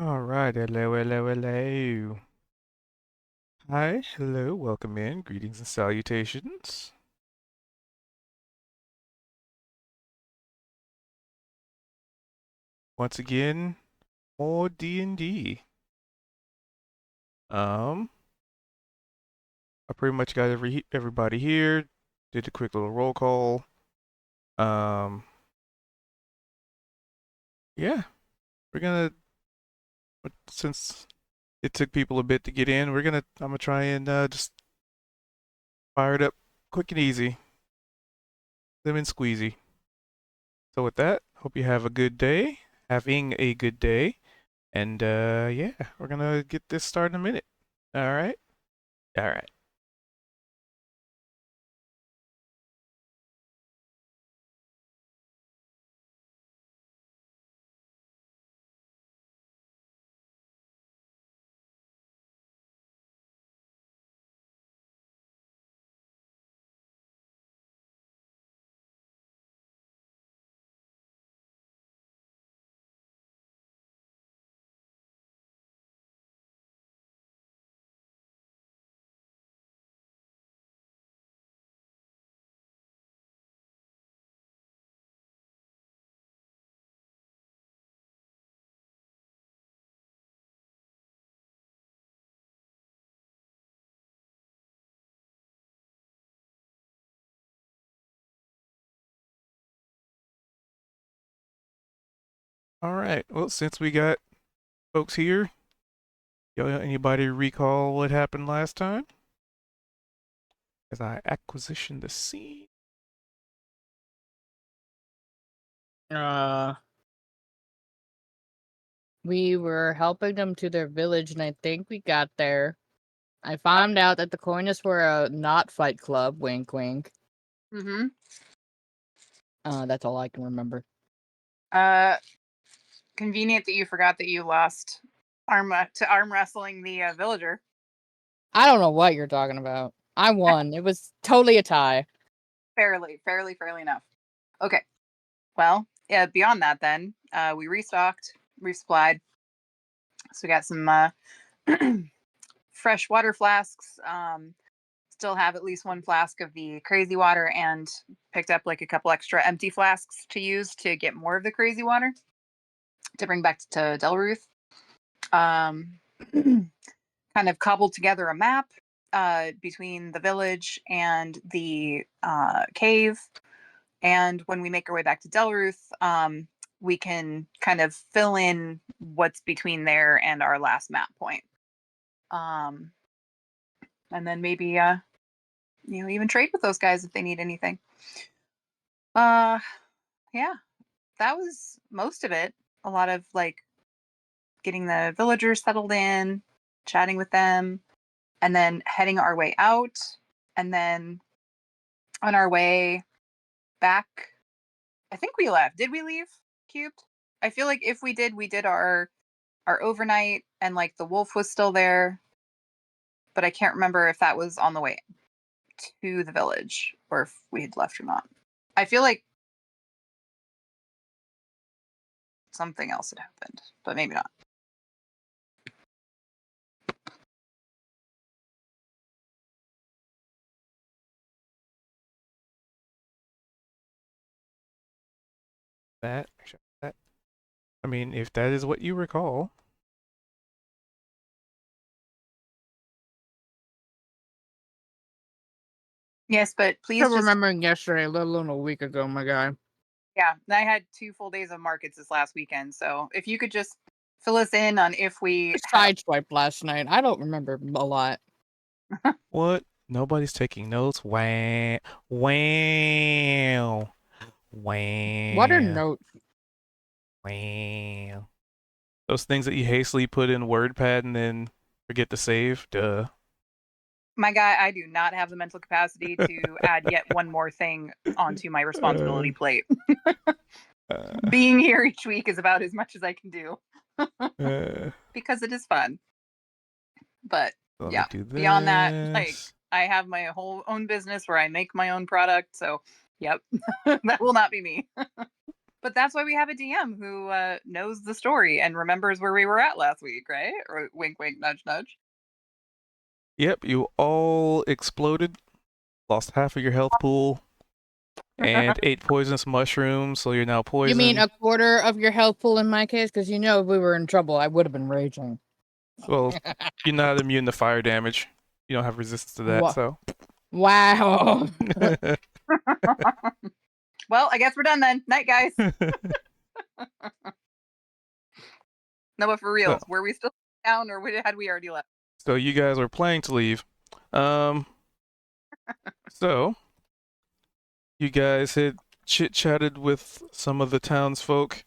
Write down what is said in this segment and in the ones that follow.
All right, hello, hello, hello. Hi, hello, welcome in. Greetings and salutations. Once again, more D&D. Um, I pretty much got everybody here. Did a quick little roll call. Um, yeah, we're gonna since it took people a bit to get in, I'm gonna try and just fire it up quick and easy. Lemon squeezy. So with that, hope you have a good day. Having a good day. And yeah, we're gonna get this started in a minute. All right. All right. All right. Well, since we got folks here, anybody recall what happened last time? As I acquisition the scene. Uh, we were helping them to their village, and I think we got there. I found out that the Coiners were a not Fight Club. Wink, wink. Mm-hmm. That's all I can remember. Convenient that you forgot that you lost arm wrestling the villager. I don't know what you're talking about. I won. It was totally a tie. Fairly enough. Okay. Well, yeah. Beyond that, then we restocked, resupplied. So we got some fresh water flasks. Still have at least one flask of the crazy water, and picked up like a couple extra empty flasks to use to get more of the crazy water to bring back to Delruth. Kind of cobbled together a map between the village and the cave. And when we make our way back to Delruth, we can kind of fill in what's between there and our last map point. And then maybe, even trade with those guys if they need anything. Yeah, that was most of it. A lot of like getting the villagers settled in, chatting with them, and then heading our way out. And then on our way back, I think we left. Did we leave Cubed? I feel like if we did our overnight, and like the wolf was still there, but I can't remember if that was on the way to the village or if we had left or not. I feel like something else had happened, but maybe not. That. I mean, if that is what you recall. Yes, but please Still just remembering yesterday, let alone a week ago, my guy. yeah. I had 2 full days of markets this last weekend, so if you could just fill us in on if we had Sideswiped last night. I don't remember a lot. What? Nobody's taking notes. Wow. Wow. What are Wow. notes? Wow. Those things that you hastily put in WordPad and then forget to save. Duh. my guy, I do not have the mental capacity to add yet one more thing onto my responsibility plate. uh, Being here each week is about as much as I can do uh, because it is fun. But Let me yeah, do beyond that, like this. I have my whole own business where I make my own product. So, yep, that will not be me. But that's why we have a DM who knows the story and remembers where we were at last week, right? Or wink, wink, nudge, nudge. Yep, you all exploded, lost half of your health pool, and ate poisonous mushrooms, so you're now You poisoned. mean a quarter of your health pool in my case? Because if we were in trouble, I would have been raging. Well, you're not immune to fire damage. You don't have resistance to that, Wha- so. Wow. Well, I guess we're done then. Night, guys. No, but for real, So- were we still down or had we already left? So you guys are planning to leave. So you guys had chit-chatted with some of the townsfolk,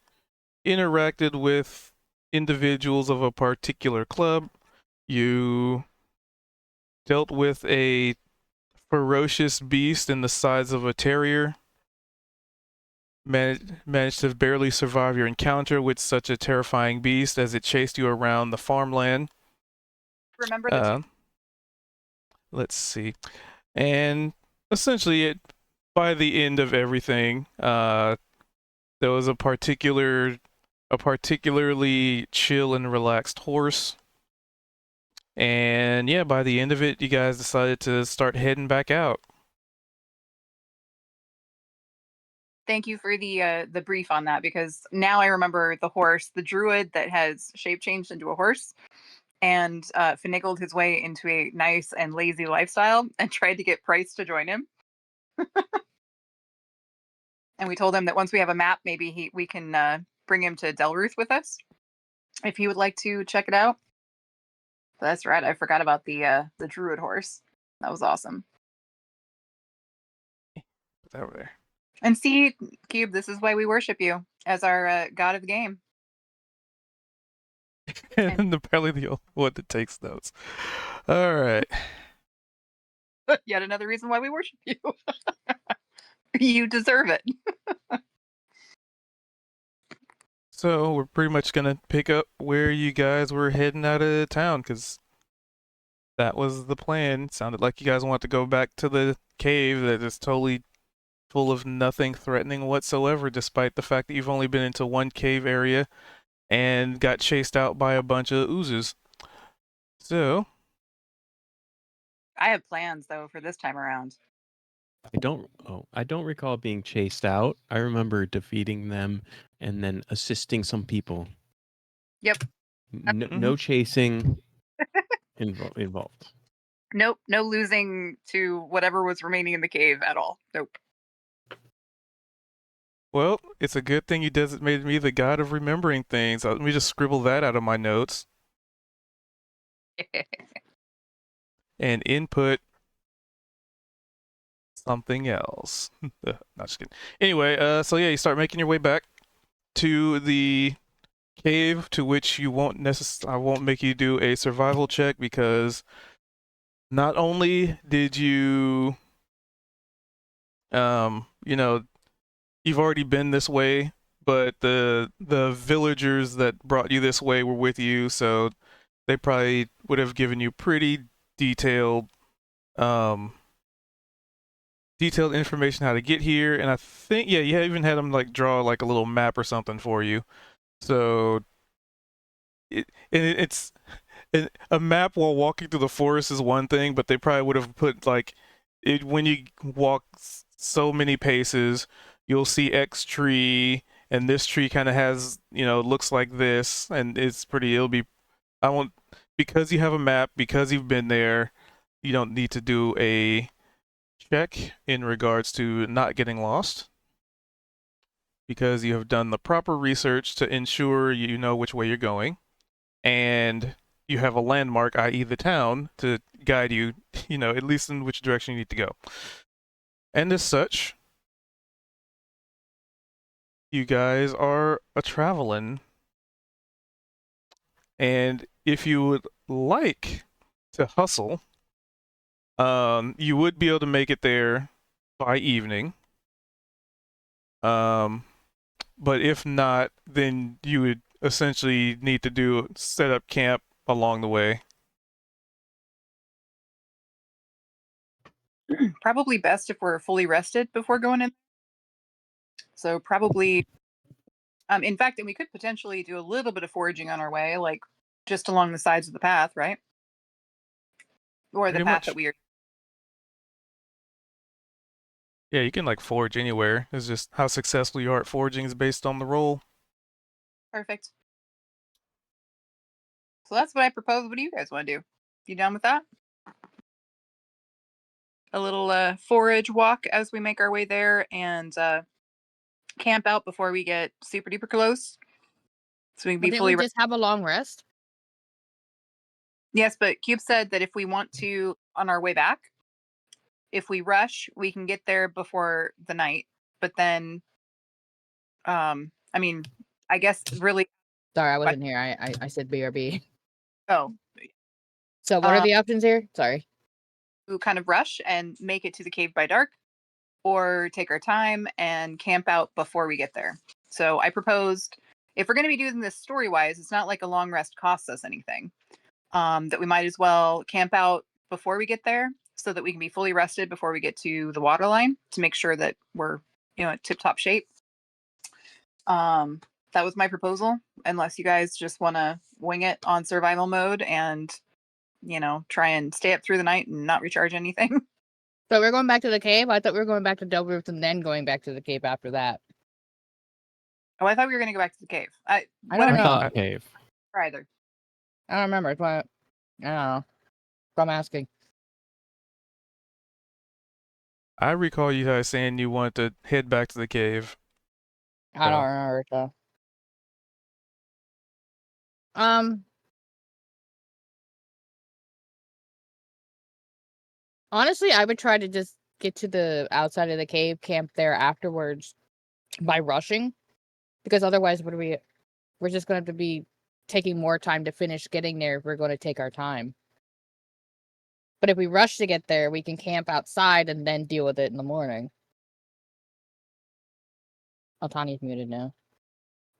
interacted with individuals of a particular club. You dealt with a ferocious beast in the size of a terrier. Managed to barely survive your encounter with such a terrifying beast as it chased you around the farmland. Remember the Let's see. And essentially, by the end of everything, there was a particularly chill and relaxed horse. And yeah, by the end of it, you guys decided to start heading back out. Thank you for the brief on that, because now I remember the horse, the druid that has shape changed into a horse and finagled his way into a nice and lazy lifestyle and tried to get Price to join him. And we told him that once we have a map, maybe we can bring him to Delruth with us if he would like to check it out. But that's right, I forgot about the druid horse. That was awesome. Put that over there. And see, Cube, this is why we worship you as our god of the game. And apparently the only one that takes notes. All right. Yet another reason why we worship you. You deserve it. So we're pretty much gonna pick up where you guys were heading out of town, because that was the plan. Sounded like you guys want to go back to the cave that is totally full of nothing threatening whatsoever, despite the fact that you've only been into one cave area and got chased out by a bunch of oozes. So, I have plans though for this time around. I don't recall being chased out. I remember defeating them and then assisting some people. Yep. No chasing involved. Nope, no losing to whatever was remaining in the cave at all. Nope. well, it's a good thing you designated me the god of remembering things. Let me just scribble that out of my notes and input something else. Not just kidding. Anyway, so yeah, you start making your way back to the cave, to which I won't make you do a survival check, because not only did you you've already been this way, but the villagers that brought you this way were with you, so they probably would have given you pretty detailed information how to get here. And I think, yeah, you even had them like draw like a little map or something for you. So it's a map while walking through the forest is one thing, but they probably would have put like when you walk so many paces, you'll see X tree, and this tree kind of has, looks like this, and because you have a map, because you've been there, you don't need to do a check in regards to not getting lost, because you have done the proper research to ensure you know which way you're going, and you have a landmark, i.e. the town, to guide you, at least in which direction you need to go. And as such, you guys are a-traveling. And if you would like to hustle, you would be able to make it there by evening. But if not, then you would essentially need to set up camp along the way. Probably best if we're fully rested before going in. So probably In fact, and we could potentially do a little bit of foraging on our way, like just along the sides of the path, right? Or the Pretty path much. that we are. Yeah, you can like forage anywhere. It's just how successful you are at foraging is based on the roll. Perfect. So that's what I propose. What do you guys want to do? You down with that? A little forage walk as we make our way there and camp out before we get super duper close. So we can be Didn't fully we just have a long rest? Yes, but Cube said that if we want to, on our way back, if we rush, we can get there before the night. But then, I mean, I guess really, Sorry, I wasn't here. I said BRB. oh, So what are the options here? Sorry. we kind of rush and make it to the cave by dark, or take our time and camp out before we get there. So I proposed, if we're going to be doing this story wise, it's not like a long rest costs us anything. That we might as well camp out before we get there so that we can be fully rested before we get to the water line to make sure that we're, in tip top shape. That was my proposal, unless you guys just want to wing it on survival mode and, try and stay up through the night and not recharge anything. So we're going back to the cave? I thought we were going back to Delruth and then going back to the cave after that. Oh, I thought we were going to go back to the cave. I don't whatever know. you thought cave. prefer either. I don't remember. It's why I don't know. So I'm asking. I recall you guys saying you wanted to head back to the cave. I don't Yeah. remember. So. Honestly, I would try to just get to the outside of the cave, camp there afterwards by rushing, because otherwise, we're just going to have to be taking more time to finish getting there if we're going to take our time. But if we rush to get there, we can camp outside and then deal with it in the morning. Oh, Tanya's muted now.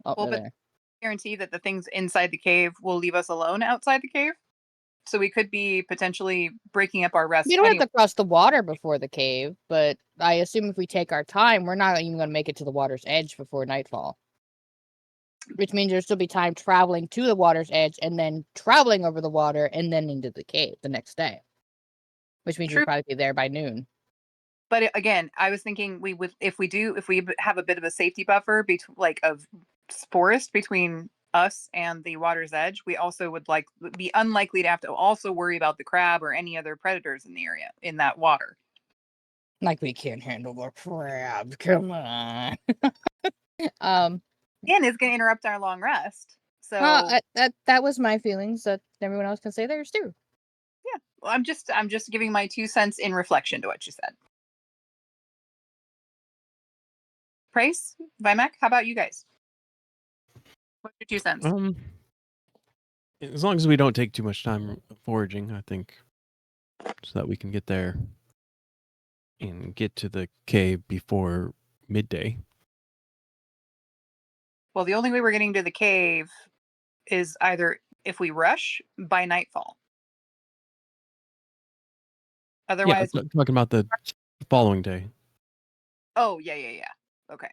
Oh, Well, they're but there. guarantee that the things inside the cave will leave us alone outside the cave. So we could be potentially breaking up our rest. We don't have anyway. to cross the water before the cave, but I assume if we take our time, we're not even going to make it to the water's edge before nightfall. Which means there'll still be time traveling to the water's edge and then traveling over the water and then into the cave the next day. Which means True. we'll probably be there by noon. But again, I was thinking we would, if we have a bit of a safety buffer between, like, of forest between us and the water's edge, we also would be unlikely to have to also worry about the crab or any other predators in the area in that water. Like we can't handle the crab. Come on. And it's going to interrupt our long rest. So that was my feelings. That everyone else can say theirs too. yeah, well, I'm just giving my 2 cents in reflection to what you said. Price, Vimac, how about you guys? What's your 2 cents? As long as we don't take too much time foraging, I think, so that we can get there and get to the cave before midday. Well, the only way we're getting to the cave is either if we rush by nightfall. Otherwise, Yeah, talking about the following day. oh, yeah. Okay.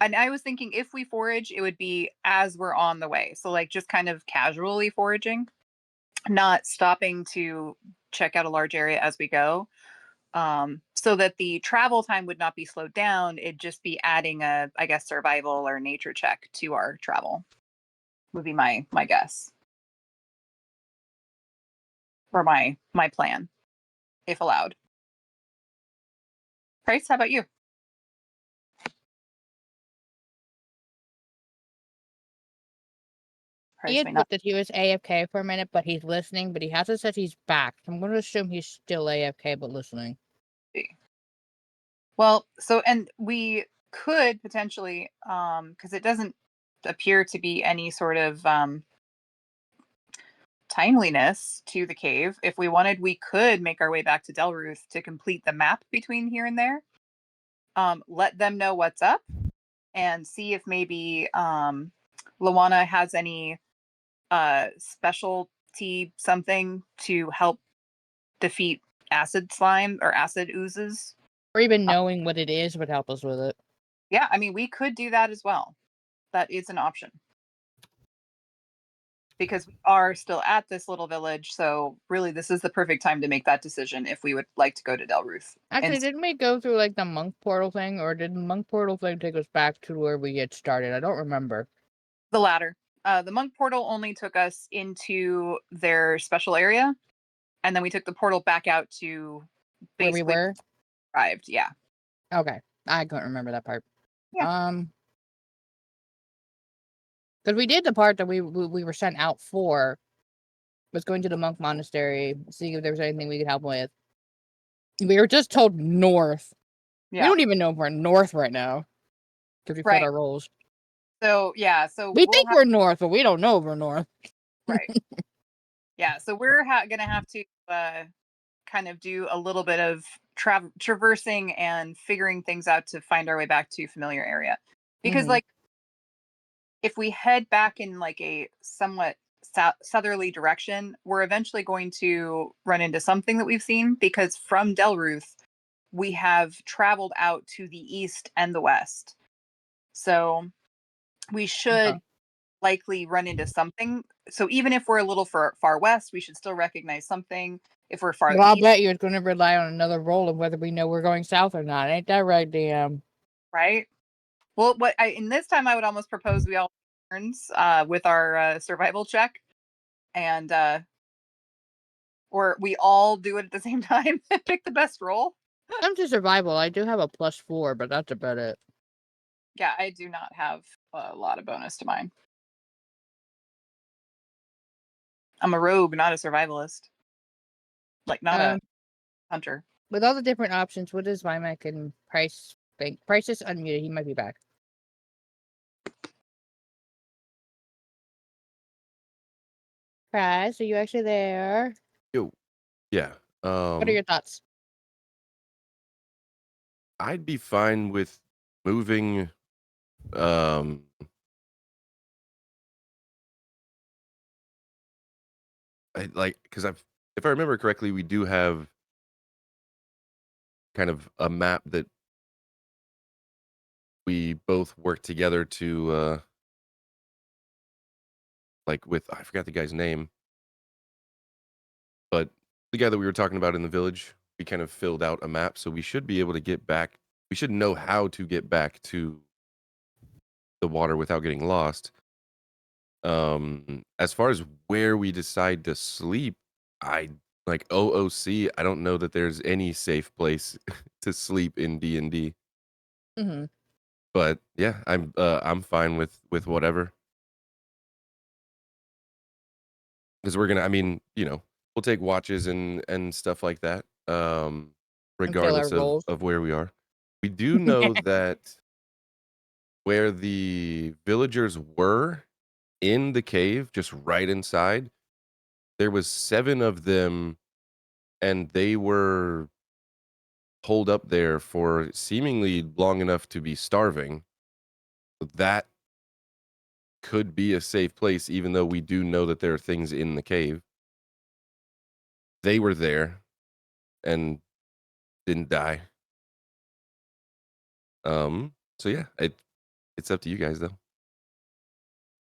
And I was thinking if we forage, it would be as we're on the way. So, like, just kind of casually foraging, not stopping to check out a large area as we go. So that the travel time would not be slowed down. It'd just be adding a, I guess, survival or nature check to our travel, would be my guess. Or my plan, if allowed. Price, how about you? He Price had may put not. that he was AFK for a minute, but he's listening. But he hasn't said he's back. I'm going to assume he's still AFK, but listening. Well, so, and we could potentially, because it doesn't appear to be any sort of timeliness to the cave. If we wanted, we could make our way back to Delruth to complete the map between here and there. Let them know what's up and see if maybe Lawana has any specialty something to help defeat acid slime or acid oozes. Or even knowing what it is would help us with it. Yeah, I mean, we could do that as well. That is an option because we are still at this little village. So really, this is the perfect time to make that decision if we would like to go to Delruth. Actually, And didn't we go through like the monk portal thing, or did the monk portal thing take us back to where we had started? I don't remember. the latter, the monk portal only took us into their special area, and then we took the portal back out to Where we basically were? arrived. Yeah, Okay. I couldn't remember that part. Yeah. Because we did the part that we were sent out for, was going to the monk monastery, seeing if there was anything we could help with. We were just told north. We yeah, don't even know if we're north right now. Because we failed right. our rolls. So yeah, so We we'll think have we're north, but we don't know if we're north. right. Yeah, so we're gonna have to kind of do a little bit of traversing and figuring things out to find our way back to familiar area because Mhm. like if we head back in like a somewhat southerly direction, we're eventually going to run into something that we've seen because from Delruth, we have traveled out to the east and the west. So we should Okay. likely run into something. So even if we're a little far west, we should still recognize something. If we're far Well, I'll east, bet you it's going to rely on another roll of whether we know we're going south or not. Ain't that right, DM? right? Well, in this time I would almost propose we all turns with our survival check, and or we all do it at the same time and pick the best roll. I'm to survival. I do have a +4, but that's about it. Yeah, I do not have a lot of bonus to mine. I'm a rogue, not a survivalist. Like not a Um, hunter. with all the different options, what does Vimac and Price think? Price is unmuted. He might be back. Price, are you actually there? Yo, yeah. What are your thoughts? I'd be fine with moving. Um, because if I remember correctly, we do have kind of a map that we both work together to, like with I forgot the guy's name, but the guy that we were talking about in the village. We kind of filled out a map, so we should be able to get back. We should know how to get back to the water without getting lost. As far as where we decide to sleep, I like OOC. I don't know that there's any safe place to sleep in D&D. Mm-hmm. But yeah, I'm fine with whatever. Because we're gonna, I mean, we'll take watches and stuff like that. And fail our Regardless rolls. of where we are. We do know that where the villagers were in the cave, just right inside, there was 7 of them, and they were holed up there for seemingly long enough to be starving. That could be a safe place, even though we do know that there are things in the cave. They were there and didn't die. So yeah, it's up to you guys though.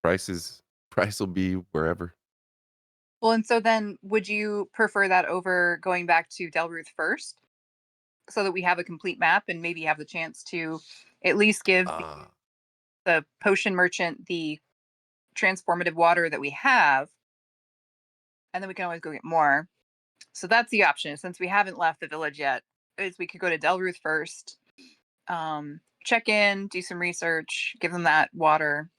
Price will be wherever. Well, and so then would you prefer that over going back to Delruth first? So that we have a complete map and maybe have the chance to at least give Ah, the potion merchant the transformative water that we have, and then we can always go get more. So that's the option. Since we haven't left the village yet, is we could go to Delruth first, check in, do some research, give them that water,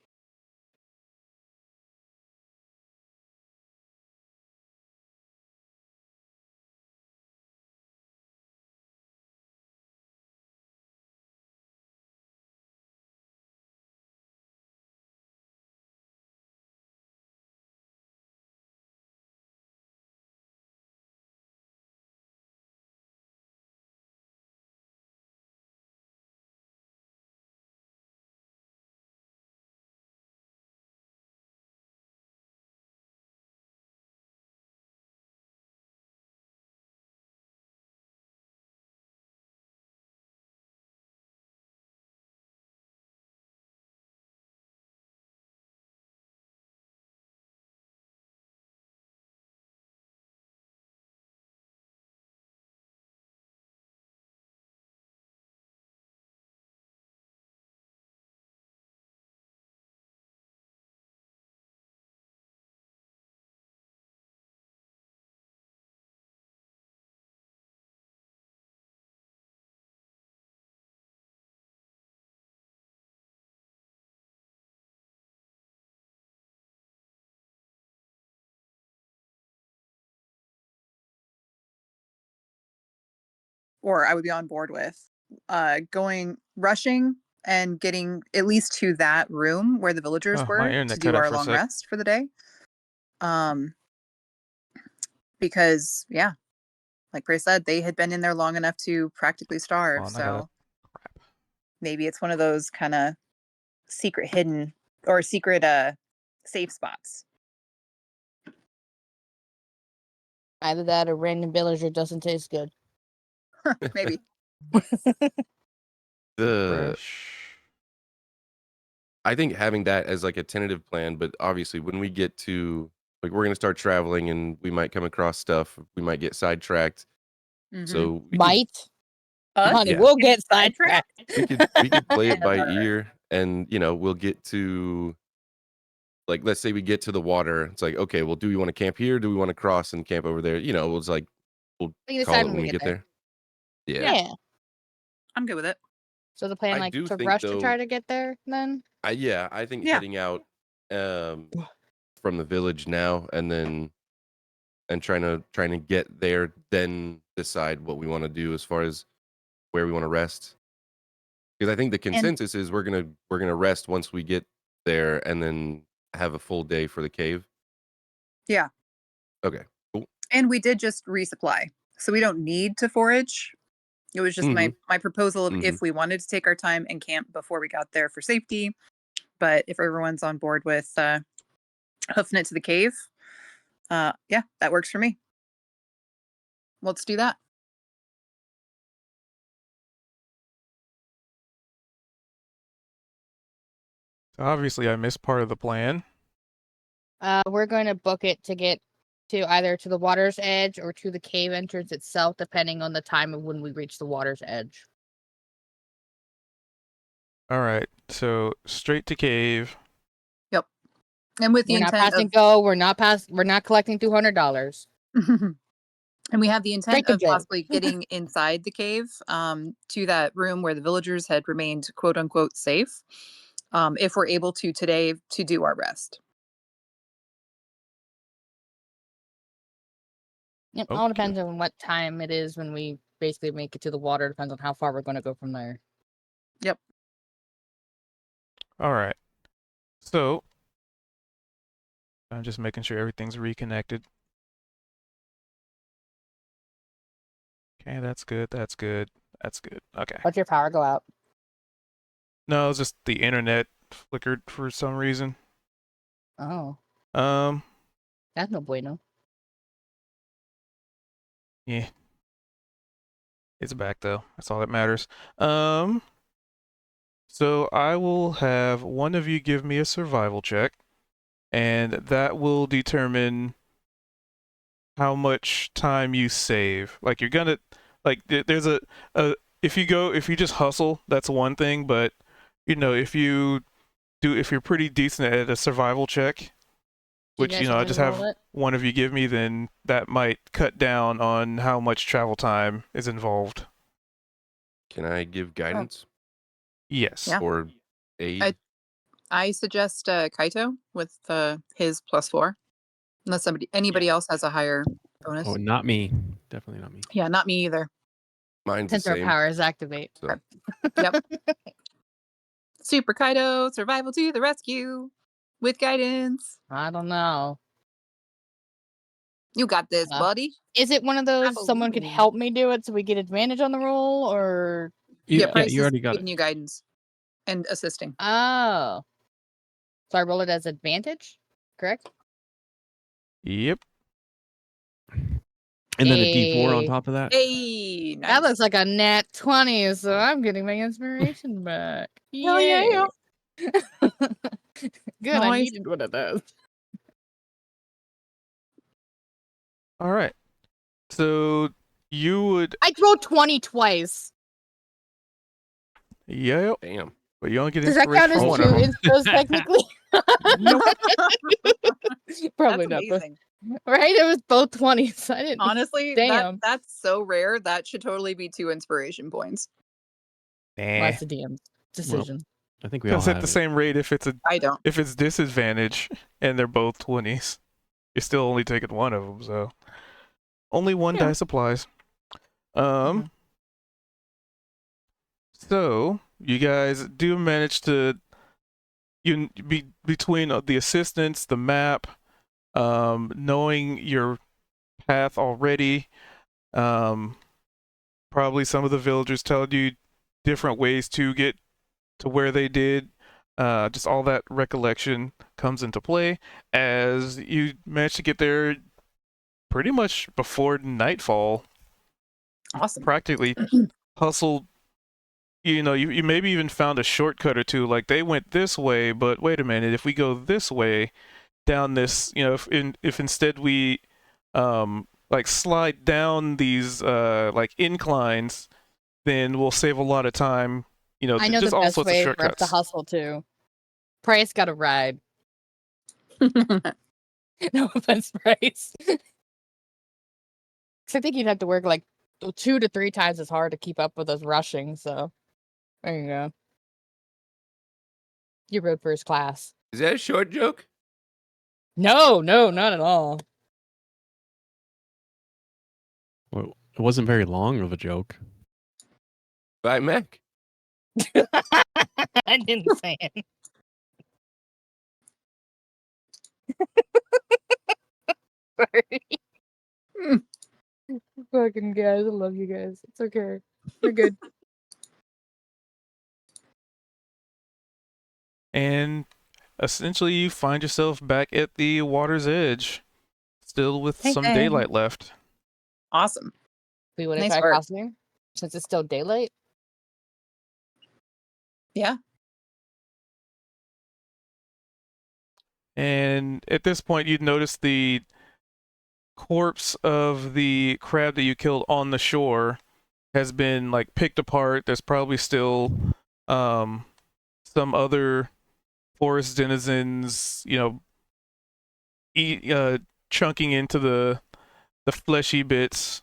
or I would be on board with, rushing and getting at least to that room where the villagers Oh, my were internet to cut do out our for a long sec. rest for the day. Because yeah, like Gray said, they had been in there long enough to practically starve. Hold on, I gotta- So maybe it's one of those kind of secret hidden or secret safe spots. Either that or random villager doesn't taste good. Maybe. The Fresh. I think having that as like a tentative plan, but obviously when we get to like we're gonna start traveling and we might come across stuff, we might get sidetracked. Mhm. So we could, Might. Us? Honey, yeah. we'll get Sidetracked? sidetracked. we could play it by Never. ear, and you know we'll get to like let's say we get to the water. It's like okay, well, do we want to camp here? Do we want to cross and camp over there? You know, it's like we'll We call decide it when we get there. Yeah. Yeah. I'm good with it. So the plan, I like, do to think, rush to though- try to get there then? I think Yeah. heading out from the village now and then trying to get there, then decide what we want to do as far as where we want to rest. Because I think the consensus is we're gonna rest once we get there and then have a full day for the cave. Yeah. Okay. And we did just resupply. So we don't need to forage. It was just my proposal of if we wanted to take our time and camp before we got there for safety. But if everyone's on board with hoofing it to the cave, yeah, that works for me. Let's do that. So obviously, I missed part of the plan. We're going to book it to get to either to the water's edge or to the cave entrance itself, depending on the time of when we reach the water's edge. All right, so straight to cave. And with the We're not intent passing go. We're not collecting $200. and we have the intent to of jail. possibly getting inside the cave to that room where the villagers had remained quote unquote safe. If we're able to today to do our rest. It all depends on what time it is when we basically make it to the water. Depends on how far we're going to go from there. Yep. All right. So I'm just making sure everything's reconnected. Okay, that's good. That's good. That's good. Okay. Let your power go out. No, it's just the internet flickered for some reason. Oh, Um, that's no bueno. yeah. It's back though. That's all that matters. So I will have one of you give me a survival check, and that will determine how much time you save. Like you're gonna there's a if you just hustle, that's one thing, but you know, if you're pretty decent at a survival check, which guys I want me just to have roll it? one of you give me, then that might cut down on how much travel time is involved. Can I give guidance Yes. Yeah. or aid? I suggest Kaito with his +4, unless anybody else has a higher bonus. Oh, not me. Definitely not me. Yeah, not me either. Mine's the Since our same. powers activate. So Yep. Super Kaito, survival to the rescue with guidance. I don't know. You got this, Uh, buddy. Is it one of those someone could believe. help me do it so we get advantage on the roll, or Yeah, Yeah, Price you is already got giving it. you guidance and assisting. oh, so I roll it as advantage, correct? Yep. And then a D4 on Hey. top of that. Hey, nice. That looks like a nat 20, so I'm getting my inspiration back. Hell yeah. Yay. Good, I Nice. needed one of those. All right. So you would, I rolled 20 twice. yeah, damn. but you only get Does that inspiration count as for one two of them. instos technically? Probably That's not, but amazing. right? It was both 20s. I didn't. Honestly, Damn. that's so rare. That should totally be 2 inspiration points. Nah. That's the DM's decision. I think we all Because at have the it. same rate, if it's disadvantage and they're both 20s, you're still only taking one of them. So only one Yeah. dice applies. Mhm. So you guys do manage to between the assistance, the map, knowing your path already. Probably some of the villagers told you different ways to get to where they did. Just all that recollection comes into play as you manage to get there pretty much before nightfall. Awesome. Practically hustled. You maybe even found a shortcut or two. Like they went this way, but wait a minute. If we go this way down this, if instead we like slide down these like inclines, then we'll save a lot of time. I know just the all best sorts way of for us to shortcuts. hustle too. Price got a ride. No offense, Price. 'Cause I think you'd have to work like 2 to 3 times as hard to keep up with us rushing. So there you go. You rode first class. Is that a short joke? No, not at all. Well, it wasn't very long of a joke. Bye, Mac. I didn't say it. Sorry. Fucking guys, I love you guys. It's okay. We're good. And essentially, you find yourself back at the water's edge, still with Hey, some hey. daylight left. Awesome. We want to Nice try work. crossing since it's still daylight. Yeah. And at this point, you'd notice the corpse of the crab that you killed on the shore has been like picked apart. There's probably still some other forest denizens, chunking into the fleshy bits.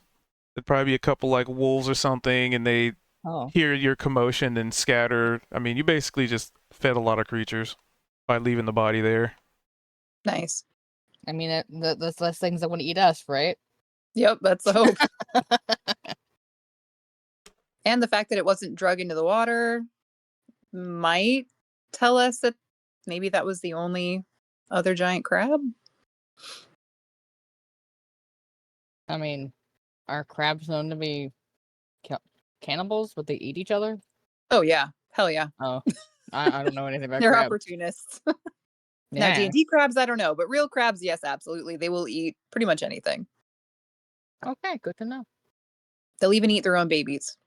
There'd probably be a couple like wolves or something, and they Oh, hear your commotion and scatter. I mean, you basically just fed a lot of creatures by leaving the body there. Nice. I mean, that's less things that want to eat us, right? Yep, that's the hope. And the fact that it wasn't drug into the water might tell us that maybe that was the only other giant crab. I mean, are crabs known to be cannibals? Would they eat each other? Oh yeah, hell yeah. Oh, I don't know anything about They're crabs. opportunists. Yeah. Now D&D crabs, I don't know, but real crabs, yes, absolutely. They will eat pretty much anything. Okay, good to know. They'll even eat their own babies.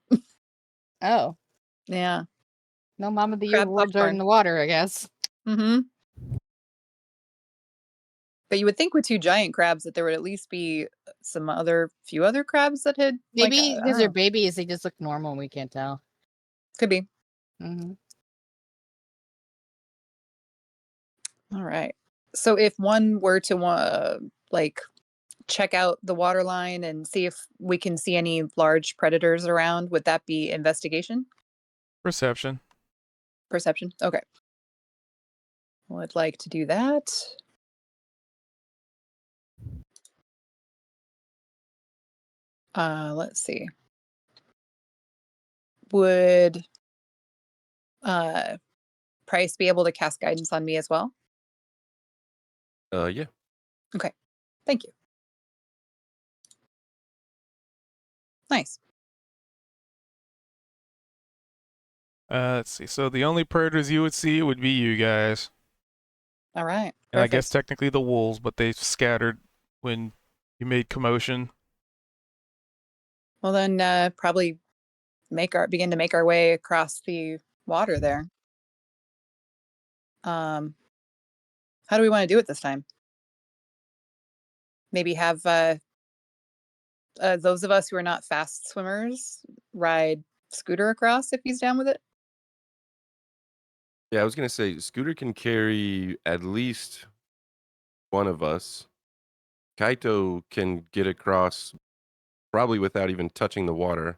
Oh, Yeah. no, Mama the Year Crab awards are popcorn. in the water, I guess. Mm-hmm. But you would think with 2 giant crabs that there would at least be some few other crabs that had Maybe like, I because don't they're know. babies, they just look normal and we can't tell. Could be. Hmm. All right. So if one were to like check out the water line and see if we can see any large predators around, would that be investigation? Perception. Perception? Okay. Would like to do that. Let's see. Would Price be able to cast guidance on me as well? Yeah. Thank you. Nice. Let's see. So the only predators you would see would be you guys, All right. and I guess Perfect. technically the wolves, but they scattered when you made commotion. Well, then probably begin to make our way across the water there. How do we want to do it this time? Maybe have those of us who are not fast swimmers ride Scooter across if he's down with it. Yeah, I was gonna say Scooter can carry at least one of us. Kaito can get across probably without even touching the water.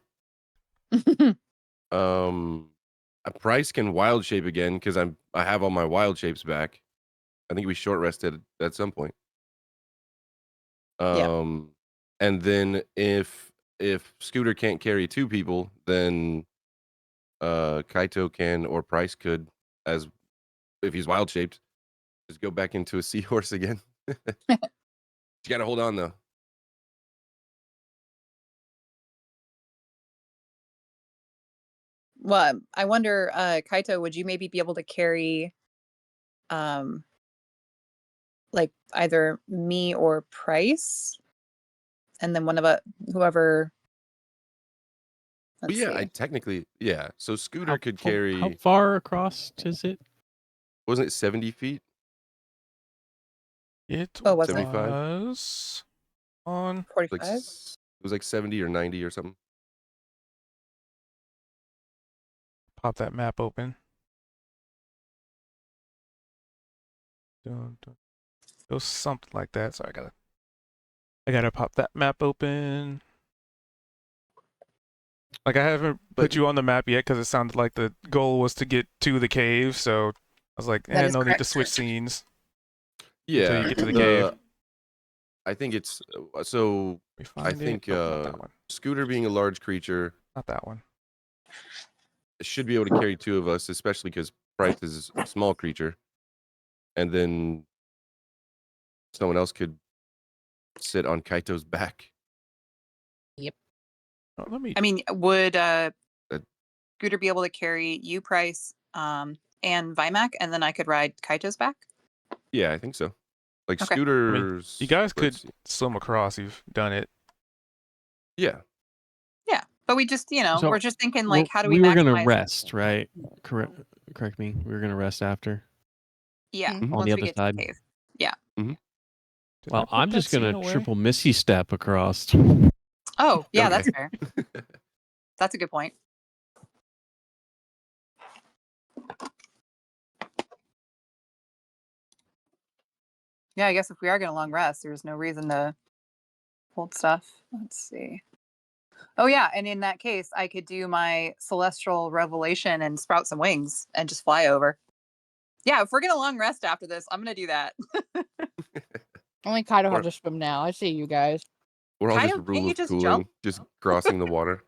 A Price can wild shape again because I have all my wild shapes back. I think we short rested at some point. Yeah. And then if Scooter can't carry 2 people, then Kaito can or Price could, as if he's wild shaped, just go back into a seahorse again. You gotta hold on though. Well, I wonder, Kaito, would you maybe be able to carry, um, like either me or Price, and then one of whoever. But Let's yeah, see. I technically So Scooter could How carry. far across is it? Wasn't it 70 feet? It Oh, was it 75? was on. 45? It was like 70 or 90 or something. Pop that map open. Dun, dun. It was something like that. So I gotta pop that map open. Like I haven't But put you on the map yet because it sounded like the goal was to get to the cave. So I was like, That is no need to correct. switch scenes yeah, until you get to the cave. I think it's so. We I find think it. Oh, not that one. Scooter being a large creature Not that one. should be able to carry two of us, especially because Price is a small creature, and then someone else could sit on Kaito's back. Oh, let me. I mean, would Uh, Scooter be able to carry you, Price, and Vimac, and then I could ride Kaito's back? Yeah, I think so. Like Okay. Scooters. You guys could let's see. swim across. You've done it. Yeah. Yeah, but we just, So we're just thinking like, how do we were gonna maximize? rest, right? Correct me. We were gonna rest after. Yeah, Mhm. On once the we other get side. to the cave. Yeah. Did I Well, put I'm that just gonna scene away? triple Missy step across. Oh, yeah, Okay. that's fair. That's a good point. Yeah, I guess if we are going to long rest, there's no reason to hold stuff. Let's see. Oh, yeah. And in that case, I could do my celestial revelation and sprout some wings and just fly over. Yeah, if we're going to long rest after this, I'm going to do that. Only Kaido Or- has to swim now. I see you guys. We're all Kaito, just can't rule you of just cooling, jump? just crossing the water.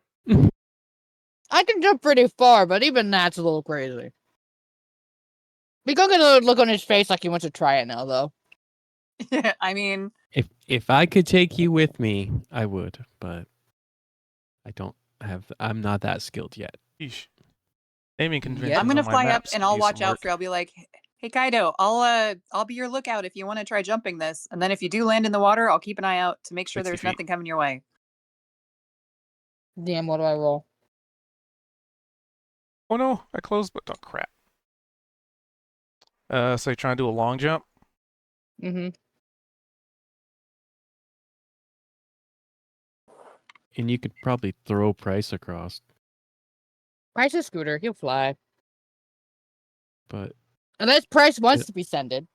I can jump pretty far, but even that's a little crazy. We go get a look on his face like he wants to try it now, though. I mean, If I could take you with me, I would, but I don't have. I'm not that skilled yet. Yeesh. Naming conventions I'm going to on my fly up maps and could I'll use watch some out work. for you. I'll be like, hey, Kaido, I'll be your lookout if you want to try jumping this. And then if you do land in the water, I'll keep an eye out to make sure 60 there's feet. nothing coming your way. Damn, what do I roll? Oh no, I closed, but oh crap. So you're trying to do a long jump? Mm-hmm. And you could probably throw Price across, Price is Scooter. He'll fly. but Unless Price wants Yeah. to be sended.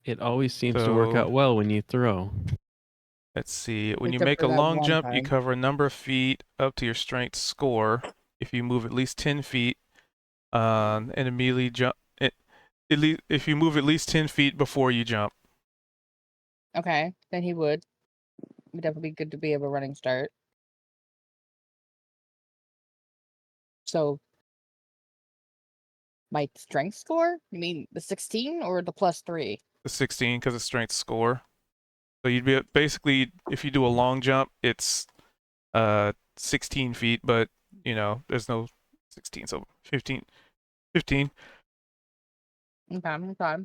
it always seems to work So- out well when you throw. Let's see. When you Except make for a that long one jump, you time. cover a number of feet up to your strength score. If you move at least 10 feet, and immediately jump. If you move at least 10 feet before you jump. Okay, then he would. Would definitely be good to be able to running start. So, my strength score? You mean the 16 or the +3? The 16 because it's strength score. So you'd be basically, if you do a long jump, it's 16 feet, but there's no 16, so 15. 15. Okay, okay.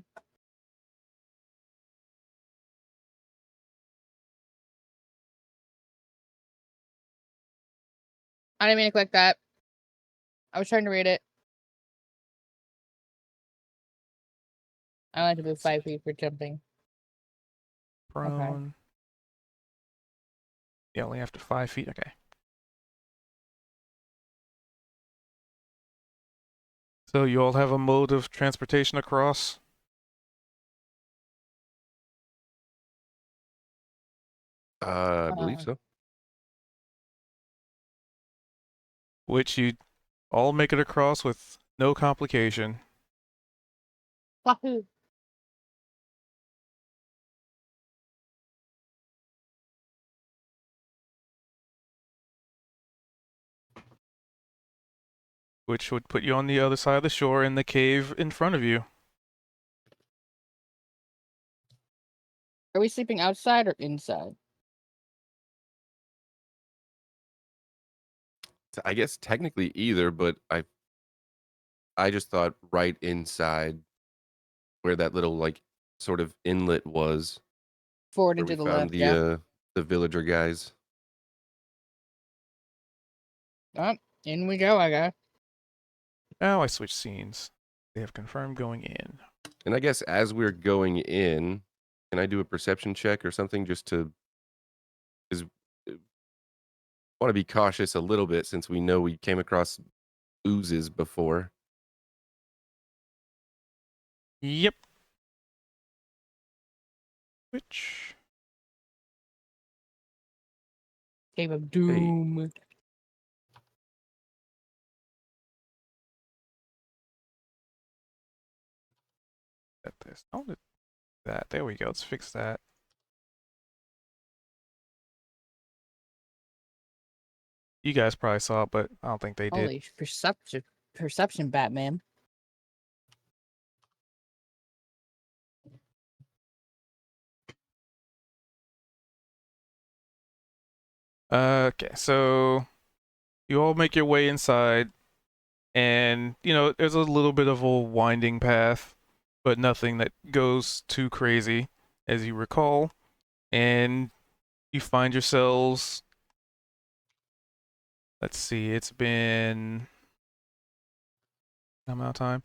I didn't mean to click that. I was trying to read it. I like to move 5 feet for jumping. Prone. Yeah, only after 5 feet. Okay. So you all have a mode of transportation across? I believe Uh, so. Which you all make it across with no complication. Wahoo! which would put you on the other side of the shore in the cave in front of you. Are we sleeping outside or inside? I guess technically either, but I just thought right inside where that little like sort of inlet was, Forward where and we to the found left, yeah. the villager guys. Oh, in we go, I guess. Now I switch scenes. They have confirmed going in. And I guess as we're going in, can I do a perception check or something just to? Because want to be cautious a little bit since we know we came across oozes before. Yep. Which Cave of Doom. at this. I want to that. There we go. Let's fix that. You guys probably saw it, but I don't think they did. Holy perception, Batman. Okay, so you all make your way inside, and there's a little bit of a winding path, but nothing that goes too crazy, as you recall. And you find yourselves. Let's see, it's been how amount of time?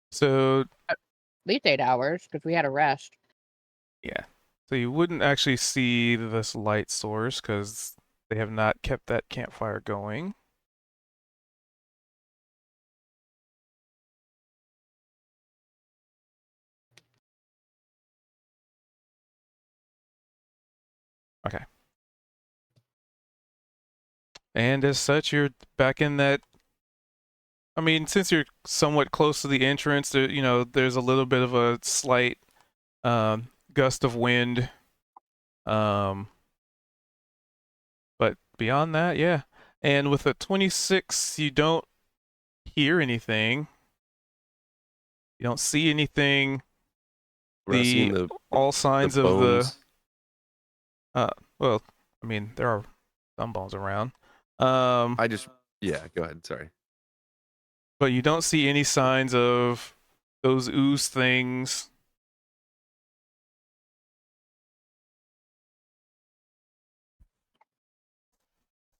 So At least 8 hours, because we had a rest. yeah, so you wouldn't actually see this light source because they have not kept that campfire going. Okay. And as such, you're back in that. I mean, since you're somewhat close to the entrance, there's a little bit of a slight gust of wind. But beyond that, yeah. And with a 26, you don't hear anything. You don't see anything. We're not seeing the all signs of bones. well, I mean, there are some bones around. Yeah, go ahead. Sorry. But you don't see any signs of those ooze things.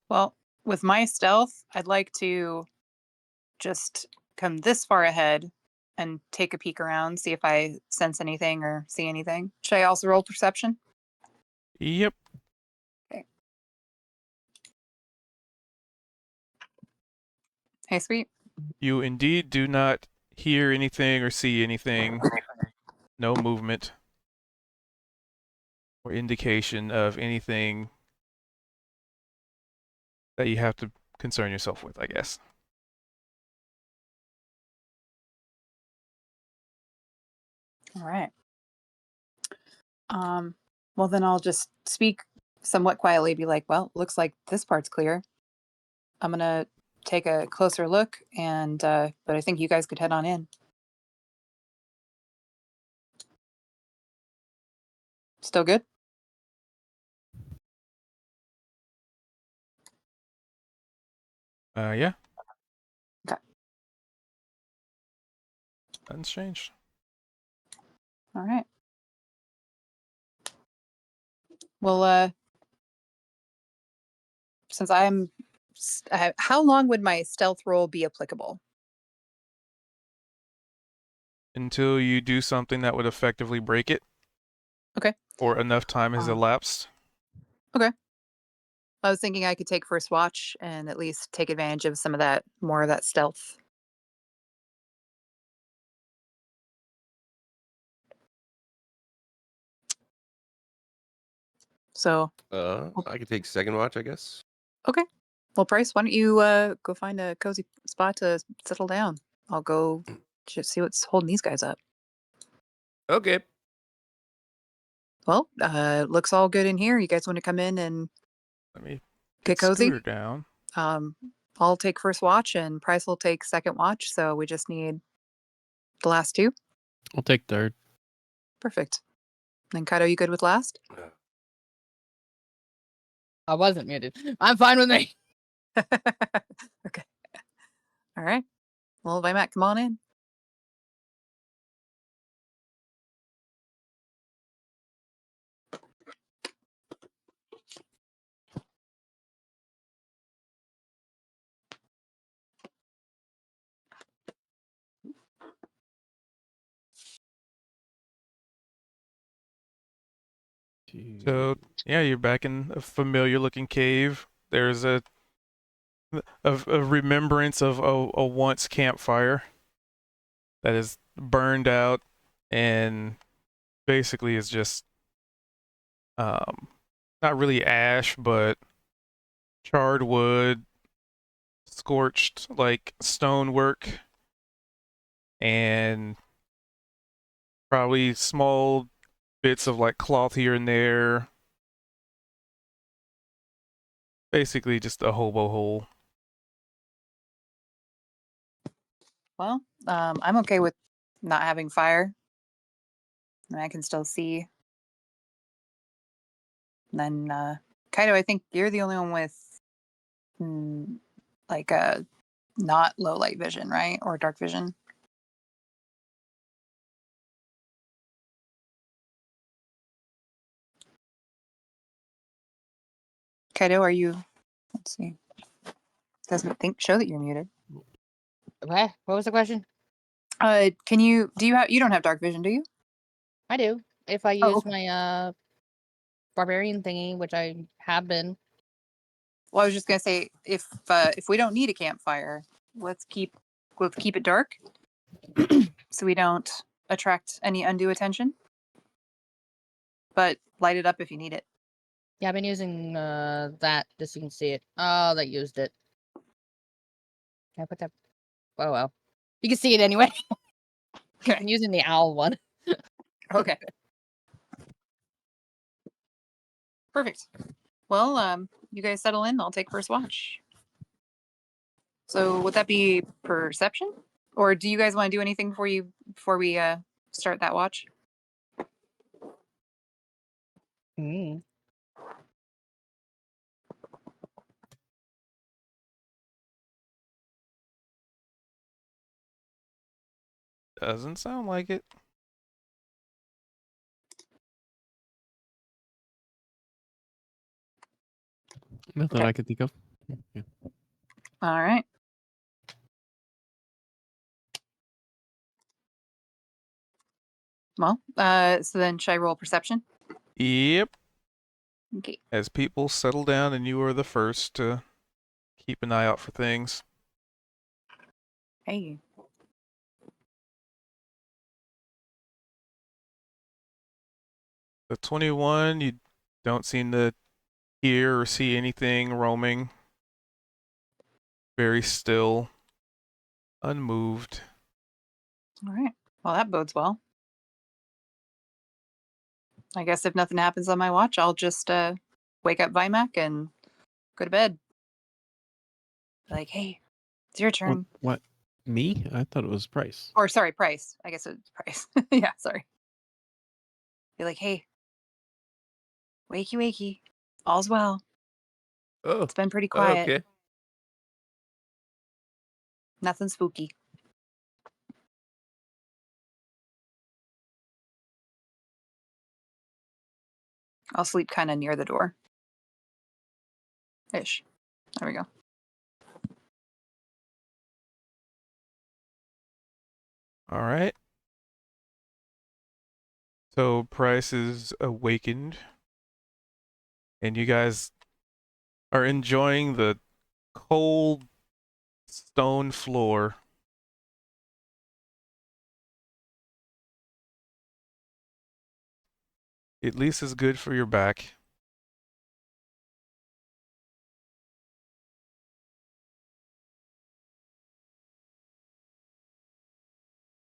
Well, with my stealth, I'd like to just come this far ahead and take a peek around, see if I sense anything or see anything. Should I also roll perception? Yep. Hey, sweet. You indeed do not hear anything or see anything. No movement or indication of anything that you have to concern yourself with, I guess. All right. Well, then I'll just speak somewhat quietly, be like, well, looks like this part's clear. I'm going to take a closer look, and but I think you guys could head on in. Still good? Yeah. Okay. Nothing's changed. All right. Well, since how long would my stealth roll be applicable? Until you do something that would effectively break it. Okay. Or enough time has elapsed. Okay. I was thinking I could take first watch and at least take advantage of some of that, more of that stealth. So, I could take second watch, I guess. okay. Well, Bryce, why don't you go find a cozy spot to settle down? I'll go just see what's holding these guys up. Okay. Well, looks all good in here. You guys want to come in and Let me get cozy? Scooter down. I'll take first watch and Price will take second watch. So we just need the last two. I'll take third. Perfect. Then Kaido, you good with last? I wasn't muted. I'm fine with me. Okay. All right. Well, Vimac, come on in. So yeah, you're back in a familiar looking cave. There's a remembrance of a once campfire that is burned out and basically is just not really ash but charred wood, scorched like stonework, and probably small bits of like cloth here and there. Basically just a hobo hole. Well, I'm okay with not having fire. And I can still see. And then Kaido, I think you're the only one with like a not low light vision, right? Or dark vision. Kaido, are you? Let's see. Doesn't show that you're muted. Okay. What was the question? Can you? Do you have? You don't have dark vision, do you? I do. If I Oh, use okay. my barbarian thingy, which I have been. Well, I was just gonna say if we don't need a campfire, let's keep it dark, so we don't attract any undue attention. But light it up if you need it. Yeah, I've been using that just so you can see it. Oh, that used it. Can I put that? Oh well. You can see it anyway. Okay. I'm using the owl one. Okay. Perfect. Well, you guys settle in. I'll take first watch. So would that be perception, or do you guys want to do anything before we start that watch? Mm. Doesn't sound like it. Nothing Okay. I could think of. Yeah. All right. Well, so then should I roll perception? Yep. Okay. As people settle down and you are the first to keep an eye out for things. Hey. The 21, you don't seem to hear or see anything roaming. Very still, unmoved. All right. Well, that bodes well. I guess if nothing happens on my watch, I'll just wake up Vimac and go to bed. Like, hey, it's your turn. What? Me? I thought it was Price. Or sorry, Price. I guess it's Price. Yeah, sorry. Be like, hey, wakey, wakey. All's well. Oh, It's been pretty quiet. okay. Nothing spooky. I'll sleep kind of near the door. Ish. There we go. All right. So Price is awakened, and you guys are enjoying the cold stone floor. At least it's good for your back.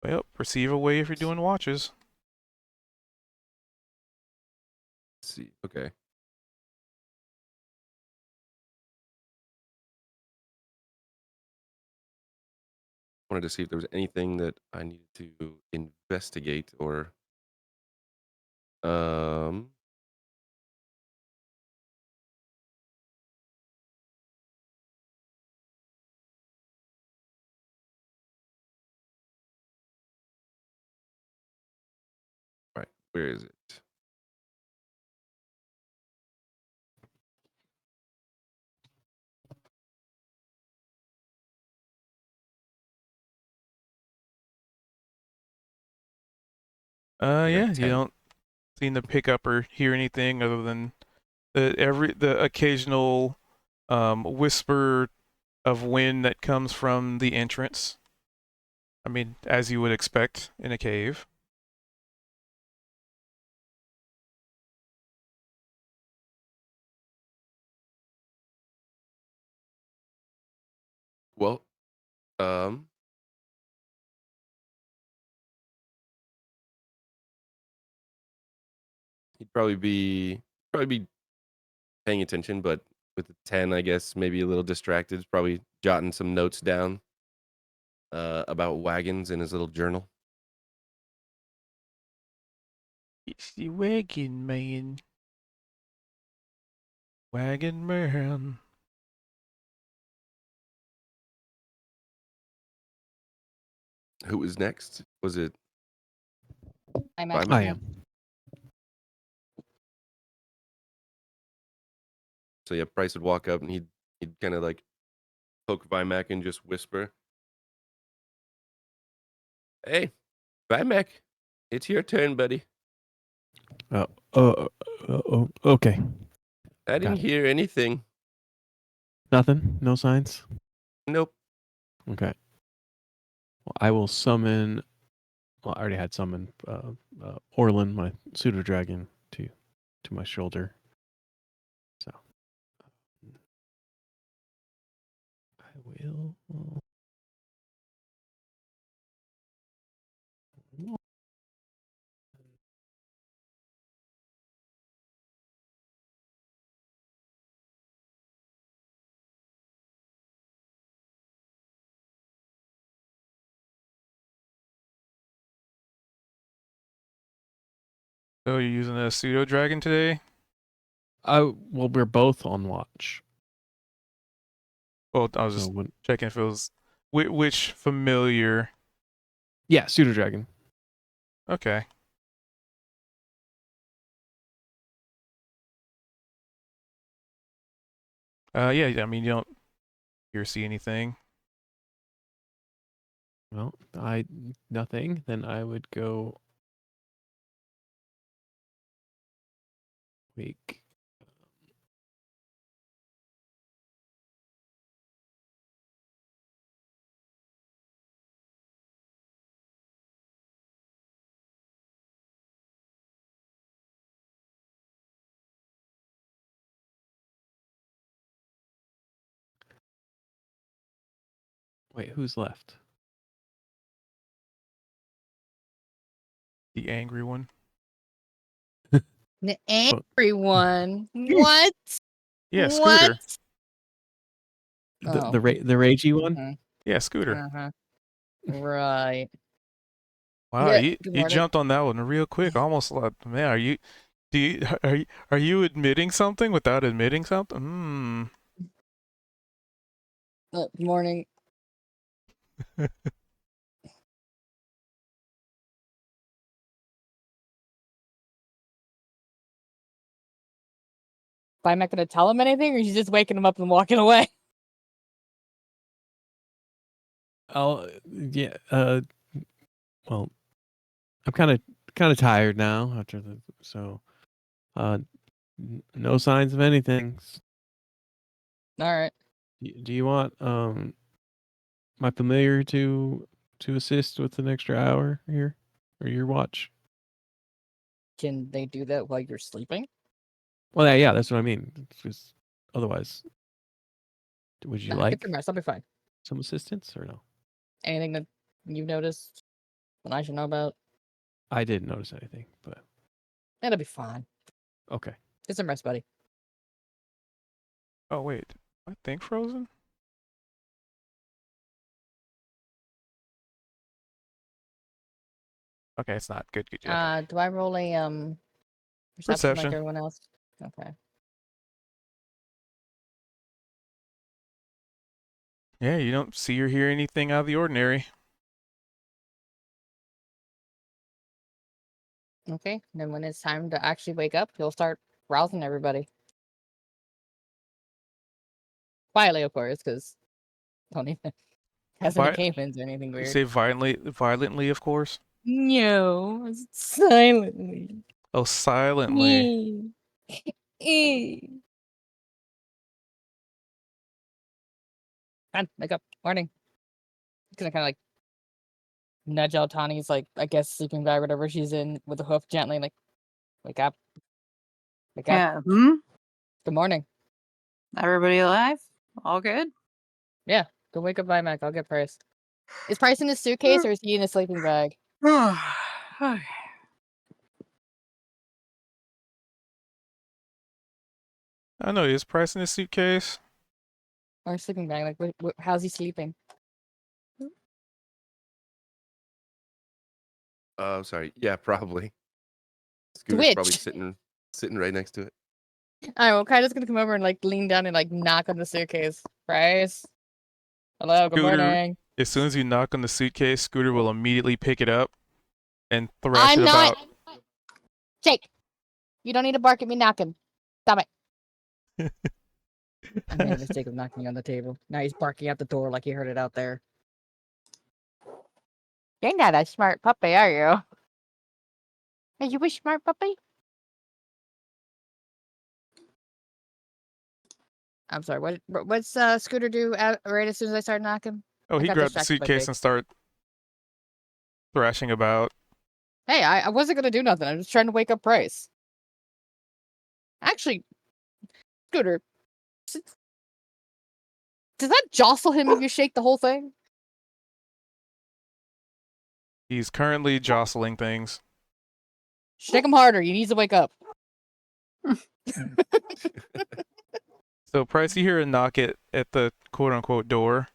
Well, perceive away if you're doing watches. Let's see. Okay. wanted to see if there was anything that I needed to investigate or um right, where is it? Yeah, you 10. don't seem to pick up or hear anything other than the occasional whisper of wind that comes from the entrance. I mean, as you would expect in a cave. Well, um he'd probably be paying attention, but with the 10, I guess maybe a little distracted, probably jotting some notes down about wagons in his little journal. It's the wagon man. Wagon man. Who was next? Was it I'm Bye, at Mac? I am. So yeah, Price would walk up and he'd kind of like poke Vimac and just whisper, "Hey, Vimac, it's your turn, buddy. Okay. I didn't Got it. hear anything. Nothing. No signs. Nope. Okay. Well, I will summon. Well, I already had summoned Orlin, my pseudo dragon, to my shoulder. So I will. So you're using a pseudo dragon today? Well, we're both on watch. Well, I was So just when, checking if it was which familiar. yeah, pseudo dragon. Okay. Yeah. I mean, you don't hear or see anything. Well, nothing. Then I would go wake. Wait, who's left? The angry one. the angry one. What? Yeah, What? Scooter. Oh. The ragey one. Mhm. Yeah, Scooter. Uh-huh. Right. Wow, Yeah, you good you morning. jumped on that one real quick. Almost like, man, are you admitting something without admitting something? Hmm. Good morning. Am I gonna tell him anything, or is he just waking him up and walking away? Yeah. Well, I'm kind of tired now after no signs of anything. All right. Do you want my familiar to assist with an extra hour here, or your watch? Can they do that while you're sleeping? Well, yeah, that's what I mean. It's just otherwise, would you Nah, like get the rest. I'll be fine. some assistance or no? Anything that you've noticed that I should know about? I didn't notice anything, but It'll be fine. okay. Get some rest, buddy. Oh wait, I think frozen. Okay, it's not. Good job. Do I roll a perception Perception. like everyone else? Okay. Yeah, you don't see or hear anything out of the ordinary. Okay. Then when it's time to actually wake up, you'll start rousing everybody. Quietly, of course, because don't even has any Vi- cave-ins or anything You weird. say violently, of course. No, silently. Oh, silently. Fine, wake up. Morning. Gonna kind of like nudge out Tani's like I guess sleeping bag, whatever she's in, with a hoof gently, like wake up. Wake up. Yeah. Good morning. Everybody alive? All good? Go wake up Vimac. I'll get Price. Is Price in his suitcase or is he in a sleeping bag? Okay. I know his price in his suitcase. Or a sleeping bag? Like, how's he sleeping? Sorry. Yeah, probably. Scooter's probably Twitch. sitting right next to it. Alright, well, Kaido's gonna come over and like lean down and like knock on the suitcase. Price. Hello, good Scooter, morning. As soon as you knock on the suitcase, Scooter will immediately pick it up and thrash I'm it not. about. Jake, you don't need to bark at me knocking. Stop it. I made a mistake of knocking on the table. Now he's barking at the door like he heard it out there. You're not a smart puppy, are you? Are you a smart puppy? I'm sorry. What's Scooter do right as soon as I start knocking? Oh, I he got grabbed the distracted by suitcase Jake. and started thrashing about. Hey, I wasn't gonna do nothing. I'm just trying to wake up Price. Actually, Scooter, does that jostle him if you shake the whole thing? He's currently jostling things. Shake him harder. He needs to wake up. So, Price, you hear a knock at the quote unquote door.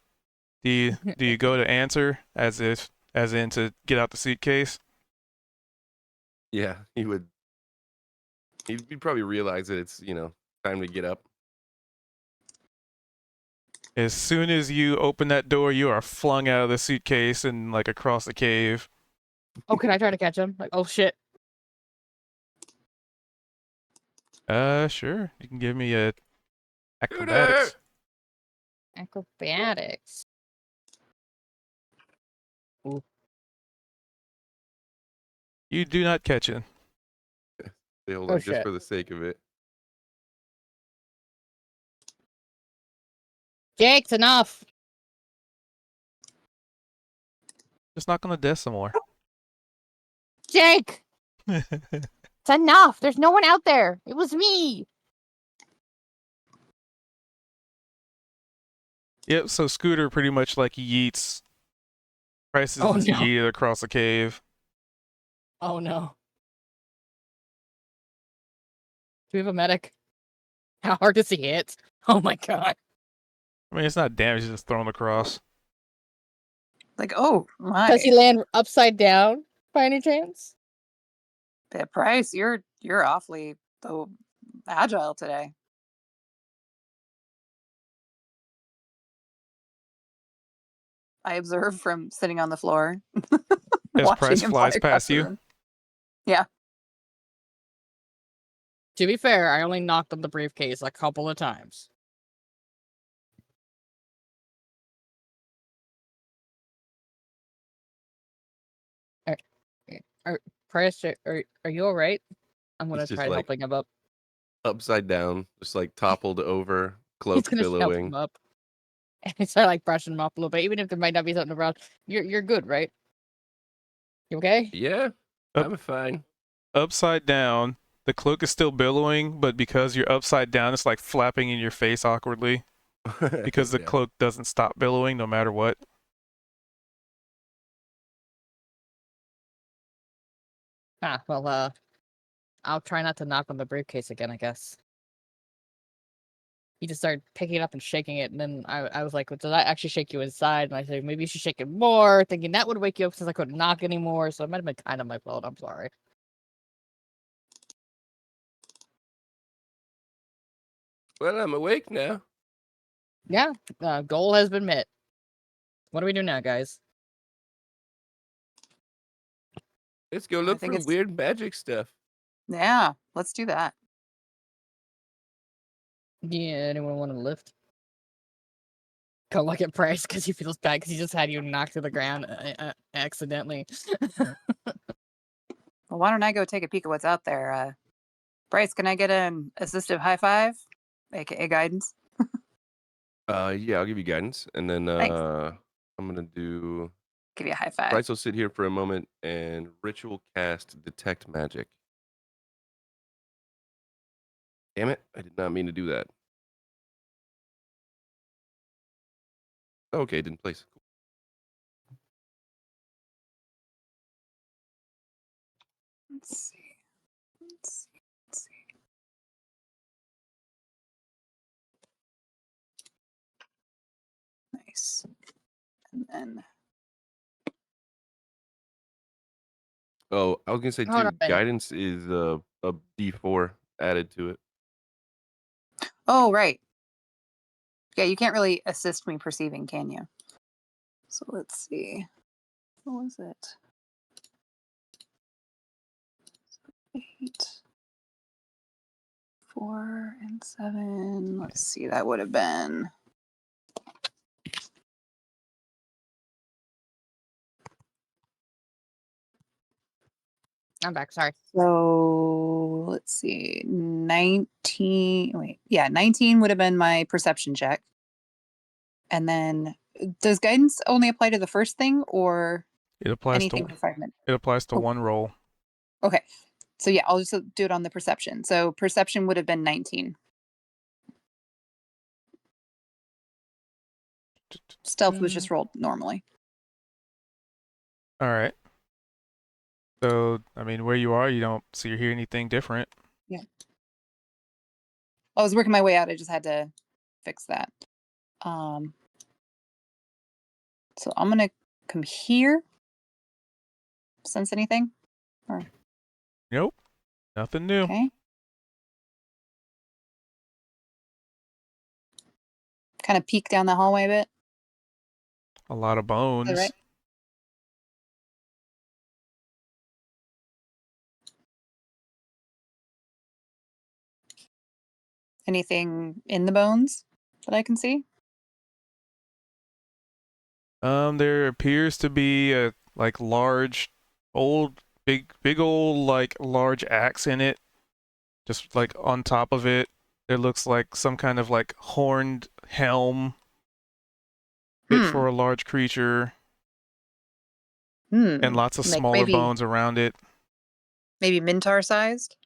Do you go to answer as in to get out the suitcase? Yeah, he would. He'd probably realize that it's time to get up. As soon as you open that door, you are flung out of the suitcase and like across the cave. Oh, can I try to catch him? Like, oh shit. Sure. You can give me a acrobatics. Acrobatics. You do not catch it. They hold Oh, on just shit. for the sake of it. Jake's enough. Just knock on the desk some more. Jake, it's enough. There's no one out there. It was me. Yep, so Scooter pretty much like yeets. Price is Oh, just no. yeeted across the cave. Oh no. Do we have a medic? How hard does he hit? Oh my god. I mean, it's not damage, it's just thrown across. Like, oh my. Does he land upside down by any chance? Bit Price, you're awfully agile today. I observe from sitting on the floor. As watching Price him flies fly across past the you. room. Yeah. To be fair, I only knocked on the briefcase a couple of times. Price, are you alright? I'm gonna He's just try like helping him up. upside down, just like toppled over, He's cloak gonna help billowing. him up. And start like brushing him up a little bit, even if there might not be something around. You're good, right? You okay? Yeah, Up- I'm fine. Upside down, the cloak is still billowing, but because you're upside down, it's like flapping in your face awkwardly. Because the Yeah. cloak doesn't stop billowing no matter what. Well, I'll try not to knock on the briefcase again, I guess. he just started picking it up and shaking it. And then I was like, well, did I actually shake you inside? And I said, maybe you should shake it more, thinking that would wake you up since I couldn't knock anymore. So it might have been kind of my fault. I'm sorry. Well, I'm awake now. Yeah, goal has been met. What do we do now, guys? Let's go I look think for it's- weird magic stuff. Yeah, let's do that. Yeah, anyone want to lift? Go look at Bryce because he feels bad because he just had you knocked to the ground accidentally. Well, why don't I go take a peek at what's out there? Bryce, can I get an assistive high five, aka guidance? Yeah, I'll give you guidance, and then Thanks. I'm gonna do. Give you a high five. Bryce will sit here for a moment and ritual cast detect magic. Damn it! I did not mean to do that. Okay, didn't place. Let's see. Let's see. Let's see. Nice. And then Oh, I was gonna say Hold on too. a minute. Guidance is a D4 added to it. oh right. Yeah, you can't really assist me perceiving, can you? So let's see. What was it? 8, 4, and 7. Let's see. That would have been. I'm back. Sorry. So let's see. 19. Wait. Yeah, 19 would have been my perception check. And then does guidance only apply to the first thing or It applies anything to for 5 minutes? it applies to Oh. one roll. Okay. So yeah, I'll just do it on the perception. So perception would have been 19. Stealth was just rolled normally. All right. So, I mean, where you are, you don't see or hear anything different. I was working my way out. I just had to fix that. So I'm gonna come here. Sense anything? Nope. Nothing new. Okay. Kind of peek down the hallway a bit. A lot of bones. Is that right? Anything in the bones that I can see? There appears to be a like large, big old like large axe in it. Just like on top of it, there looks like some kind of like horned helm fit for a large creature, and lots of Like smaller bones around it. maybe Mintar sized?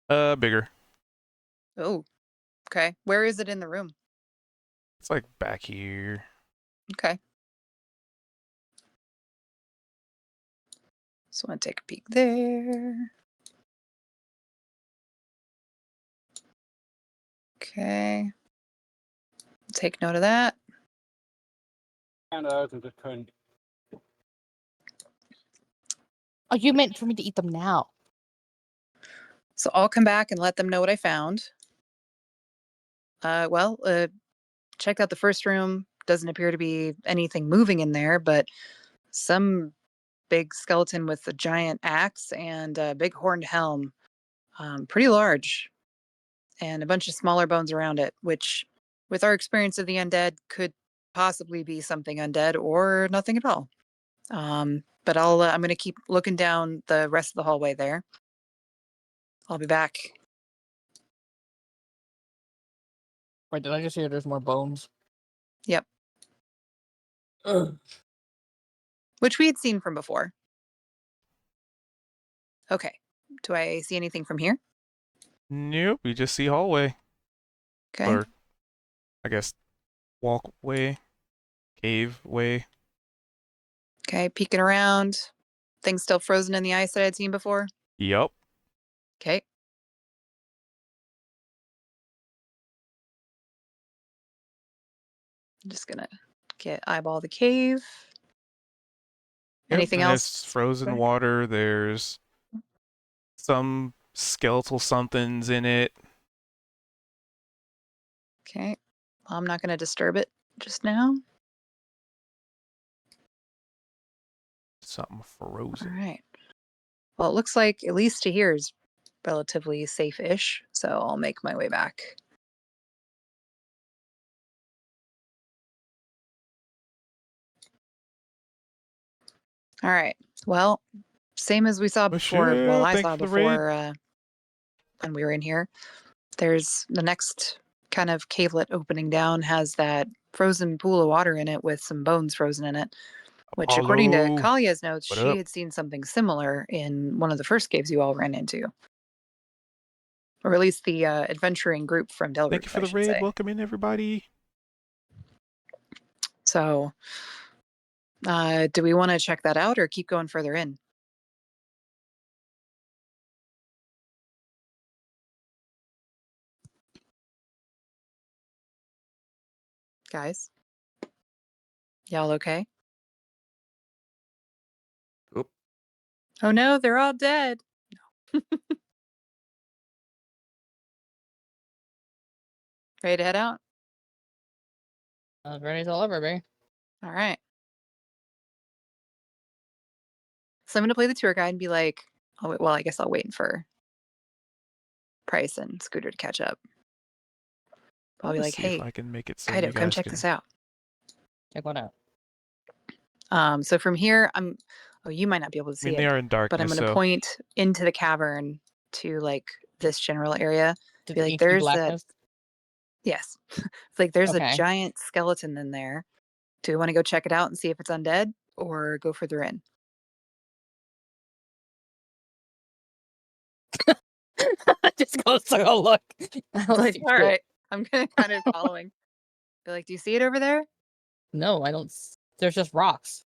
Bigger. Oh, okay. Where is it in the room? It's like back here. Okay. So I'm gonna take a peek there. Okay. Take note of that. Oh, you meant for me to eat them now. So I'll come back and let them know what I found. Checked out the first room. Doesn't appear to be anything moving in there, but some big skeleton with a giant axe and a big horned helm. Pretty large. And a bunch of smaller bones around it, which, with our experience of the undead, could possibly be something undead or nothing at all. But I'm going to keep looking down the rest of the hallway there. I'll be back. Wait, did I just hear there's more bones? Yep. Ugh. Which we had seen from before. Okay. Do I see anything from here? Nope. You just see hallway, Okay. or I guess walkway, cave way. Okay. Peeking around. Things still frozen in the ice that I'd seen before. Yup. Okay. I'm just gonna eyeball the cave. Yep, Anything and else? There's frozen Right. water. There's some skeletal somethings in it. Okay. Well, I'm not gonna disturb it just now. Something All frozen. right. Well, it looks like at least to here is relatively safe-ish, so I'll make my way back. All right. Well, same as we saw before. Well, Michelle, I thanks saw for the raid. before when we were in here. There's the next kind of cavelet opening down has that frozen pool of water in it with some bones frozen in it. Which, according to Apollo, Kalia's notes, what she up? had seen something similar in one of the first caves you all ran into. Or at least the adventuring group from Delbert, Thank you for I the should raid. say. Welcome in, everybody. So, do we want to check that out or keep going further in? Guys? Y'all okay? Oh, Oh no, they're all dead. Ready to head out? Ready to deliver, baby. All right. So I'm going to play the tour guide and be like, oh, well, I guess I'll wait for Price and Scooter to catch up. I'll be Let's like, see if hey, I can make it so Kaido, you come guys check can. this out. Check one out. So from here, you might not be able to I see mean, they it, are in darkness, but I'm going to so point into the cavern to like this general area. To Be the like, inky there's that. blackness. Yes. It's like, there's a Okay. giant skeleton in there. Do we want to go check it out and see if it's undead or go further in? Just goes to go look. Like, all right, I'm kind of following. Be like, do you see it over there No, I don't. There's just rocks.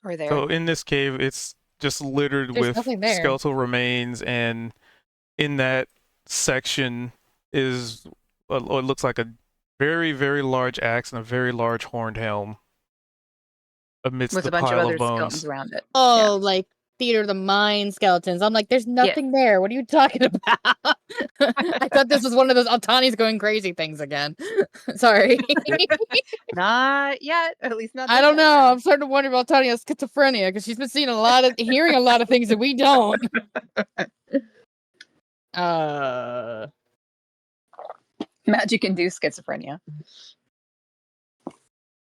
or there? so in this cave, it's just littered There's with nothing there. skeletal remains, and in that section is what looks like a very, very large axe and a very large horned helm amidst With the a bunch of pile other of bones. skeletons around it. Oh, like Theater of the Mind skeletons. I'm like, there's nothing there. What are you talking about? I thought this was one of those Altani's going crazy things again. Sorry. Not yet. At least not. I this don't time know. around. I'm starting to wonder about Altani has schizophrenia because she's been seeing hearing a lot of things that we don't. Magic induced schizophrenia.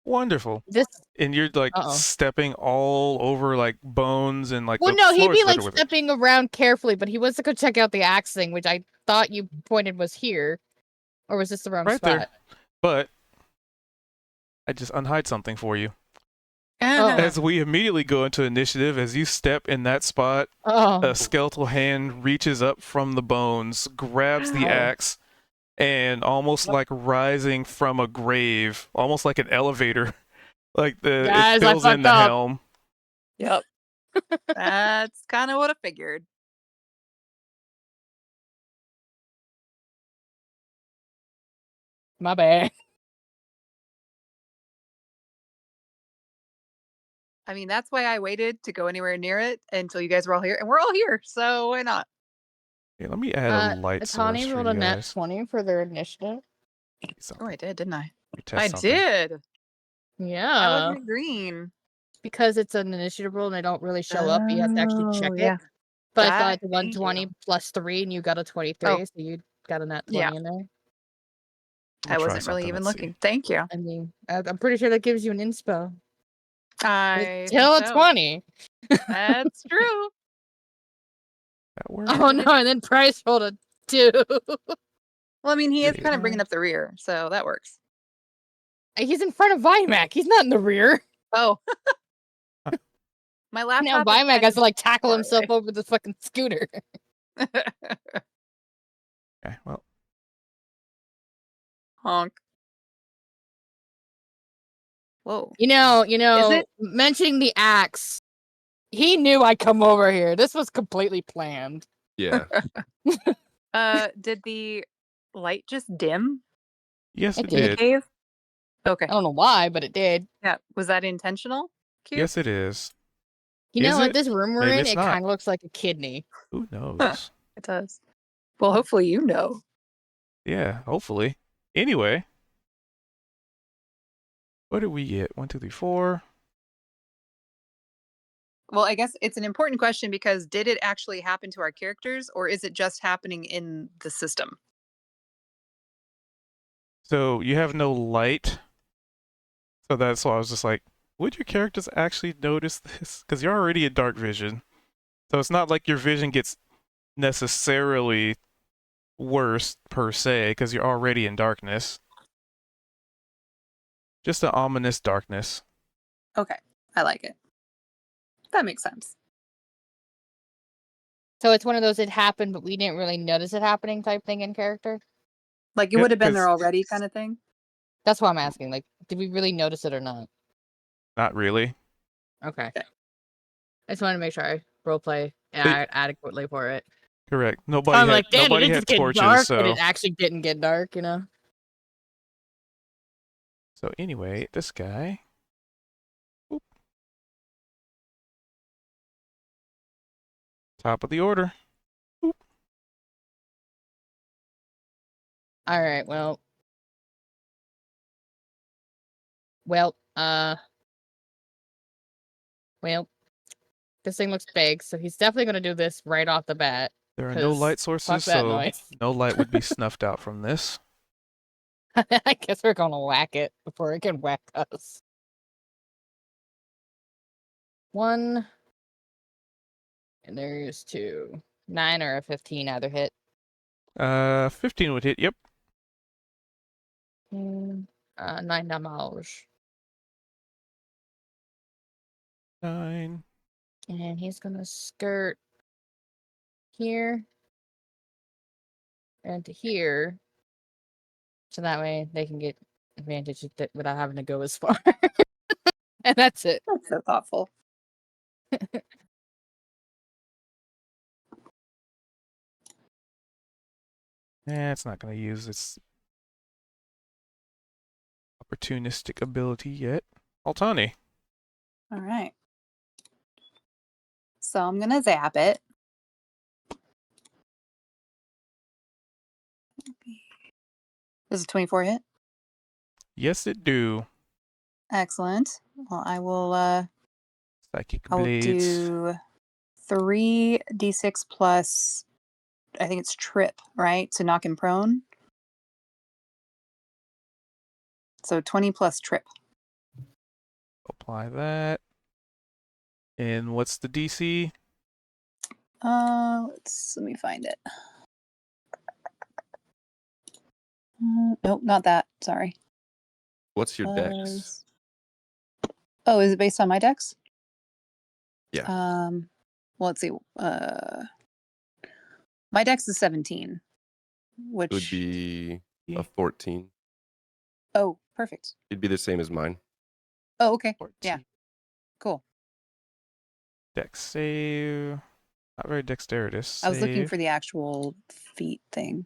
Wonderful. This. And you're like Uh-oh. stepping all over like bones and like Well, the no, he'd floor be is like littered with it. stepping around carefully, but he wants to go check out the axe thing, which I thought you pointed was here, or was this the wrong Right spot? there. But I just unhide something for you. Oh. As we immediately go into initiative, as you step in that spot, Oh, a skeletal hand reaches up from the bones, grabs the Ow. axe, and almost like rising from a grave, almost like an elevator, like Guys, it I fills in fucked the up. helm. Yep. That's kind of what I figured. my bad. I mean, that's why I waited to go anywhere near it until you guys were all here, and we're all here, so why not? Yeah, let me add a light source Atani for rolled you a nat guys. 20 for their initiative. Oh, I did, didn't I? You test I something. did. I Yeah, wasn't green. because it's an initiative roll and they don't really show up. You have to actually check yeah. it. But I thought That- it's thank you. 120 plus 3, and you got a 23, Oh. so you got a nat 20 Yeah. in there. I'm I gonna try wasn't really something, even let's see. looking. Thank you. I mean, I'm pretty sure that gives you an inspo. I It's still a think so. 20. That's true. That works. Oh no, and then Price rolled a 2. Well, I mean, he is Yeah. kind of bringing up the rear, so that works. He's in front of Vimac. He's not in the rear. Oh. My laptop. Now is Vimac kind has to of like tackle far himself away. over the fucking scooter. Okay, well, Honk. Whoa. You know, it? mentioning the axe, he knew I'd come over here. This was completely planned. yeah. Did the light just dim yes, It it in the did. did. cave? Okay. I don't know why, but it did. Yeah. Was that intentional? Q? Yes, it is. You know Is what? it? This room we're Maybe in, it's it not. kind of looks like a kidney. Who knows? It does. Well, hopefully you know. Yeah, hopefully. Anyway, what did we get? 1, 2, 3, 4. Well, I guess it's an important question because did it actually happen to our characters or is it just happening in the system? So you have no light. So that's why I was just like, would your characters actually notice this? Because you're already in dark vision. So it's not like your vision gets necessarily worse per se, because you're already in darkness. Just an ominous darkness. Okay. I like it. That makes sense. So it's one of those it happened, but we didn't really notice it happening type thing in character. Like it Yeah, would have been there 'cause- already kind of thing. That's why I'm asking. Like, did we really notice it or not? Not really. Okay. Okay. I just wanted to make sure I roleplay adequately for it. Correct. Nobody I'm had, like, damn, nobody it is had just getting torches, dark, so but it actually didn't get dark, you know? so anyway, this guy. Oop. Top of the order. All right, well, this thing looks big, so he's definitely gonna do this right off the bat. There are no 'Cause light fuck sources, that so noise. no light would be snuffed out from this. I guess we're gonna whack it before it can whack us. 1, and there's 2. 9 or a 15 either hit. 15 would hit. Yep. 9 damage. 9. And he's gonna skirt here and to here, so that way they can get advantage without having to go as far. And that's it. That's so thoughtful. It's not going to use its opportunistic ability yet. Altani. All right. So I'm going to zap it. Does a 24 hit? Yes, it do. Excellent. Well, I will Psychic I will blades. do 3d6 plus, I think it's trip, right? To knock him prone. So 20 plus trip. Apply that. And what's the DC? Let me find it. Nope, not that. Sorry. What's your dex? Was- Oh, is it based on my dex? Yeah. Well, let's see. My dex is 17, which It would be a 14. Oh, perfect. It'd be the same as mine. Oh, okay. 14. Yeah. Cool. Dex save. Not very dexterous. I was looking Save. for the actual feat thing.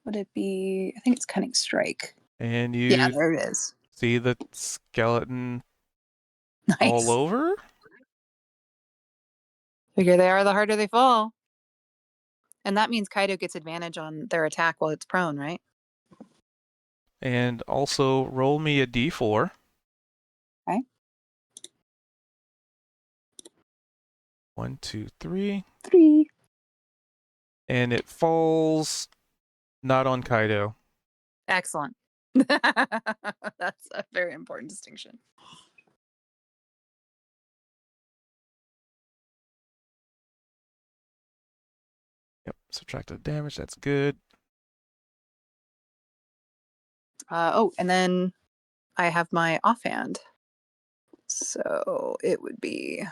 Would it be? I think it's cunning strike. And you Yeah, there it is. see the skeleton Nice. all over? The bigger they are, the harder they fall. And that means Kaido gets advantage on their attack while it's prone, right? And also roll me a d4. Okay. 1, 2, 3. 3. And it falls not on Kaido. Excellent. That's a very important distinction. Yep. Subtract the damage. That's good. Oh, and then I have my offhand. So it would be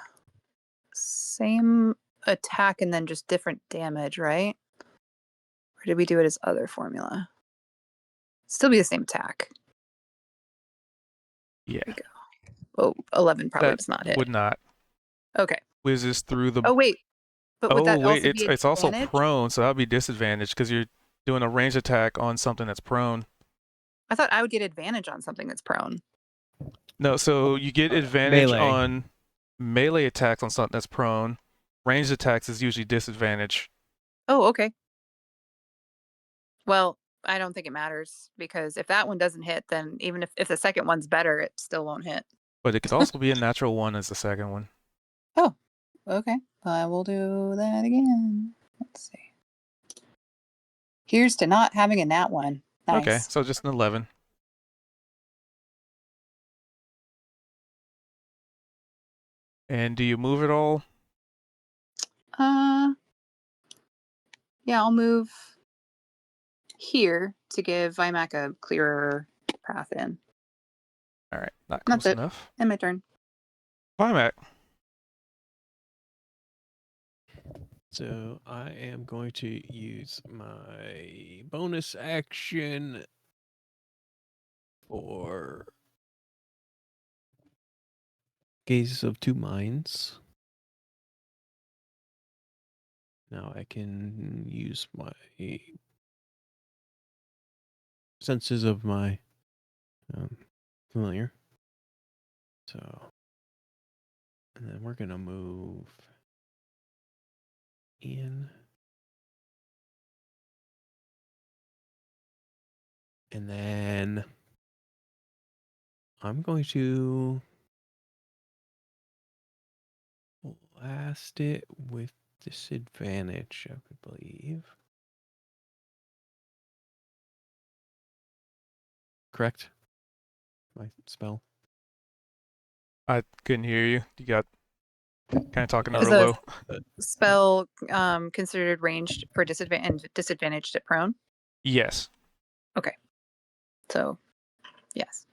same attack and then just different damage, right? Or did we do it as other formula? Still be the same attack. Yeah. Oh, 11 probably That does not hit. would not. Okay. Whizzes through the. Oh, wait. But would that wait. also be It's also advantage? prone, so that would be disadvantage because you're doing a range attack on something that's prone. I thought I would get advantage on something that's prone. No, so you get advantage Melee. on melee attacks on something that's prone. Ranged attacks is usually disadvantage. Oh, okay. Well, I don't think it matters because if that one doesn't hit, then even if the second one's better, it still won't hit. But it could also be a natural one as the second one. Oh, okay. I will do that again. Let's see. Here's to not having a nat one. Nice. Okay, so just an 11. And do you move at all? Yeah, I'll move here to give Vimac a clearer path in. All right, not That's close it. enough. And my turn. Vimac. So I am going to use my bonus action for Gazes of Two Minds. Now I can use my senses of my familiar. So, and then we're going to move in. And then I'm going to blast it with disadvantage, I believe. Correct? My spell. I couldn't hear you. You got kind of talking Is real a low. spell considered ranged for disadvantaged at prone? Yes. So, yes.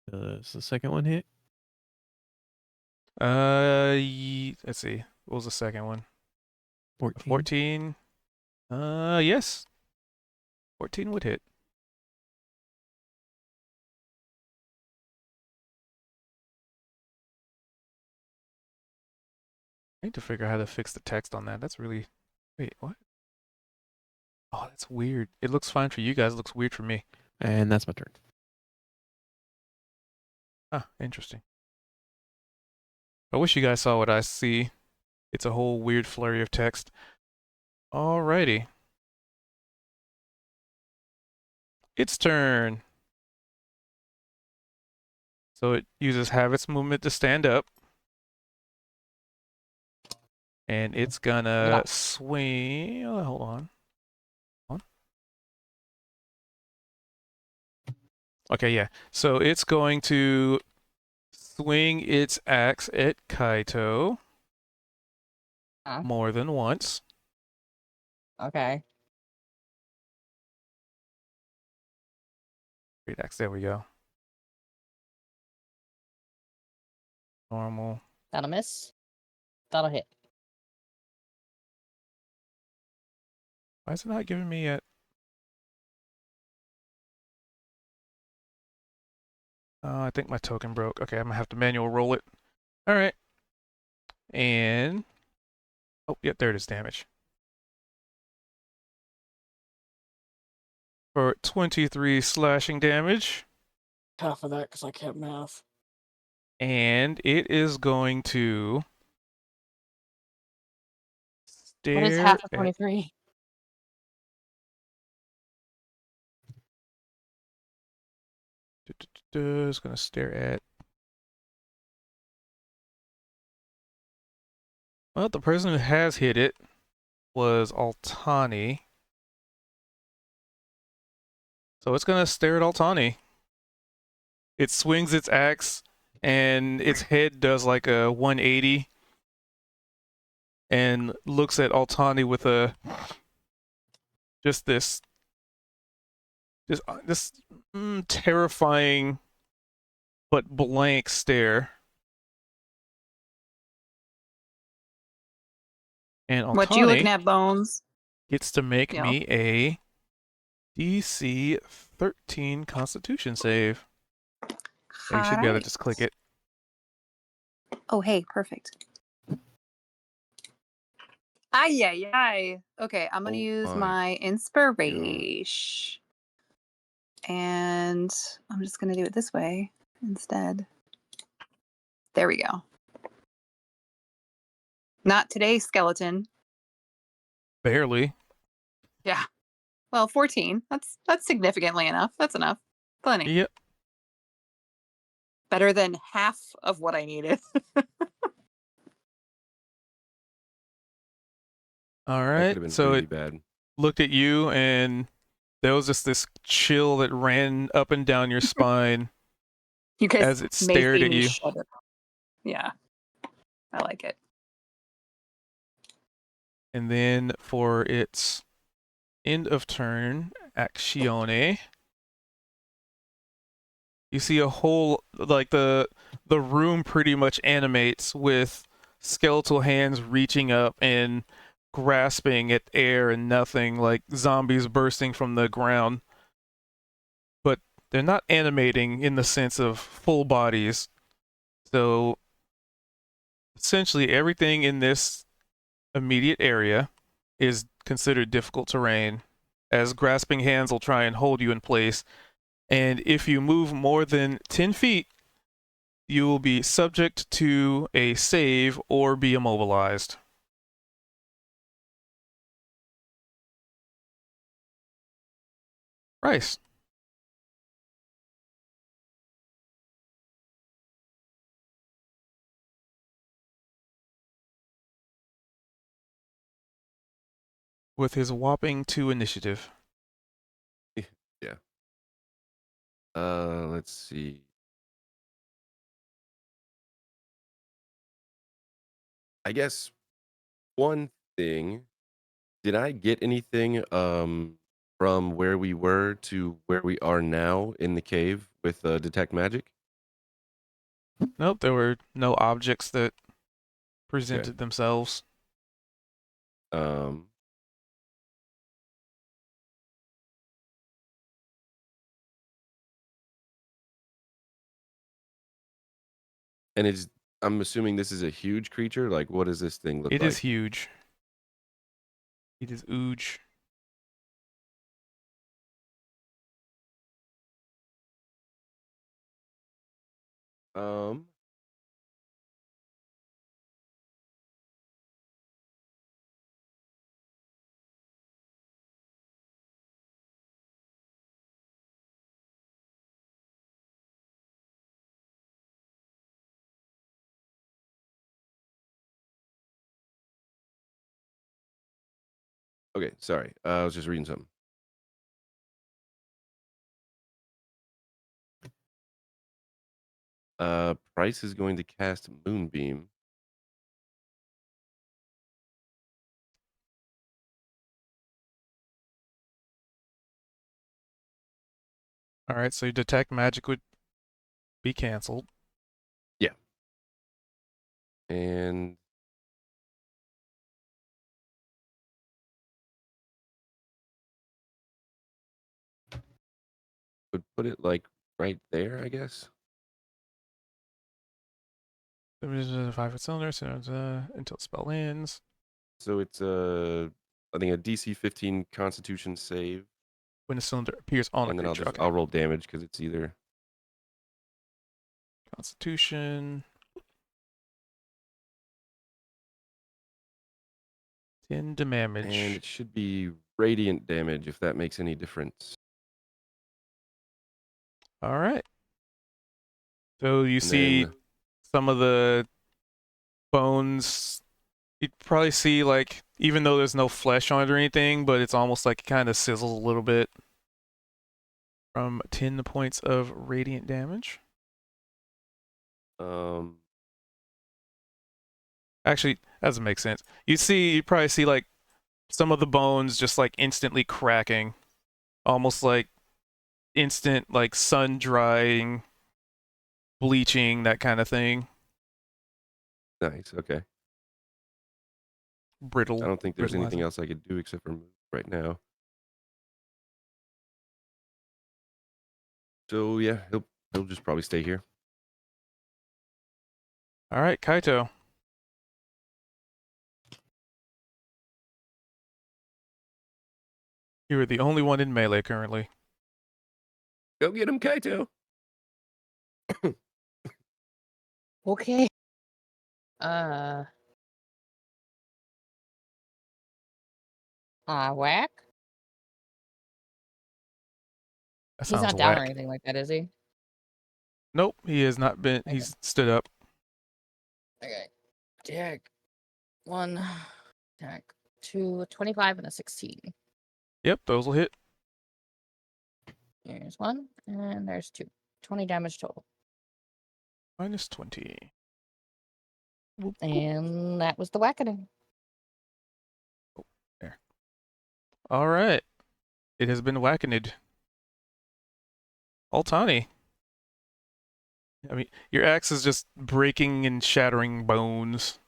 Does the second one hit? Let's see. What was the second one? 14. 14. Yes. 14 would hit. I need to figure out how to fix the text on that. That's really... Wait, what? Oh, that's weird. It looks fine for you guys. It looks weird for me. And that's my turn. Ah, interesting. I wish you guys saw what I see. It's a whole weird flurry of text. Alrighty. Its turn. So it uses Habit's movement to stand up. And it's gonna swing. Oh, hold on. Okay, yeah. So it's going to swing its axe at Kaito Huh? more than once. Okay. Great axe. There we go. Normal. That'll miss. That'll hit. Why is it not giving me yet? I think my token broke. Okay, I'm gonna have to manual roll it. All right. And oh, yeah, there it is. Damage for 23 slashing damage, Half of that because I can't math. and it is going to stare. What is half of at- 23? It's gonna stare at. Well, the person who has hit it was Altani. So it's gonna stare at Altani. It swings its axe, and its head does like a 180, and looks at Altani with a this terrifying but blank stare. And What you looking Altani at, Bones? gets to make Yeah. me a DC 13 Constitution save. You should be able to just click it. Oh, hey, perfect. Ay, ay, ay. Okay, I'm going to Oh use my my inspiration. And I'm just going to do it this way instead. There we go. Not today, skeleton. Barely. Yeah. Well, 14. That's significantly enough. That's enough. Plenty. Yep. Better than half of what I needed. All That right. could have been So really it bad. looked at you, and there was just this chill that ran up and down your spine You guys as it may stared see at me you. shudder. Yeah. I like it. And then for its end of turn actione, you see a whole, like, the room pretty much animates with skeletal hands reaching up and grasping at air and nothing, like zombies bursting from the ground. But they're not animating in the sense of full bodies. So essentially everything in this immediate area is considered difficult terrain, as grasping hands will try and hold you in place. And if you move more than 10 feet, you will be subject to a save or be immobilized. Rice. With his whopping 2 initiative. Yeah. Let's see. I guess one thing, did I get anything from where we were to where we are now in the cave with detect magic? Nope, there were no objects that presented themselves. Um and it's I'm assuming this is a huge creature. Like, what does this thing look It like? is huge. It is huge. Um Okay, sorry. I was just reading something. Price is going to cast Moonbeam. All right, so detect magic would be canceled. Yeah. And would put it like right there, I guess. 5-foot cylinder, so until spell ends. So it's I think a DC 15 Constitution save, When the cylinder appears on a and then creature. Okay. I'll roll damage because it's either Constitution. 10 damage. and it should be radiant damage if that makes any difference. All right. So you And see then some of the bones. You'd probably see, like, even though there's no flesh on it or anything, but it's almost like it kind of sizzles a little bit from 10 points of radiant damage. Actually, that doesn't make sense. You probably see like some of the bones just like instantly cracking, almost like instant like sun drying, bleaching, that kind of thing. nice. Okay. Brittle. I don't think there's anything brittleizing. else I could do except for move right now. So yeah, he'll just probably stay here. All right, Kaito. You are the only one in melee currently. Go get him, Kaito. Okay. Whack? That He's sounds not down or whack. anything like that, is he? Nope, he has not been. Okay. He's stood up. Okay. Jack. 1. Jack. 2. 25 and a 16. Yep, those will hit. There's 1. And there's 2. 20 damage total. Minus 20. Whoop, whoop. And that was the whackening. All right. It has been whackened. Altani. I mean, your axe is just breaking and shattering bones.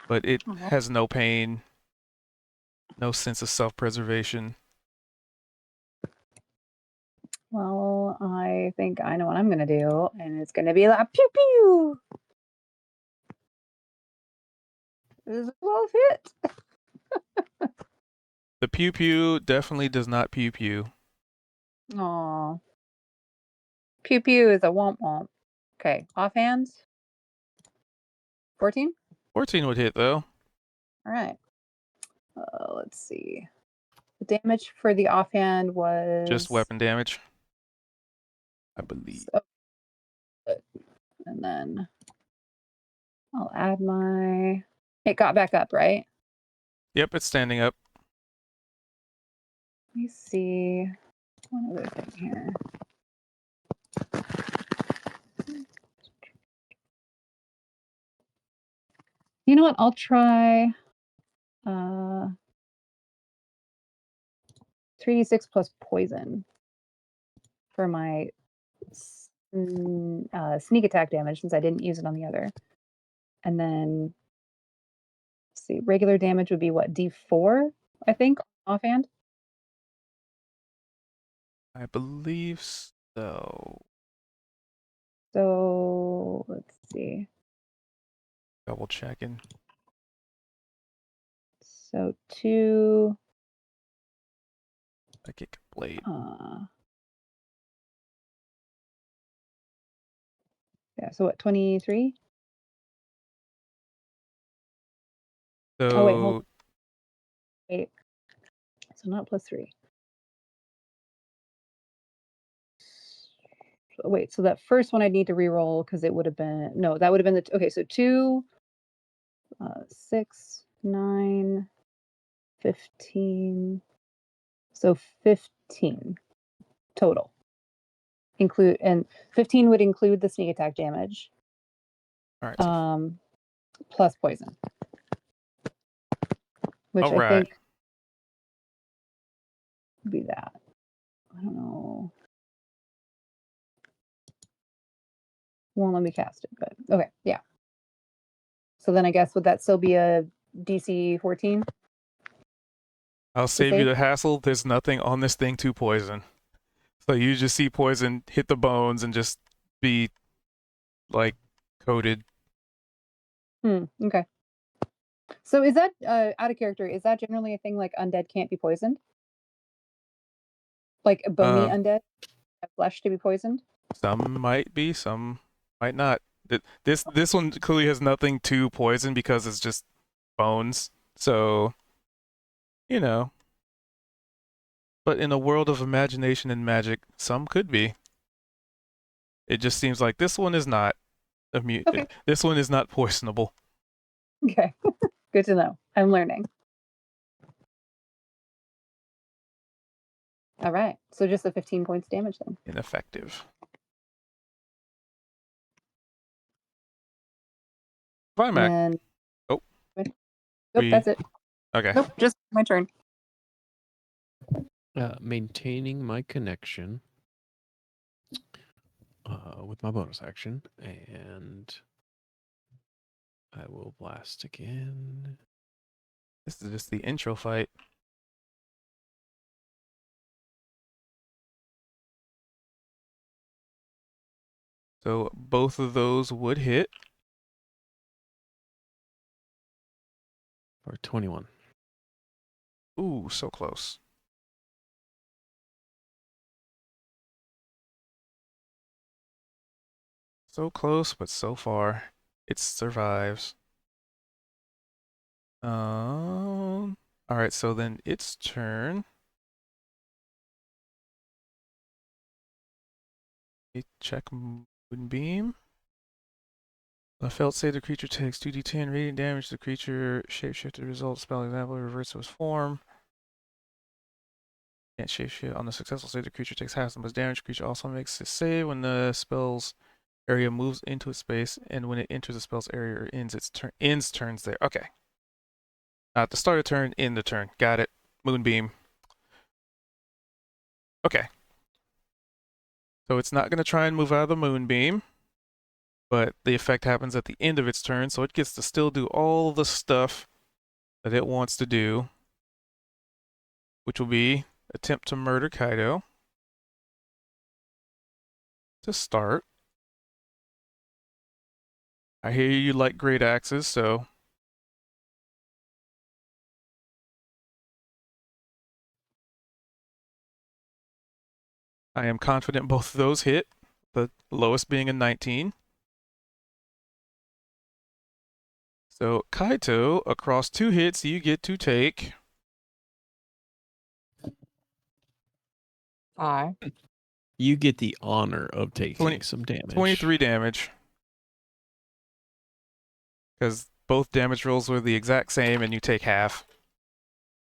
But it Aw. has no pain, no sense of self-preservation. Well, I think I know what I'm going to do, and it's going to be like pew pew. This is a 12 hit. The pew pew definitely does not pew pew. Aw. Pew pew is a womp womp. Okay, offhands. 14? 14 would hit though. All right. Let's see. The damage for the offhand was Just weapon damage, I believe. So, and then I'll add my. It got back up, right? Yep, it's standing up. Let me see one other thing here. You know what? I'll try 3d6 plus poison for my sneak attack damage since I didn't use it on the other. And then let's see, regular damage would be what, d4, I think, offhand. I believe so. So let's see. Double checking. So 2 Psychic blade. yeah, so what, 23? So Oh, wait, hold on. Wait. So not plus 3. Wait, so that first one I need to re-roll because it would have been, no, that would have been the, okay, so 2, 6, 9, 15. So 15 total. And 15 would include the sneak attack damage. all right. So Plus poison. Which all I right. think would be that. I don't know. Won't let me cast it, but okay, yeah. So then I guess would that still be a DC 14? I'll save you save? the hassle. There's nothing on this thing to poison. So you just see poison hit the bones and just be like coated. Okay. So is that out of character? Is that generally a thing like undead can't be poisoned? Like bony undead have flesh to be poisoned? Some might be, some might not. This one clearly has nothing to poison because it's just bones. So, you know. But in a world of imagination and magic, some could be. It just seems like this one is not immune. Okay. This one is not poisonable. Okay. Good to know. I'm learning. All right. So just the 15 points damage then. Ineffective. Climax. And Oh. Nope, We- that's it. Okay. Nope, just my turn. Maintaining my connection with my bonus action, and I will blast again. This is just the intro fight. So both of those would hit. For 21. Ooh, so close. So close, but so far. It survives. Alright, so then its turn. Check Moonbeam. A failed save, the creature takes 2d10 radiant damage. The creature shapeshifted result spell example reverts to its form. Can't shapeshift. On the successful save, the creature takes half the most damage. The creature also makes a save when the spell's area moves into its space, and when it enters the spell's area or ends turns there. Okay. At the start of turn, end the turn. Got it. Moonbeam. Okay. So it's not going to try and move out of the Moonbeam, but the effect happens at the end of its turn, so it gets to still do all the stuff that it wants to do, which will be attempt to murder Kaido to start. I hear you like great axes, so I am confident both of those hit, the lowest being a 19. So Kaito, across 2 hits, you get to take 5. You get the honor of taking 20 some damage. 23 damage. Because both damage rolls were the exact same and you take half.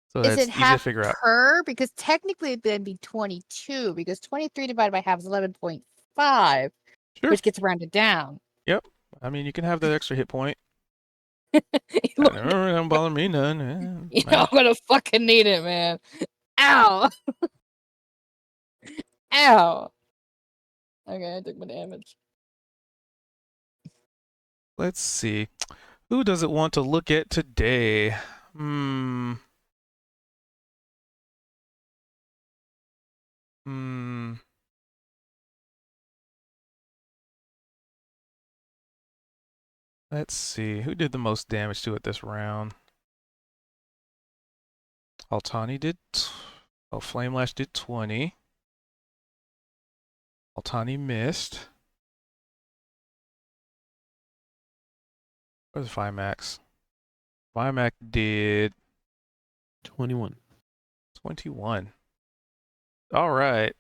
So Is that's it easy to half figure out. per? Because technically it'd then be 22, because 23 divided by half is 11.5, Sure. which gets rounded down. I mean, you can have that extra hit point. You Don't bother me none. know, I'm gonna fucking need it, man. Ow! Ow! Okay, I took my damage. Let's see. Who does it want to look at today? Let's see. Who did the most damage to it this round? Altani did. Flamelash did 20. Altani missed. Where's Vimax? Vimax did 21. 21. All right.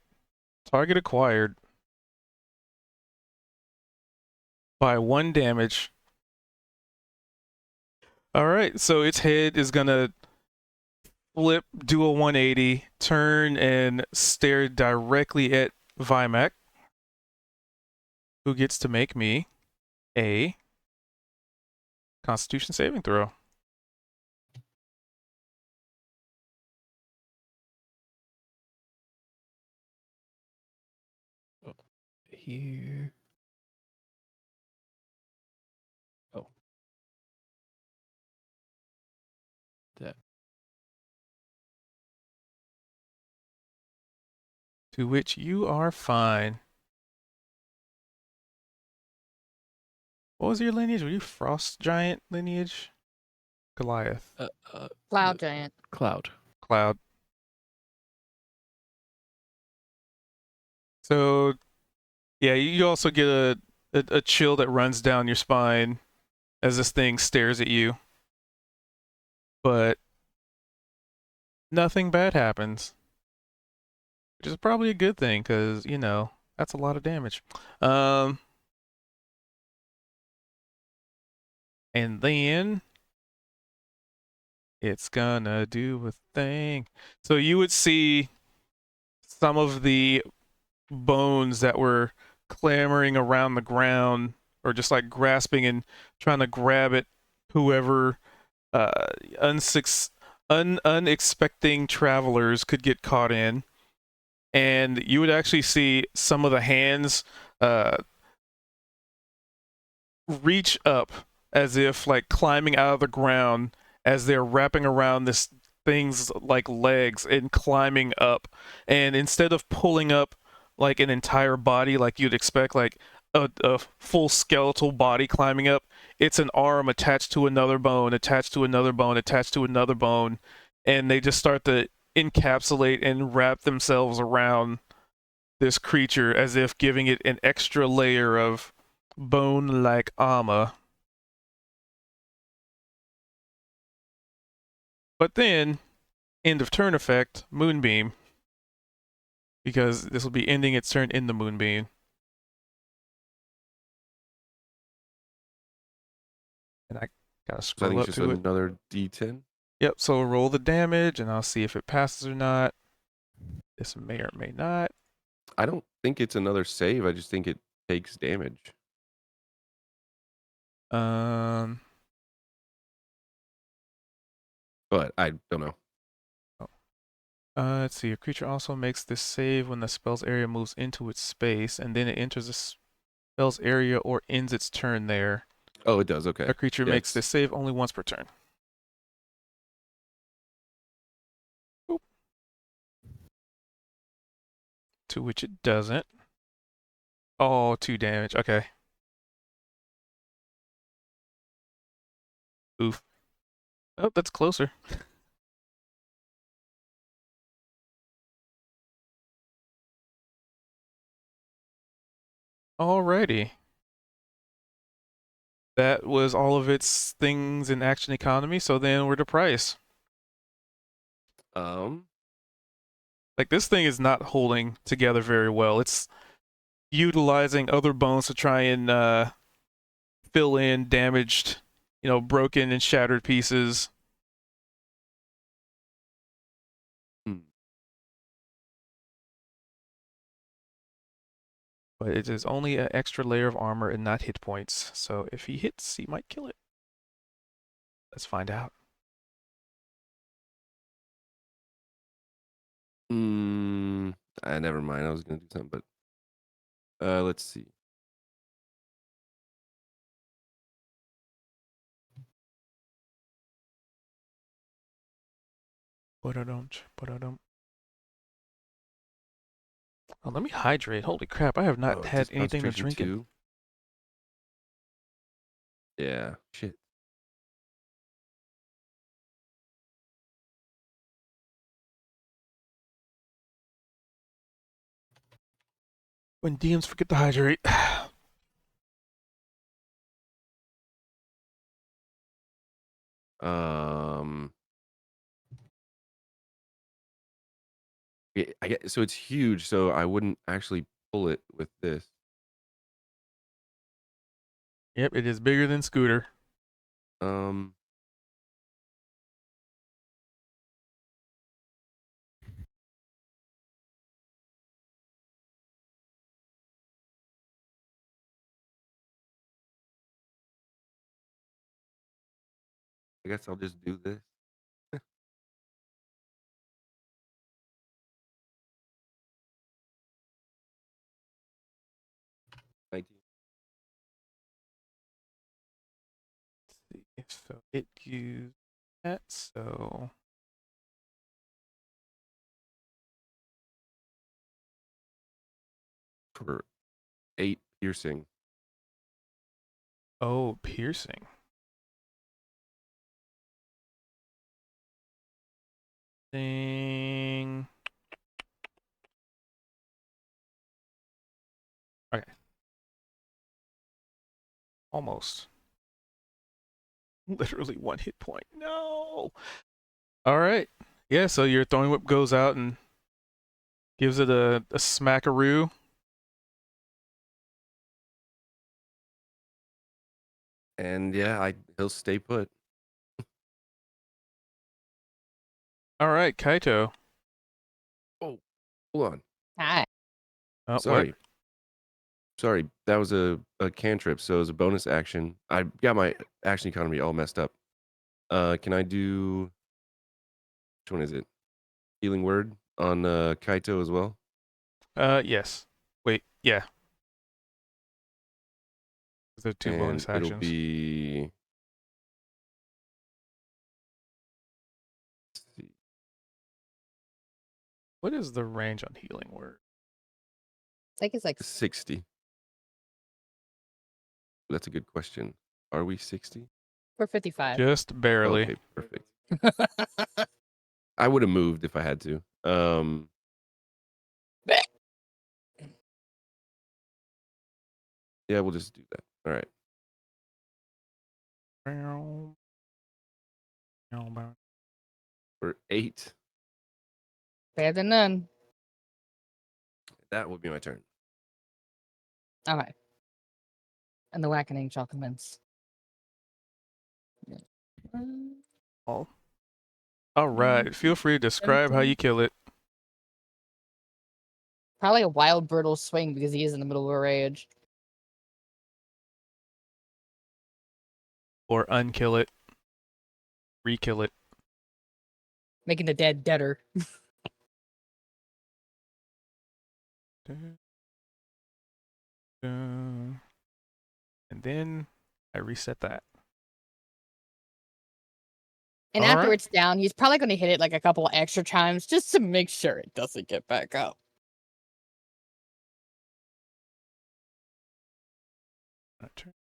Target acquired by 1 damage. All right, so its head is gonna flip, do a 180, turn, and stare directly at Vimac, who gets to make me a Constitution saving throw. Here. Oh. That. To which you are fine. What was your lineage? Were you Frost Giant lineage? Goliath. Cloud Giant. Cloud. Cloud. So, yeah, you also get a chill that runs down your spine as this thing stares at you. But nothing bad happens. Which is probably a good thing, because, you know, that's a lot of damage. And then it's gonna do a thing. So you would see some of the bones that were clamoring around the ground, or just like grasping and trying to grab at whoever unexpecting travelers could get caught in. And you would actually see some of the hands reach up as if like climbing out of the ground as they're wrapping around this thing's like legs and climbing up. And instead of pulling up like an entire body like you'd expect, like a full skeletal body climbing up. It's an arm attached to another bone, attached to another bone, attached to another bone, and they just start to encapsulate and wrap themselves around this creature as if giving it an extra layer of bone-like armor. But then, end of turn effect, Moonbeam. Because this will be ending its turn in the Moonbeam. And I gotta So I scroll think up it's just to it. another D10. Yep, so roll the damage and I'll see if it passes or not. This may or may not. I don't think it's another save. I just think it takes damage. Um, But I don't know. let's see. A creature also makes this save when the spell's area moves into its space, and then it enters the spell's area or ends its turn there. Oh, it does. Okay. A creature makes Yes. this save only once per turn. Boop. To which it doesn't. Oh, 2 damage. Okay. Oof. Oh, that's closer. Alrighty. That was all of its things in action economy, so then we're to price. Like, this thing is not holding together very well. It's utilizing other bones to try and fill in damaged, broken and shattered pieces. Hmm. But it is only an extra layer of armor and not hit points. So if he hits, he might kill it. Let's find out. Never mind. I was gonna do something, but let's see. Ba-da-dum. Oh, let me hydrate. Holy crap, I have not Oh, it had does anything to concentration drink in. too? Yeah. Shit. When DMs forget to hydrate. Yeah, I get so it's huge, so I wouldn't actually pull it with this. Yep, it is bigger than Scooter. Um. I guess I'll just do this. Thank you. Let's see. So it used that, so For 8 piercing. oh, piercing. Thing. Okay. Almost. Literally 1 hit point. No. All right. Yeah, so your throwing whip goes out and gives it a smackaroo. And yeah, he'll stay put. All right, Kaito. Oh, hold on. Hi. Oh, what? Sorry, that was a cantrip, so it was a bonus action. I got my action economy all messed up. Can I do which one is it? Healing word on Kaito as well? Yes. Wait, yeah. There are 2 And bonus it'll actions. be let's see. What is the range on healing word? I think it's like 60. That's a good question. Are we 60? We're 55. Just barely. Okay, perfect. I would have moved if I had to. Yeah, we'll just do that. All right. We're 8. Better than none. That will be my turn. Okay. And the whackening shall commence. All right. Feel free to describe how you kill it. Probably a wild brutal swing because he is in the middle of a rage. Or unkill it. Re-kill it. Making the dead deader. And then I reset that. And All after right. it's down, he's probably going to hit it like a couple extra times just to make sure it doesn't get back up. My turn.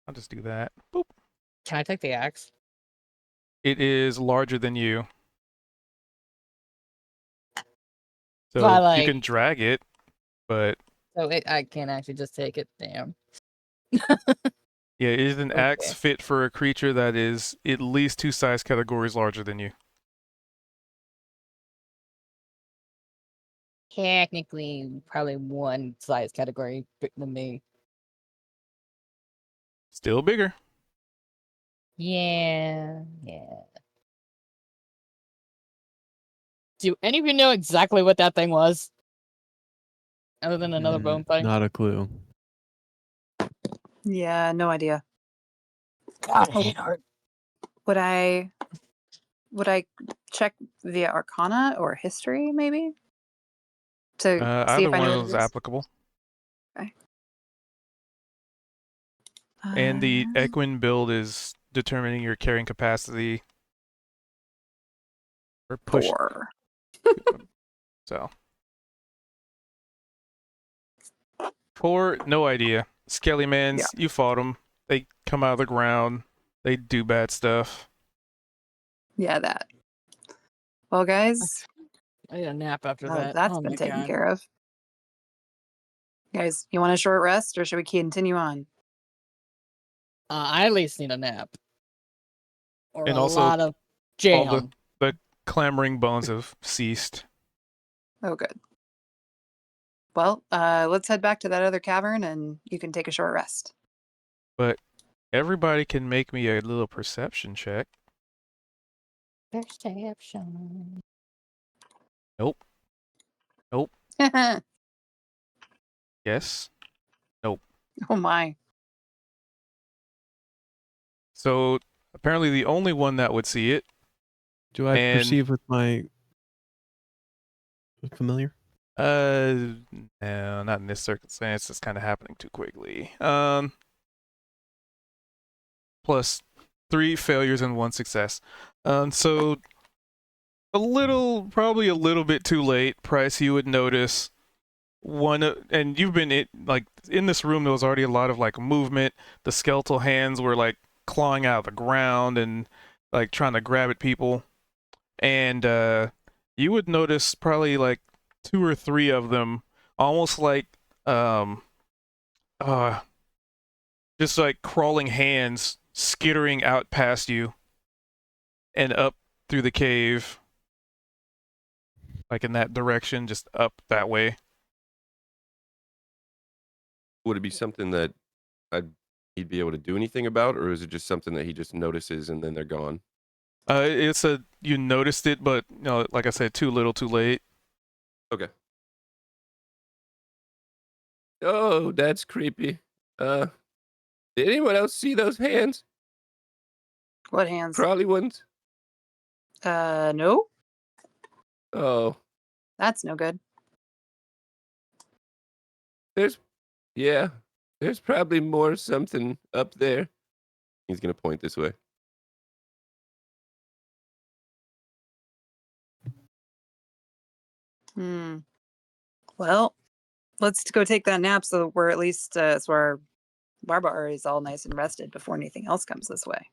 I'll just do that. Boop. Can I take the axe? It is larger than you. So By, you like- can drag it, but So I can't actually just take it. Damn. yeah, is an axe Okay. fit for a creature that is at least 2 size categories larger than you? Technically, probably one size category bigger than me. Still bigger. Yeah. Do any of you know exactly what that thing was? Other than another bone thing? Not a clue. Yeah, no idea. God, I hate art. Would I check via Arcana or History maybe to see Either if I one know of what those it is? applicable. And the Uh, Equine build is determining your carrying capacity. Or push. 4. So. 4, no idea. Skelly-mans, you fought them. They come out of the ground. They do bad stuff. Yeah, that. Well, guys, I need a nap after that. that's Oh been my taken God. care of. Guys, you want a short rest or should we continue on? I at least need a nap. Or And a also, lot of All jam. the clamoring bones have ceased. Oh, good. Well, let's head back to that other cavern and you can take a short rest. But everybody can make me a little perception check. Perception. Nope. Nope. Oh Yes. my. So apparently the only one that would see it. Do I And- perceive with my familiar? No, not in this circumstance. It's kind of happening too quickly. Plus 3 failures and 1 success. So probably a little bit too late. Price, you would notice one, and you've been in this room. There was already a lot of like movement. The skeletal hands were like clawing out of the ground and like trying to grab at people. And you would notice probably like 2 or 3 of them, almost like just like crawling hands skittering out past you and up through the cave, like in that direction, just up that way. Would it be something that he'd be able to do anything about, or is it just something that he just notices and then they're gone? You noticed it, but like I said, too little, too late. Okay. Oh, that's creepy. Did anyone else see those hands? What hands? Crawly ones? No. Oh, That's no good. there's probably more something up there. He's gonna point this way. Well, let's go take that nap so that we're at least so our Barbar is all nice and rested before anything else comes this way.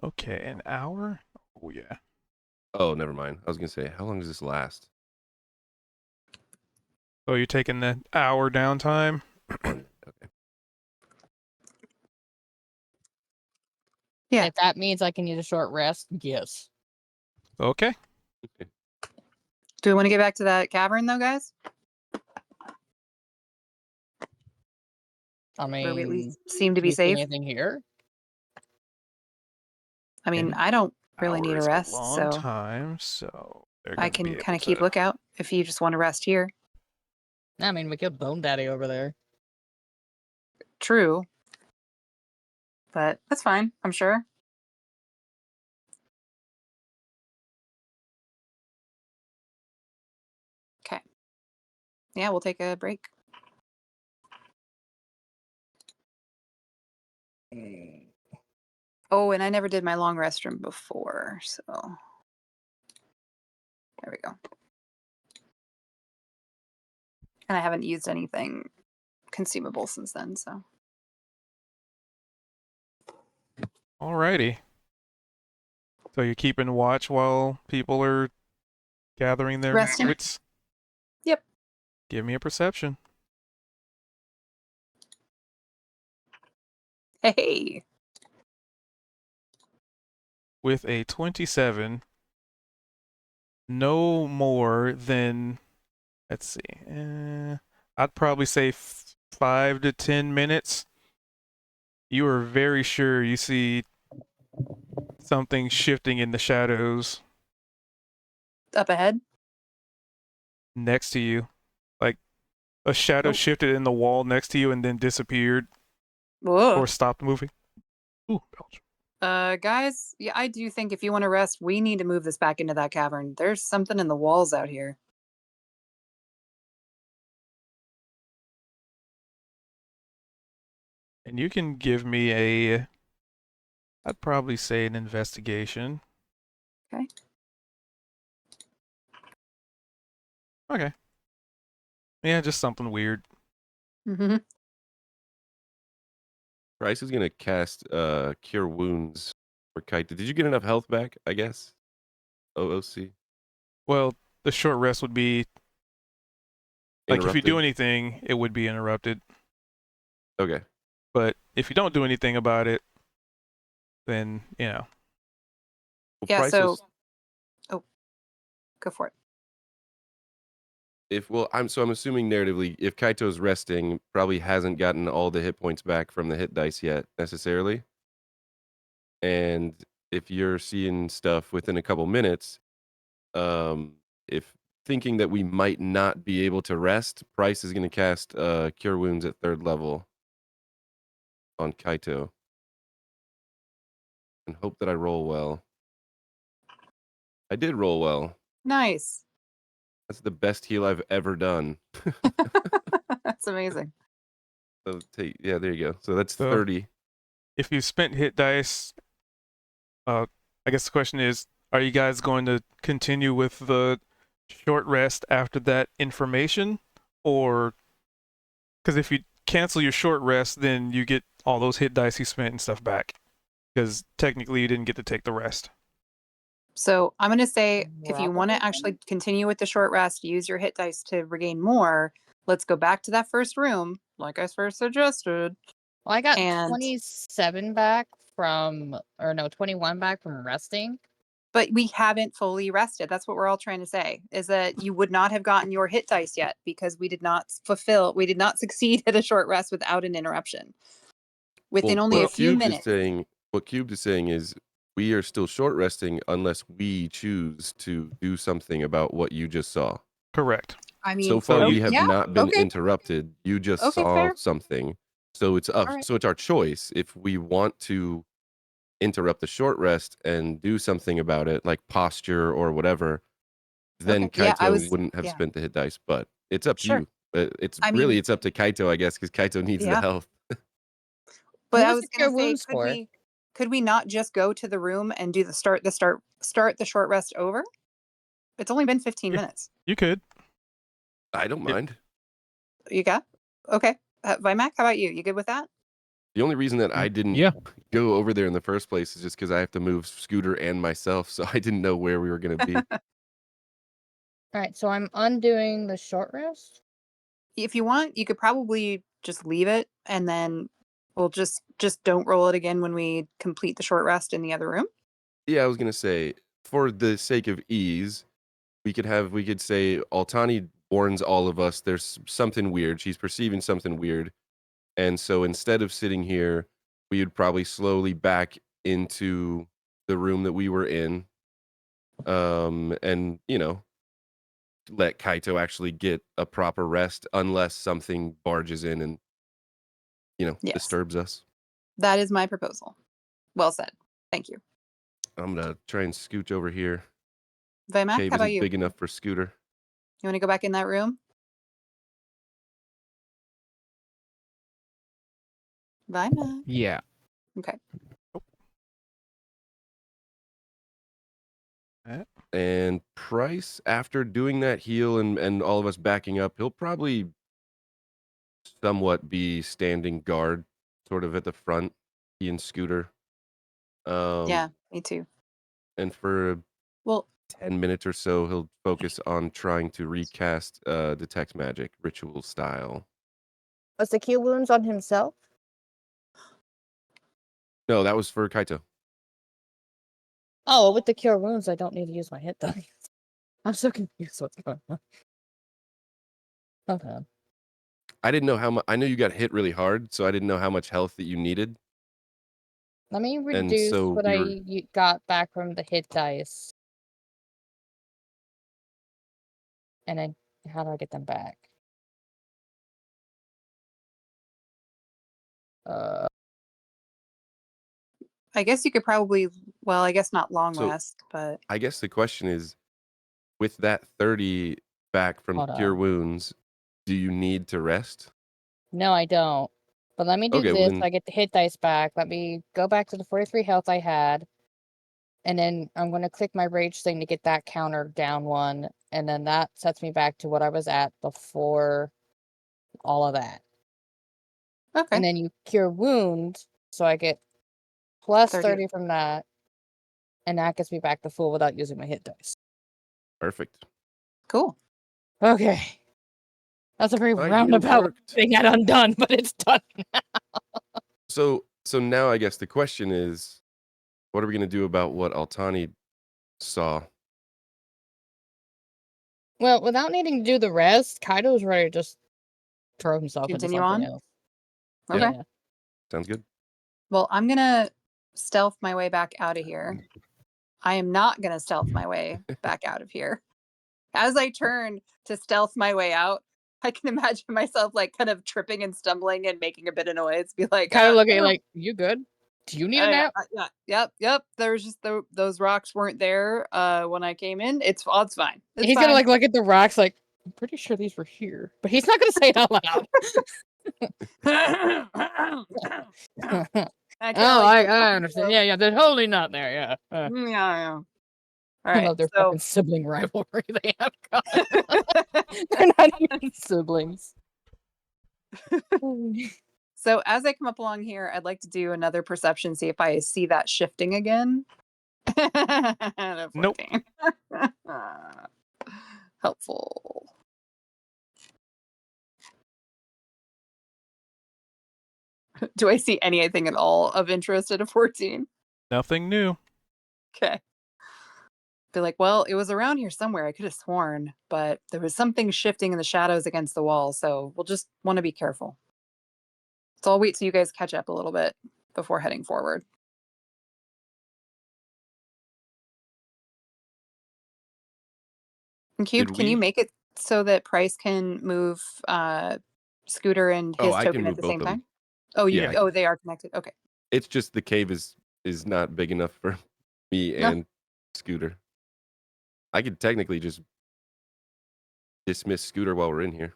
Okay, an hour? Oh, yeah. Oh, never mind. I was gonna say, how long does this last? Oh, you're taking the hour downtime? Okay. Yeah. If that means I can use a short rest, yes. Okay. Do we want to get back to that cavern though, guys? I Where we at mean, least seem to do be you see safe? anything here? I mean, An I don't really need hour a is rest, long so time, so they're I gonna be can able kind of keep to- lookout if you just want to rest here. I mean, we killed Bone Daddy over there. True. But that's fine, I'm sure. Okay. Yeah, we'll take a break. Oh, and I never did my long restroom before, so there we go. And I haven't used anything consumable since then, so. Alrighty. So you're keeping watch while people are gathering their Resting. wits? Yep. Give me a perception. Hey. With a 27, no more than, let's see, I'd probably say 5 to 10 minutes. You are very sure you see something shifting in the shadows Up ahead. next to you. Like a shadow Oh. shifted in the wall next to you and then disappeared Whoa. or stopped moving. Ooh, Belgium. Guys, yeah, I do think if you want to rest, we need to move this back into that cavern. There's something in the walls out here. And you can give me a, I'd probably say an investigation. Okay. Okay. Yeah, just something weird. Mm-hmm. Bryce is gonna cast Cure Wounds for Kaito. Did you get enough health back? I guess. OOC. Well, the short rest would be like if you Interrupted? do anything, it would be interrupted. Okay. But if you don't do anything about it, then Well, Yeah, Bryce so. will Oh, go for it. I'm assuming narratively, if Kaito's resting, probably hasn't gotten all the hit points back from the hit dice yet necessarily. And if you're seeing stuff within a couple minutes, if thinking that we might not be able to rest, Bryce is going to cast Cure Wounds at 3rd level on Kaito, and hope that I roll well. I did roll well. Nice. That's the best heal I've ever done. That's amazing. So yeah, there you go. So that's So- 30. if you spent hit dice, I guess the question is, are you guys going to continue with the short rest after that information? Or, because if you cancel your short rest, then you get all those hit dice you spent and stuff back. Because technically you didn't get to take the rest. So I'm going to say if you want to Probably. actually continue with the short rest, use your hit dice to regain more. Let's go back to that first room, like I first suggested. Well, I got And- 27 back from, or no, 21 back from resting. But we haven't fully rested. That's what we're all trying to say, is that you would not have gotten your hit dice yet because we did not succeed at a short rest without an interruption. Within Well, only a what few Cubed is minutes. what Cubed is saying is we are still short resting unless we choose to do something about what you just saw. Correct. I mean, So far, we have yeah, not been okay. interrupted. You just Okay, saw fair. something. So it's right. so it's our choice if we want to interrupt the short rest and do something about it, like posture or whatever. Then Okay, yeah, Kaito wouldn't have yeah. spent the hit dice, but it's up to Sure. you. It's I really mean- it's up to Kaito, I guess, because Kaito needs the Yeah. health. But What I was was the gonna cure say, wounds for? could we not just go to the room and do start the short rest over? It's only been 15 Yeah. minutes. You could. I don't Yeah. mind. You got? Okay. Vimac, how about you? You good with that? The only reason that I didn't Yeah. go over there in the first place is just because I have to move Scooter and myself, so I didn't know where we were going to be. All right, so I'm undoing the short rest. If you want, you could probably just leave it and then we'll just don't roll it again when we complete the short rest in the other room. Yeah, I was going to say, for the sake of ease, we could say Altani warns all of us there's something weird. She's perceiving something weird. And so instead of sitting here, we would probably slowly back into the room that we were in. And, let Kaito actually get a proper rest unless something barges in and, Yes. disturbs us. That is my proposal. Well said. Thank you. I'm going to try and scooch over here. Vimac, Cave how about isn't you? big enough for Scooter. You want to go back in that room? Vimac. Yeah. Okay. And Price, after doing that heal and all of us backing up, he'll probably somewhat be standing guard sort of at the front, he and Scooter. Yeah, me too. And for Well, 10 minutes or so, he'll focus on trying to recast Detect Magic, ritual style. Was the cure wounds on himself? No, that was for Kaito. Oh, with the cure wounds, I don't need to use my hit dice. I'm so confused what's going on. Okay. I didn't know how much. I know you got hit really hard, so I didn't know how much health that you needed. Let me reduce so what we I were- got back from the hit dice. And then, how do I get them back? I guess you could probably, well, I guess not long So- rest, but I guess the question is, with that 30 back from Hold Cure on. Wounds, do you need to rest? No, I don't. But let me do Okay, well this. then- I get the hit dice back. Let me go back to the 43 health I had. And then I'm going to click my rage thing to get that counter down one. And then that sets me back to what I was at before all of that. okay. And then you cure wound. So I get plus 30. 30 from that. And that gets me back to full without using my hit dice. Perfect. Cool. Okay. That's a very My heal roundabout worked. thing I'd undone, but it's done. So now I guess the question is, what are we going to do about what Altani saw? Well, without needing to do the rest, Kaido's ready to just throw himself Continue into something on? else. Okay. Yeah. Sounds good. Well, I'm going to stealth my way back out of here. I am not going to stealth my way back out of here. As I turn to stealth my way out, I can imagine myself like kind of tripping and stumbling and making a bit of noise. Be like, Kind of look at you "Oh, like, you good? Do you need a nap? Yep. There's just those rocks weren't there when I came in. It's fine. It's He's fine. gonna like look at the rocks like, I'm pretty sure these were here. But he's not gonna say it out loud. I understand. Yeah, they're totally not there. Yeah. Yeah. All I right. love their So fucking sibling rivalry they have. They're not even siblings. so as I come up along here, I'd like to do another perception, see if I see that shifting again. Nope. 14. Helpful. Do I see anything at all of interest at a 14? Nothing new. Okay. Be like, well, it was around here somewhere. I could have sworn, but there was something shifting in the shadows against the wall, so we'll just want to be careful. So I'll wait till you guys catch up a little bit before heading forward. And Cube, Did can you we- make it so that Price can move Scooter and his I can token move at the both same of 'em. time? Oh, you Yeah. oh, they are connected. Okay. It's just the cave is not big enough for me No. and Scooter. I could technically just dismiss Scooter while we're in here.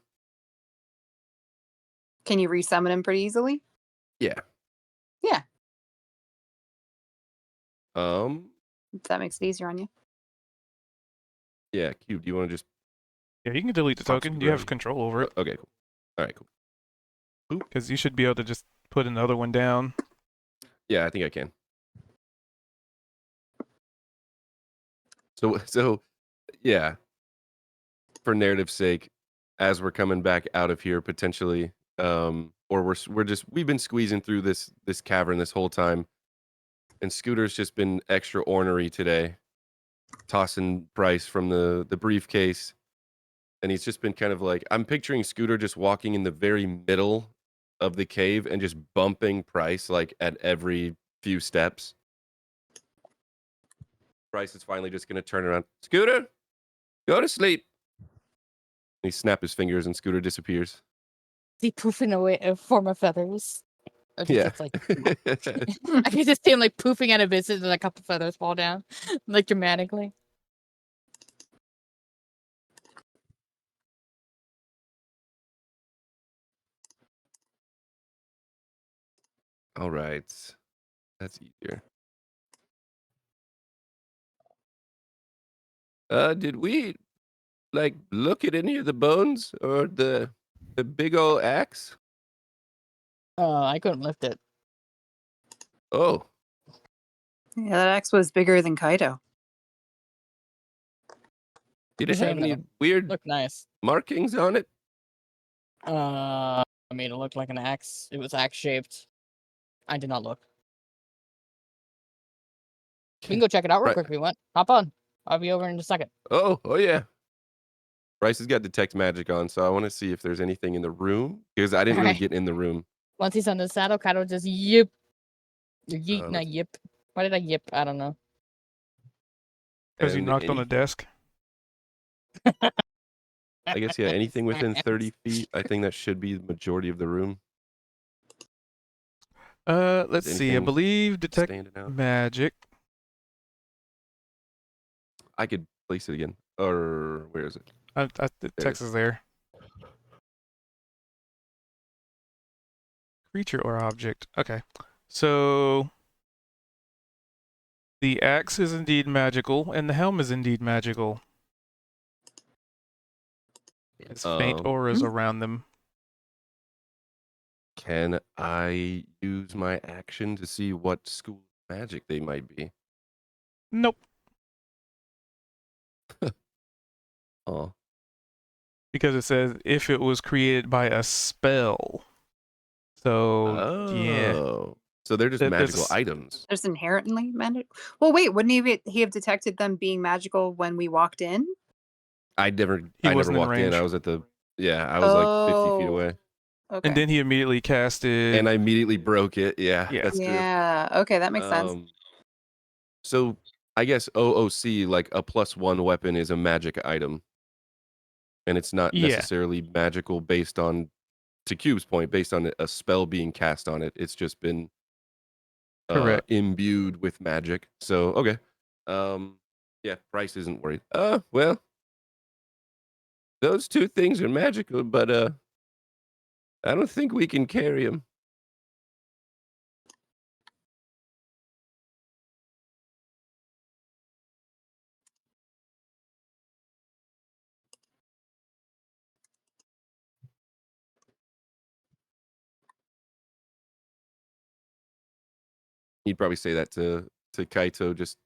Can you resummon him pretty easily? Yeah. If that makes it easier on you. Yeah, Cube, do you want to just Yeah, you can delete the Pop token. Scooter You have on. control over it okay, cool. All right, cool. because you should be able to just put another one down. Yeah, I think I can. So yeah, for narrative's sake, as we're coming back out of here potentially, or we've been squeezing through this cavern this whole time, and Scooter's just been extra ornery today, tossing Bryce from the briefcase, and he's just been kind of like, I'm picturing Scooter just walking in the very middle of the cave and just bumping Bryce like at every few steps. Bryce is finally just gonna turn around. Scooter, go to sleep. He snaps his fingers and Scooter disappears. Is he poofing away a form of feathers? Or does Yeah. it's like I can just see him like poofing out of business and a couple feathers fall down, like dramatically. All right. That's easier. Did we like look at any of the bones or the big old axe? I couldn't lift it. Oh, Yeah, that axe was bigger than Kaido. did it Same have any though. weird Looked nice. markings on it? I mean, it looked like an axe. It was axe shaped. I did not look. We can go check it out real Right. quick if you want. Hop on. I'll be over in a second. Oh yeah. Bryce has got detect magic on, so I want to see if there's anything in the room because I didn't really Alright. get in the room. Once he's on the saddle, Kaido just yip. Or yeet, not let's- yip. Why did I yip? I don't know. Because you And knocked on the desk. I guess yeah, anything within 30 feet. I think that should be the majority of the room. Let's Is see. I anything believe detect Standing out. magic. I could place it again. Or where is it? The There it text is there. Creature or object. Okay. So the axe is indeed magical, and the helm is indeed magical. It's faint auras around them. Can I use my action to see what school of magic they might be? Nope. Oh, Because it says if it was created by a spell. So yeah. So they're just There's magical a items. There's inherently magic. Well, wait, wouldn't he have detected them being magical when we walked in? I never wasn't in walked in. range. I was at the I was like 50 feet Oh. away. Okay. And then he immediately casted. And I immediately broke it. Yeah, Yeah. that's true. yeah. Okay, that makes sense. So I guess OOC, like a +1 weapon, is a magic item. And it's not Yeah. necessarily magical based on, to Cube's point, based on a spell being cast on it. It's just been Correct. imbued with magic. So okay. Yeah, Bryce isn't worried. Well, those two things are magical, but I don't think we can carry them. He'd probably say that to Kaito, just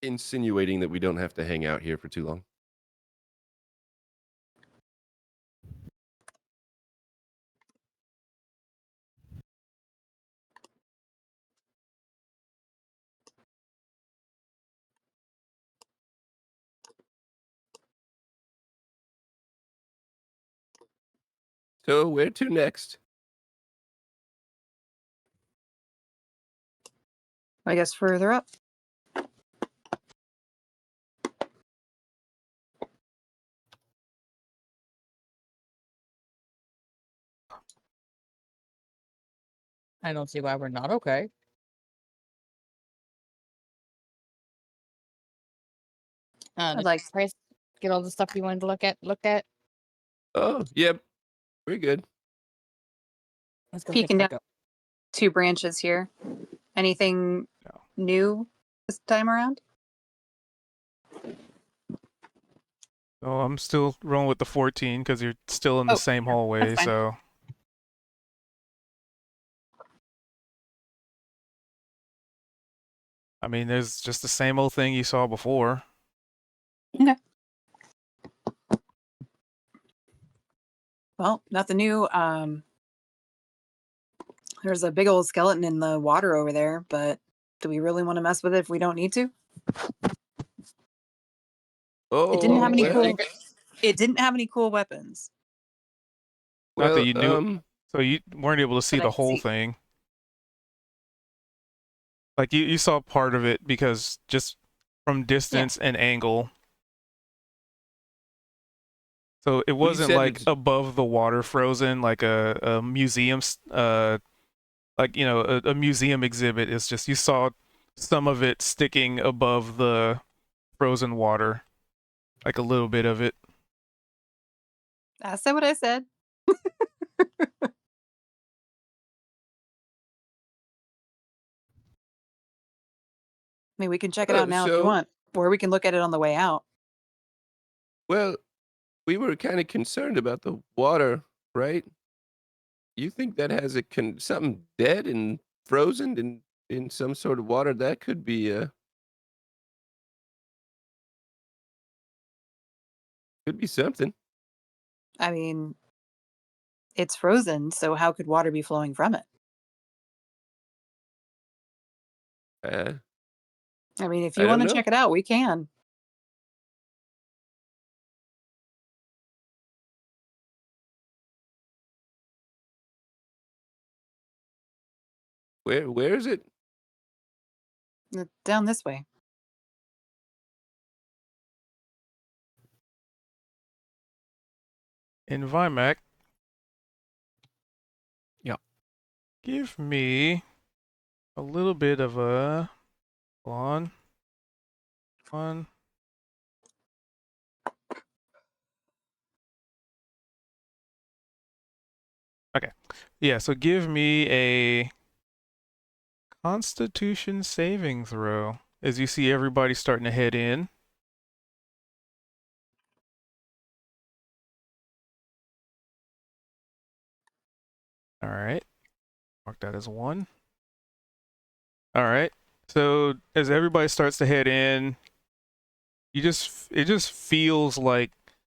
insinuating that we don't have to hang out here for too long. So where to next? I guess further up. I don't see why we're not okay. I'd Did like- Bryce get all the stuff you wanted to look at? Oh, yep. We're good. Let's go Peeking get down. Draco. 2 branches here. Anything No. new this time around? So I'm still rolling with the 14 because you're still in the Oh, same yeah, hallway. that's fine. So I mean, there's just the same old thing you saw before. Well, nothing new. There's a big old skeleton in the water over there, but do we really want to mess with it if we don't need to? Oh, It didn't have any well, cool. It didn't have any cool weapons. Not that well, you knew, so you weren't able to see But I the could whole see- thing. Like you saw part of it because just from distance and angle. So it you wasn't said like it's- above the water frozen like a museum like a museum exhibit. It's just you saw some of it sticking above the frozen water, like a little bit of it. I said what I said. I mean, we can check it out now if you so- want, or we can look at it on the way out. well, we were kind of concerned about the water, right? You think that has something dead and frozen in some sort of water? That could be something. I mean, it's frozen, so how could water be flowing from it? I mean, if I you don't want to know. check it out, we can. Where is it? Down this way. In Vimac. Yeah. Give me a little bit of a one. Okay. Yeah, so give me a Constitution saving throw as you see everybody starting to head in. All right. Mark that as 1. All right. So as everybody starts to head in, it just feels like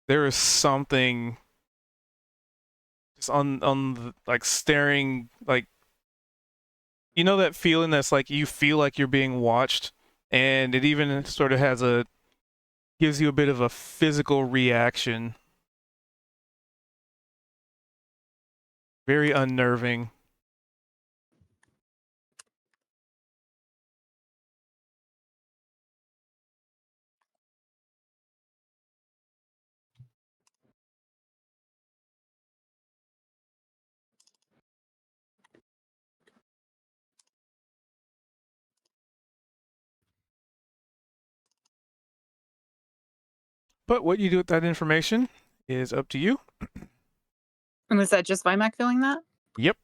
there is something just like staring, like that feeling that's like you feel like you're being watched, and it even sort of gives you a bit of a physical reaction. Very unnerving. But what you do with that information is up to you. And was that just Vimac feeling that? Yep.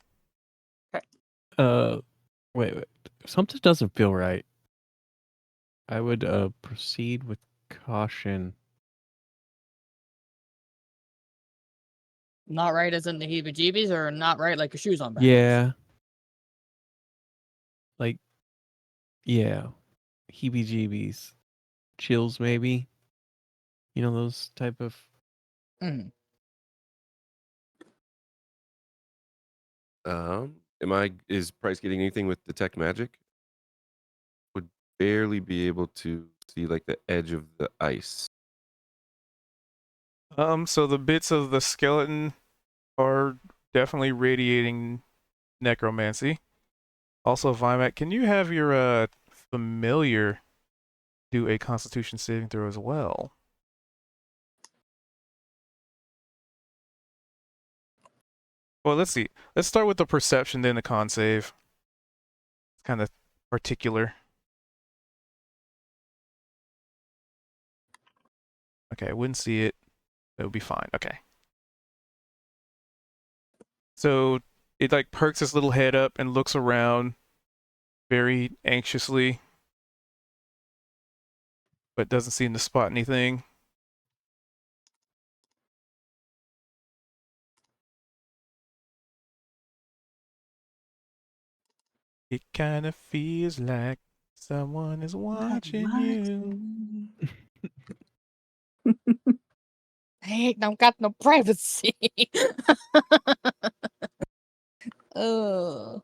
Wait. Something doesn't feel right. I would proceed with caution. Not right as in the heebie-jeebies, or not right like your shoes on backwards? Yeah. Like, yeah. Heebie-jeebies. Chills, maybe. You know, those type of... Mhm. Is Price getting anything with detect magic? Would barely be able to see like the edge of the ice. So the bits of the skeleton are definitely radiating necromancy. Also, Vimac, can you have your familiar do a Constitution saving throw as well? Well, let's see. Let's start with the perception, then the con save. It's kind of particular. Okay, I wouldn't see it. It would be fine. Okay. So it like perks its little head up and looks around, very anxiously, but doesn't seem to spot anything. It kind of feels like someone is watching you. Hey, don't got no privacy. Oh.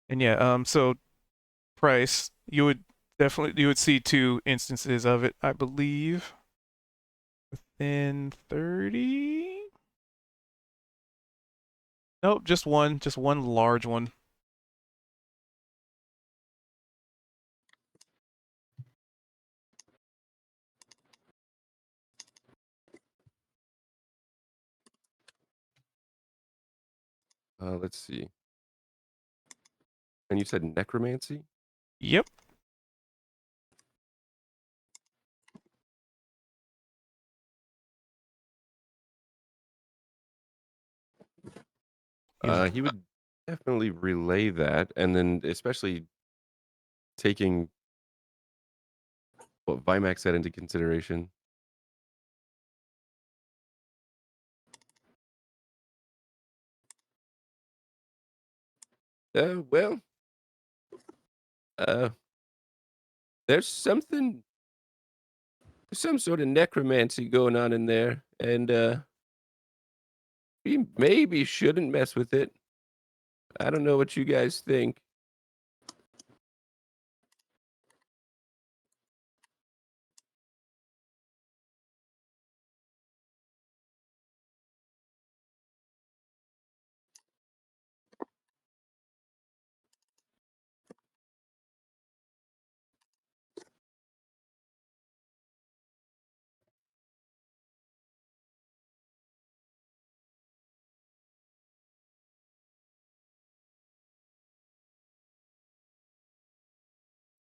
And yeah, so price, you would see two instances of it, I believe. Within 30? Nope, just one large one. Let's see. And you said necromancy? Yep. He would definitely relay that, and then especially taking what Vimax said into consideration. Well, uh, there's some sort of necromancy going on in there, and we maybe shouldn't mess with it. I don't know what you guys think.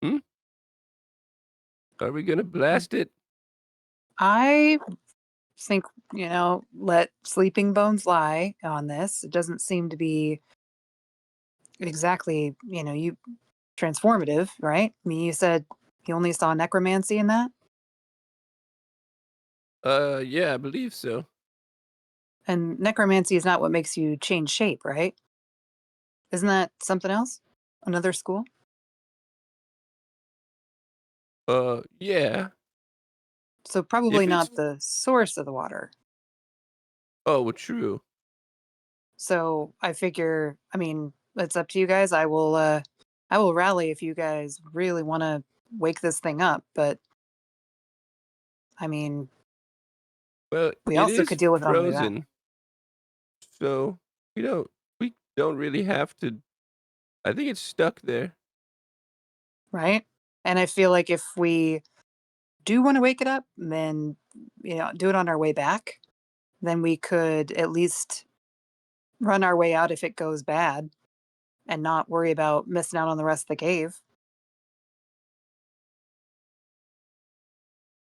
Hmm? Are we gonna blast it? I think, let sleeping bones lie on this. It doesn't seem to be exactly, you transformative, right? I mean, you said you only saw necromancy in that, Yeah, I believe so. and necromancy is not what makes you change shape, right? Isn't that something else? Another school? Yeah. So probably If it's not the source of the water. oh, well, true. So I figure, I mean, it's up to you guys. I will rally if you guys really want to wake this thing up, but I mean, Well, we it also is could deal with it on the way back, frozen, so we don't really have to. I think it's stuck there. right? And I feel like if we do want to wake it up, then do it on our way back. Then we could at least run our way out if it goes bad and not worry about missing out on the rest of the cave.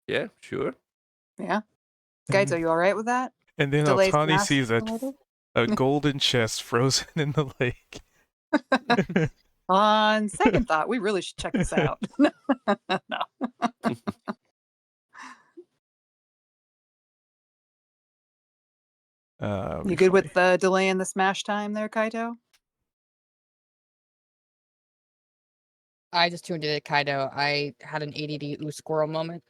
Yeah, sure. Yeah. Guys, are you all right with that? And then Delay Altani smash sees later? a golden chest frozen in the lake. On second thought, we really should check this out. No. You good with the delay in the smash time there, Kaito? I just tuned in to Kaido. I had an ADD ooh squirrel moment.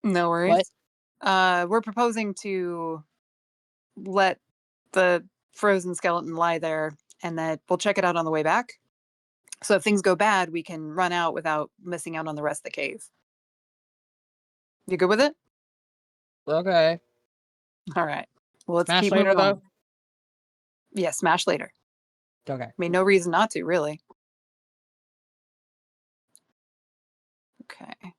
No worries. We're proposing to let the frozen skeleton lie there, and that we'll check it out on the way back. So if things go bad, we can run out without missing out on the rest of the cave. You good with it? Okay. All right. Well, let's Smash keep later, moving on. though? Yeah, smash later. Okay. I mean, no reason not to, really. Okay.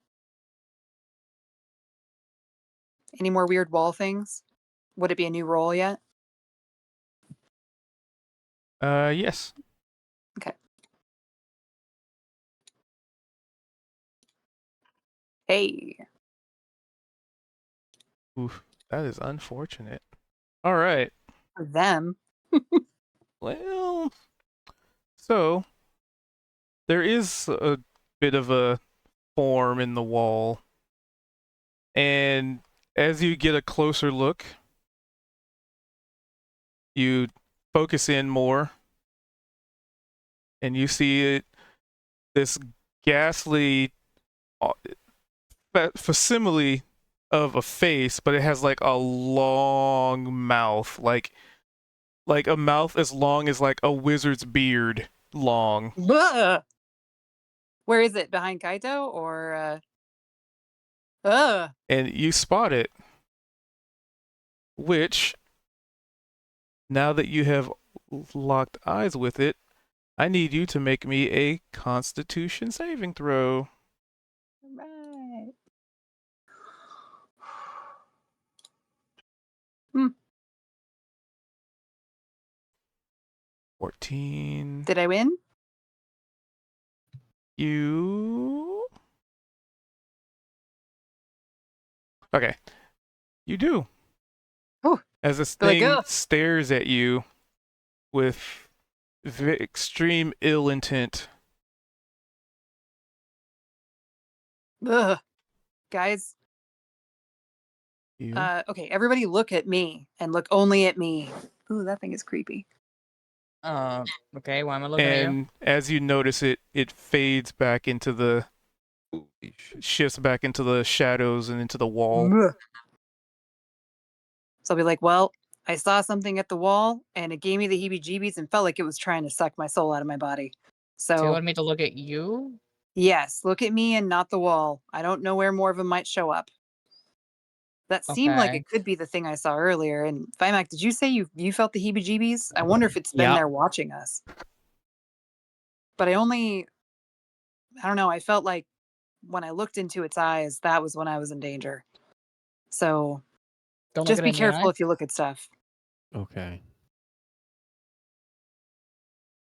Any more weird wall things? Would it be a new roll yet? Yes. Okay. Hey. Oof. That is unfortunate. All right. For them. Well, so there is a bit of a form in the wall. And as you get a closer look, you focus in more and you see this ghastly facsimile of a face, but it has like a long mouth, like a mouth as long as like a wizard's beard long. Blah! Where is it? Behind Kaito or And you spot it, which now that you have locked eyes with it, I need you to make me a Constitution saving throw. Right. 14. Did I win? You. Okay. You do. Whew. As this Like, thing ugh. stares at you with extreme ill intent. Ugh. Guys, You. okay, everybody look at me and look only at me. Ooh, that thing is creepy. Okay, why am I looking at you? And as you notice it, it fades back into the Holy shit. shifts back into the shadows and into the wall. Ugh. So I'll be like, well, I saw something at the wall and it gave me the heebie-jeebies and felt like it was trying to suck my soul out of my body. So you So want me to look at you? yes, look at me and not the wall. I don't know where more of them might show up. That seemed like Okay. it could be the thing I saw earlier. And Vimac, did you say you felt the heebie-jeebies? I wonder if it's been Yep. there watching us. But I don't know, I felt like when I looked into its eyes, that was when I was in danger. So Don't just look be it in the eye. careful if you look at stuff. Okay.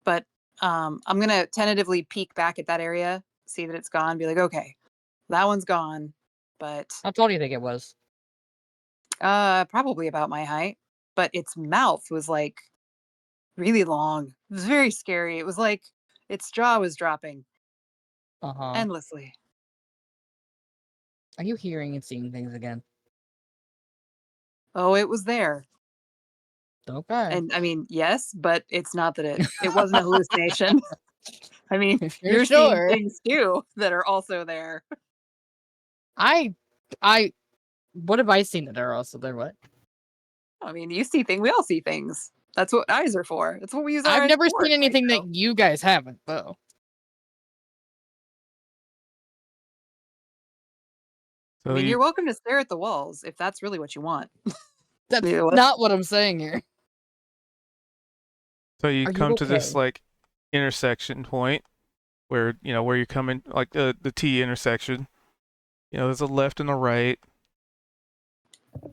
But I'm gonna tentatively peek back at that area, see that it's gone, be like, okay, that one's gone. But How tall do you think it was? probably about my height. But its mouth was like really long. It was very scary. It was like its jaw was dropping Uh-huh. endlessly. Are you hearing and seeing things again? Oh, it was there. Okay. And I mean, yes, but it's not that it wasn't a hallucination. I mean, If you're sure. seeing things too that are also there. I what have I seen that are also there? What? I mean, you see things, we all see things. That's what eyes are for. That's what we use our I've eyes never for, seen anything Kaito. that you guys haven't, though. So I mean, you, you're welcome to stare at the walls if that's really what you want. That's Yeah, what? not what I'm saying here. so you Are you come to this okay? like intersection point where where you're coming, like the T intersection. There's a left and a right,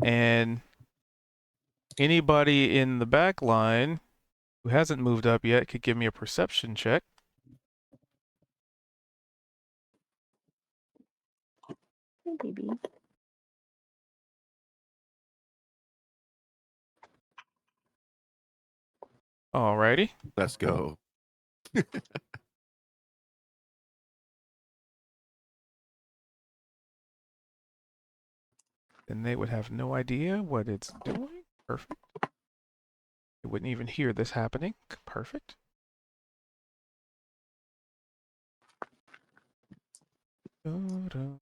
and anybody in the back line who hasn't moved up yet could give me a perception check. Hey, baby. Alrighty. Let's go. Then they would have no idea what it's doing. Perfect. They wouldn't even hear this happening. Perfect. Da-da.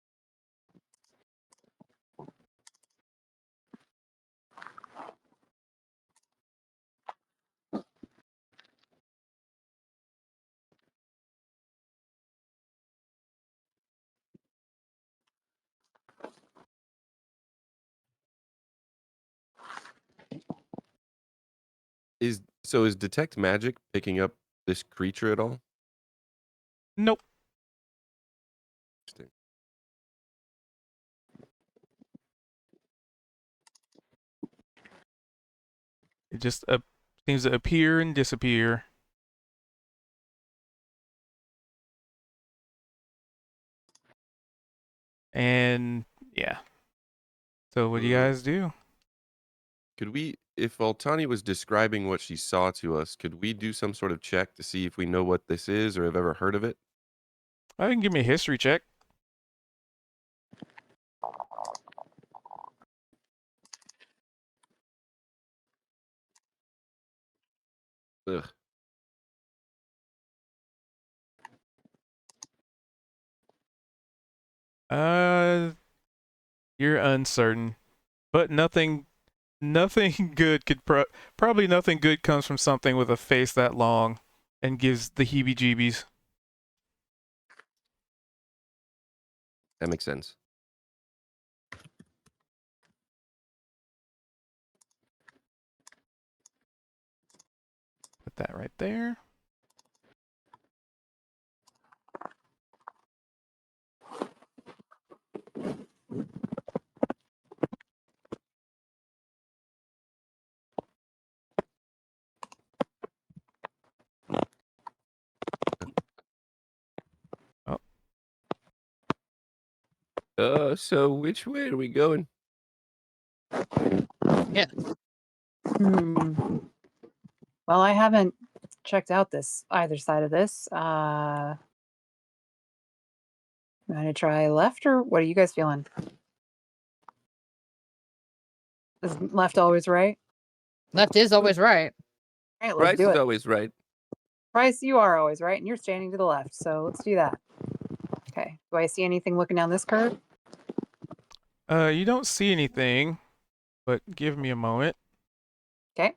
Is detect magic picking up this creature at all? Nope. Interesting. It just seems to appear and disappear. And yeah. So what do you guys do? Could we, if Altani was describing what she saw to us, could we do some sort of check to see if we know what this is or have ever heard of it? I can give me a history check. Ugh. You're uncertain, but nothing good could probably nothing good comes from something with a face that long and gives the heebie-jeebies. That makes sense. Put that right there. So which way are we going? Well, I haven't checked out either side of this. I'm gonna try left, or what are you guys feeling? Is left always right? Left is always right. All right, let's Bryce do is it. always right. Bryce, you are always right, and you're standing to the left, so let's do that. Okay. Do I see anything looking down this curve? You don't see anything, but give me a moment. Okay.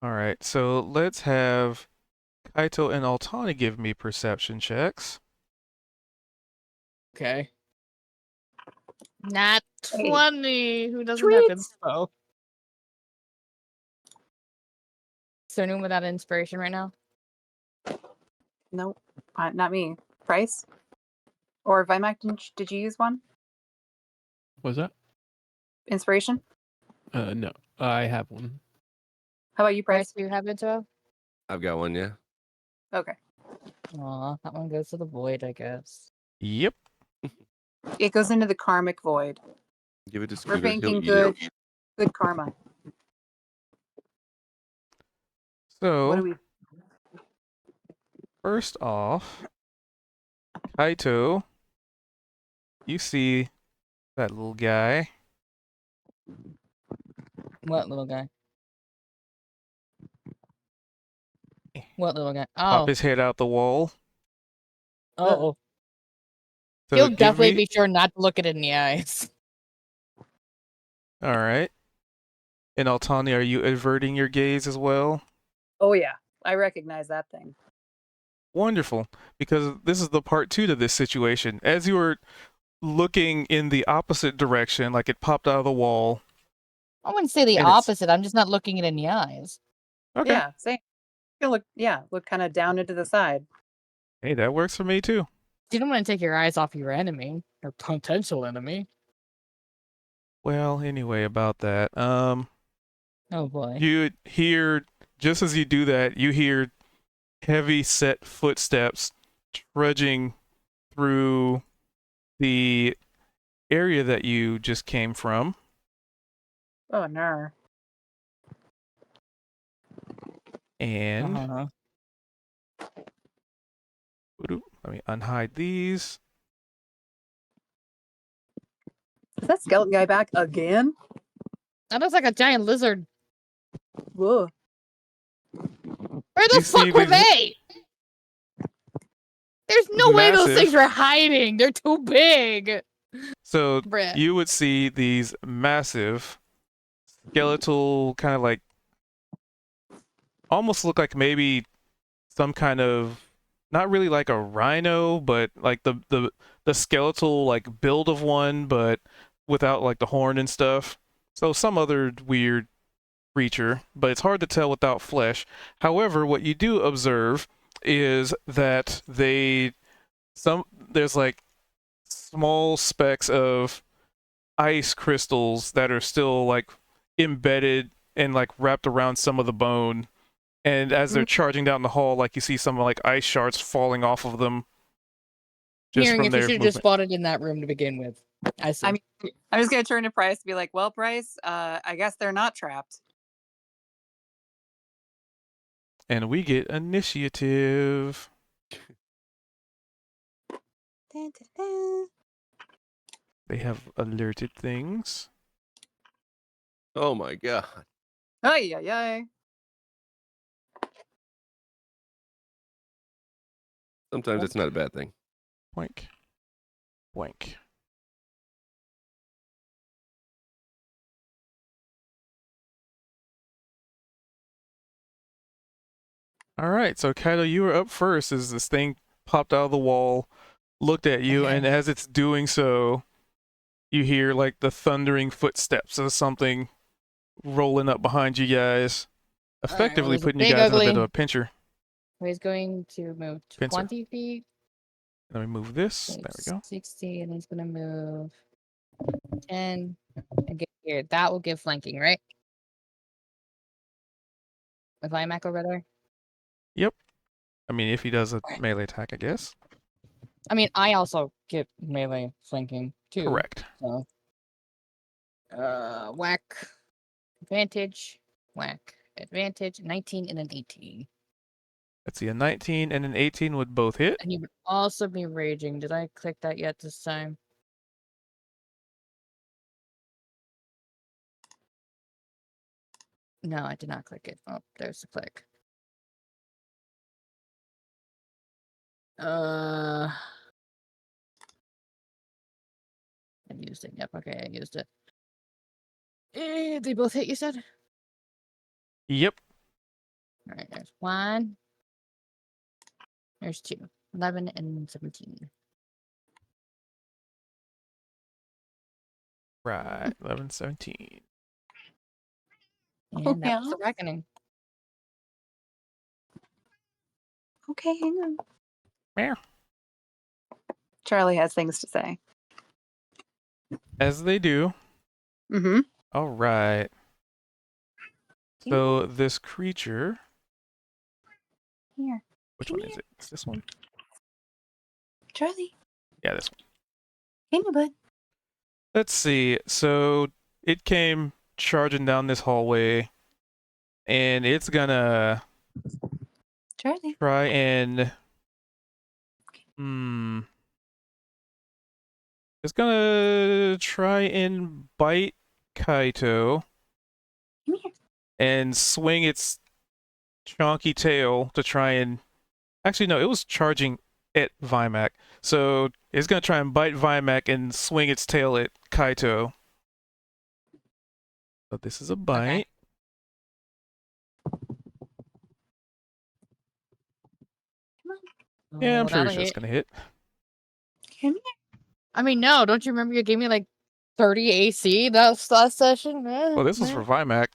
All right, so let's have Kaito and Altani give me perception checks. Okay. Not Hey. 20. Who doesn't have Treats. inspo? So anyone without inspiration right now? Nope, not me. Bryce? Or Vimac, did you use one? Was that? Inspiration? No, I have one. How about you, Bryce, Bryce? do you have inspo? I've got one, yeah. Okay. Aw, that one goes to the void, I guess. Yep. It goes into the karmic void. Give it to We're Scooter. He'll banking eat good, it. good karma. What So do we? first off, Kaito, you see that little guy. What little guy? What little guy? Pop Oh, his head out the wall. oh. So He'll give definitely me- be sure not to look it in the eyes. All right. And Altani, are you averting your gaze as well? Oh yeah, I recognize that thing. Wonderful, because this is the part 2 to this situation. As you were looking in the opposite direction, like it popped out of the wall. I wouldn't say the And it's- opposite. I'm just not looking it in the eyes. Okay. Yeah, same. You look kind of down into the side. Hey, that works for me too. You don't want to take your eyes off your enemy or potential enemy. Well, anyway, about that. Oh boy. You hear, just as you do that, you hear heavy set footsteps trudging through the area that you just came from. Oh no. And Uh-huh. let me unhide these. Is that skeleton guy back again? That looks like a giant lizard. Whoa. Where the You see fuck were these- they? There's no way those Massive. things were hiding. They're too big. So Bruh. you would see these massive skeletal kind of like almost look like maybe some kind of not really like a rhino, but like the skeletal like build of one, but without like the horn and stuff. So some other weird creature, but it's hard to tell without flesh. However, what you do observe is that there's like small specks of ice crystals that are still like embedded and like wrapped around some of the bone. And as they're charging down the hall, like you see some like ice shards falling off of them, Just Hearing from if you their should have just movement. spotted in that room to begin with. I see. I mean, I'm just gonna turn to Price and be like, "Well, Price, I guess they're not trapped." And we get initiative. Dun, dun, dun. They have alerted things. Oh my god. Ay, ay, ay. Sometimes it's not a bad thing. Boink. Boink. All right, so Kaido, you were up first as this thing popped out of the wall, looked at you, and as it's doing so, you hear like the thundering footsteps of something rolling up behind you guys, effectively there's a putting you big guys in a bit ugly- of a pincher. He's going to move Pincer. 20 feet. Let me move this. There we go. 60, and he's gonna move 10 and get here. That will give flanking, right? With Imac over there. I mean, if he does a melee attack, I guess. I mean, I also get melee flanking too. Correct. So, whack, advantage, whack, advantage, 19 and an 18. Let's see, a 19 and an 18 would both hit. And he would also be raging. Did I click that yet this time? No, I did not click it. Oh, there's the click. I used it. Yep. Okay, I used it. They both hit. You said. Yep. All right. There's 1. There's 2. 11 and 17. Right. 11, 17. And Oh, that was the yeah. reckoning. Okay, hang on. Meow. Charlie has things to say. As they do. Mm-hmm. All right. So this creature. Here. Which Come one is it? It's this one. Charlie. Yeah, this one. Hey, my bud. Let's see. So it came charging down this hallway, and it's gonna Charlie. try and it's gonna try and bite Kaito Come here. and swing its chonky tail to try and actually no, it was charging at Vimac. So it's gonna try and bite Vimac and swing its tail at Kaito. So this is a bite. Yeah, I'm Oh, pretty that'll sure it's hit. gonna hit. Come here. I mean, no. Don't you remember you gave me like 30 AC that last session? Well, this was for Vimac.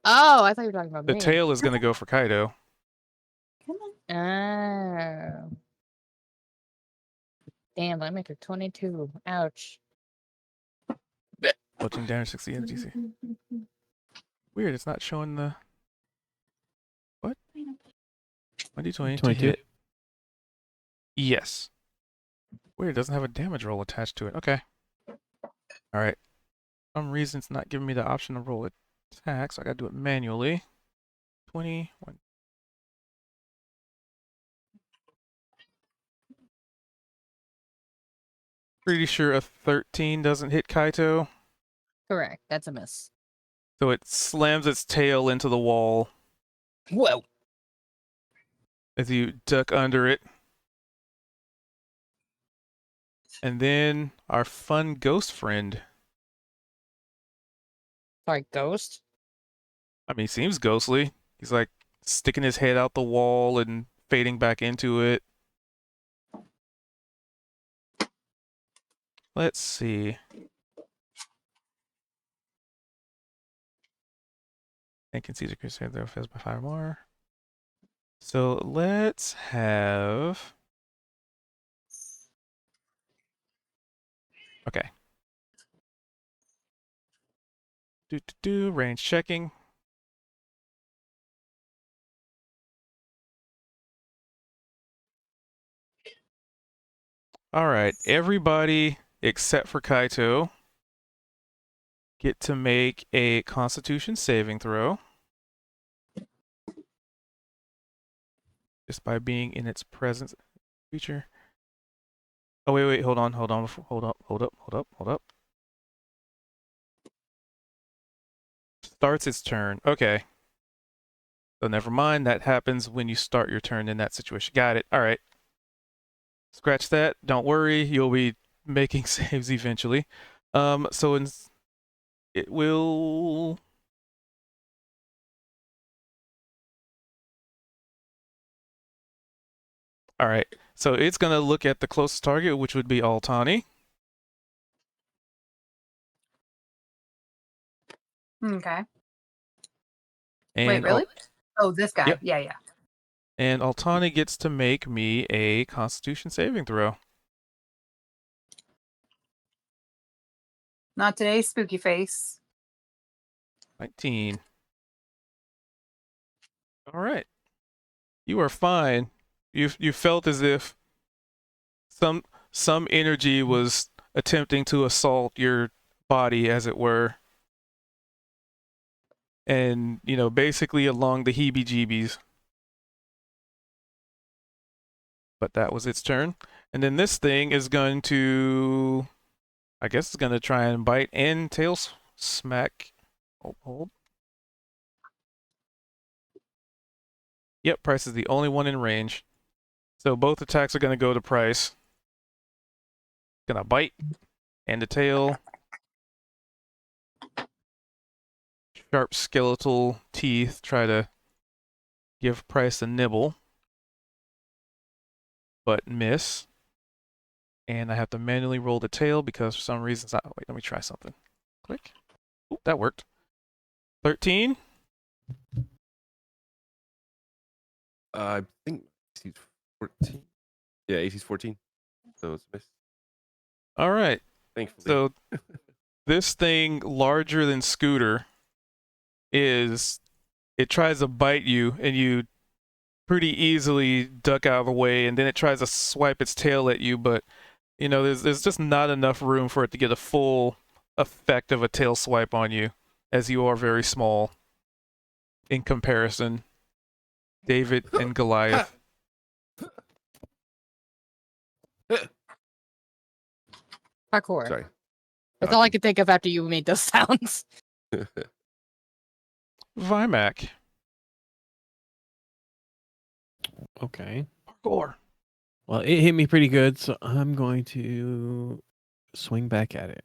Oh, I thought you were talking about The me. tail is gonna go for Kaido. Come on. Oh. Damn, I make her 22. Ouch. Watching damage 60 and DC. Weird, it's not showing the what? 1d20 to 22. hit. Yes. Weird, it doesn't have a damage roll attached to it. Okay. Alright. For some reason it's not giving me the option to roll attack, so I gotta do it manually. 21. Pretty sure a 13 doesn't hit Kaito. Correct. That's a miss. So it slams its tail into the wall Whoa. as you duck under it. And then our fun ghost friend. Sorry, ghost? I mean, he seems ghostly. He's like sticking his head out the wall and fading back into it. Let's see. And can see the crusade there fails by 5 more. So let's have. Okay. Range checking. All right, everybody except for Kaito get to make a Constitution saving throw. Just by being in its presence. Creature. Oh, wait, hold on. Hold up. Starts its turn. Okay. So never mind. That happens when you start your turn in that situation. Got it. All right. Scratch that. Don't worry. You'll be making saves eventually. So it will. All right. So it's going to look at the closest target, which would be Altani. Okay. And Wait, really? Oh, this guy. Yep. Yeah. And Altani gets to make me a Constitution saving throw. Not today, spooky face. 19. All right. You are fine. You felt as if some energy was attempting to assault your body, as it were. And, basically along the heebie-jeebies. But that was its turn. And then this thing is going to, I guess it's going to try and bite and tail smack. Hold. Yep, Price is the only one in range. So both attacks are going to go to Price. Gonna bite and a tail. Sharp skeletal teeth try to give Price a nibble. But miss. And I have to manually roll the tail because for some reason, wait, let me try something. Click. Ooh, that worked. 13. I think AC's 14. Yeah, AC's 14. So it's missed. All right. Thankfully. So this thing, larger than Scooter, it tries to bite you, and you pretty easily duck out of the way, and then it tries to swipe its tail at you, but there's just not enough room for it to get a full effect of a tail swipe on you, as you are very small in comparison. David and Goliath. Parkour. Sorry. That's all I could think of after you made those sounds. Vimac. Okay. Parkour. Well, it hit me pretty good, so I'm going to swing back at it.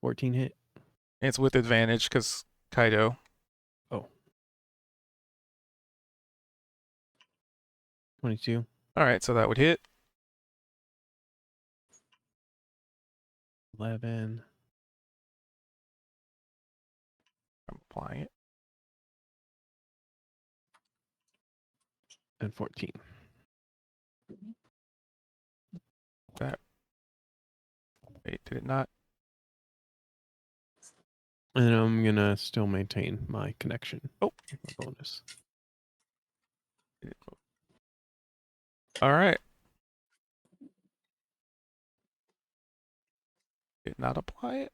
$14 hit. It's with advantage because Kaido. Oh. 22. All right, so that would hit. 11. I'm applying it. And 14. Wait, did it not? And I'm going to still maintain my connection. Oh. Bonus. All right. Did not apply it.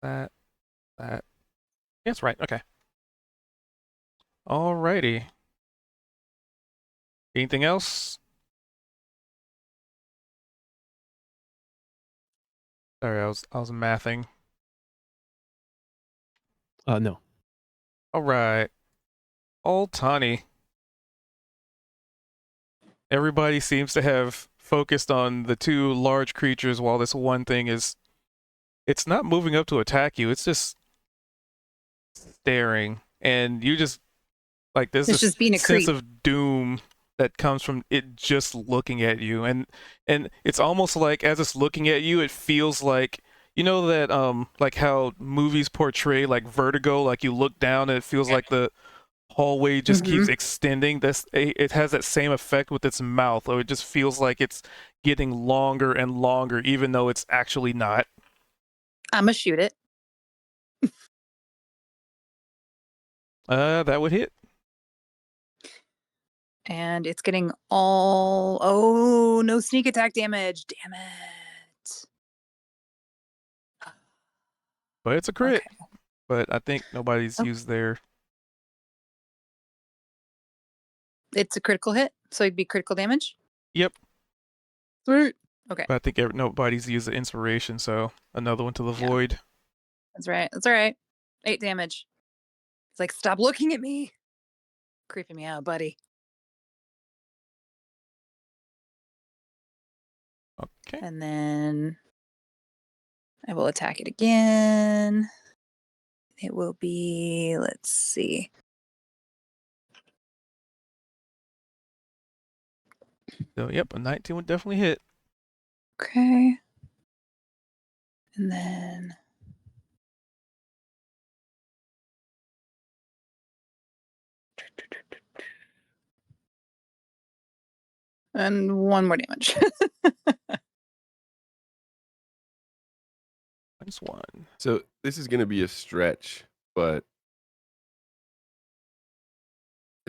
That. That's right. Okay. Alrighty. Anything else? Sorry, I was mathing. No. All right. Altani. Everybody seems to have focused on the two large creatures while this one thing it's not moving up to attack you. It's just staring. And you just, there's It's this just being a sense creep. of doom that comes from it just looking at you. And it's almost like as it's looking at you, it feels like, that, like how movies portray like vertigo, like you look down and it feels like the hallway just keeps extending. It has that same effect with its mouth, or it just feels like it's getting longer and longer, even though it's actually not. I'ma shoot it. That would hit. And it's getting all. Oh, no sneak attack damage. Damn it. But it's a crit. Okay. But I think nobody's Oh. used their. It's a critical hit, so it'd be critical damage. Yep. Sweet. Okay. But I think nobody's used the inspiration, so another one to the Yeah. void. That's right. That's all right. 8 damage. It's like, stop looking at me. Creeping me out, buddy. Okay. And then I will attack it again. It will be, let's see. So yep, a 19 would definitely hit. Okay. And then and 1 more damage. -1. So this is going to be a stretch, but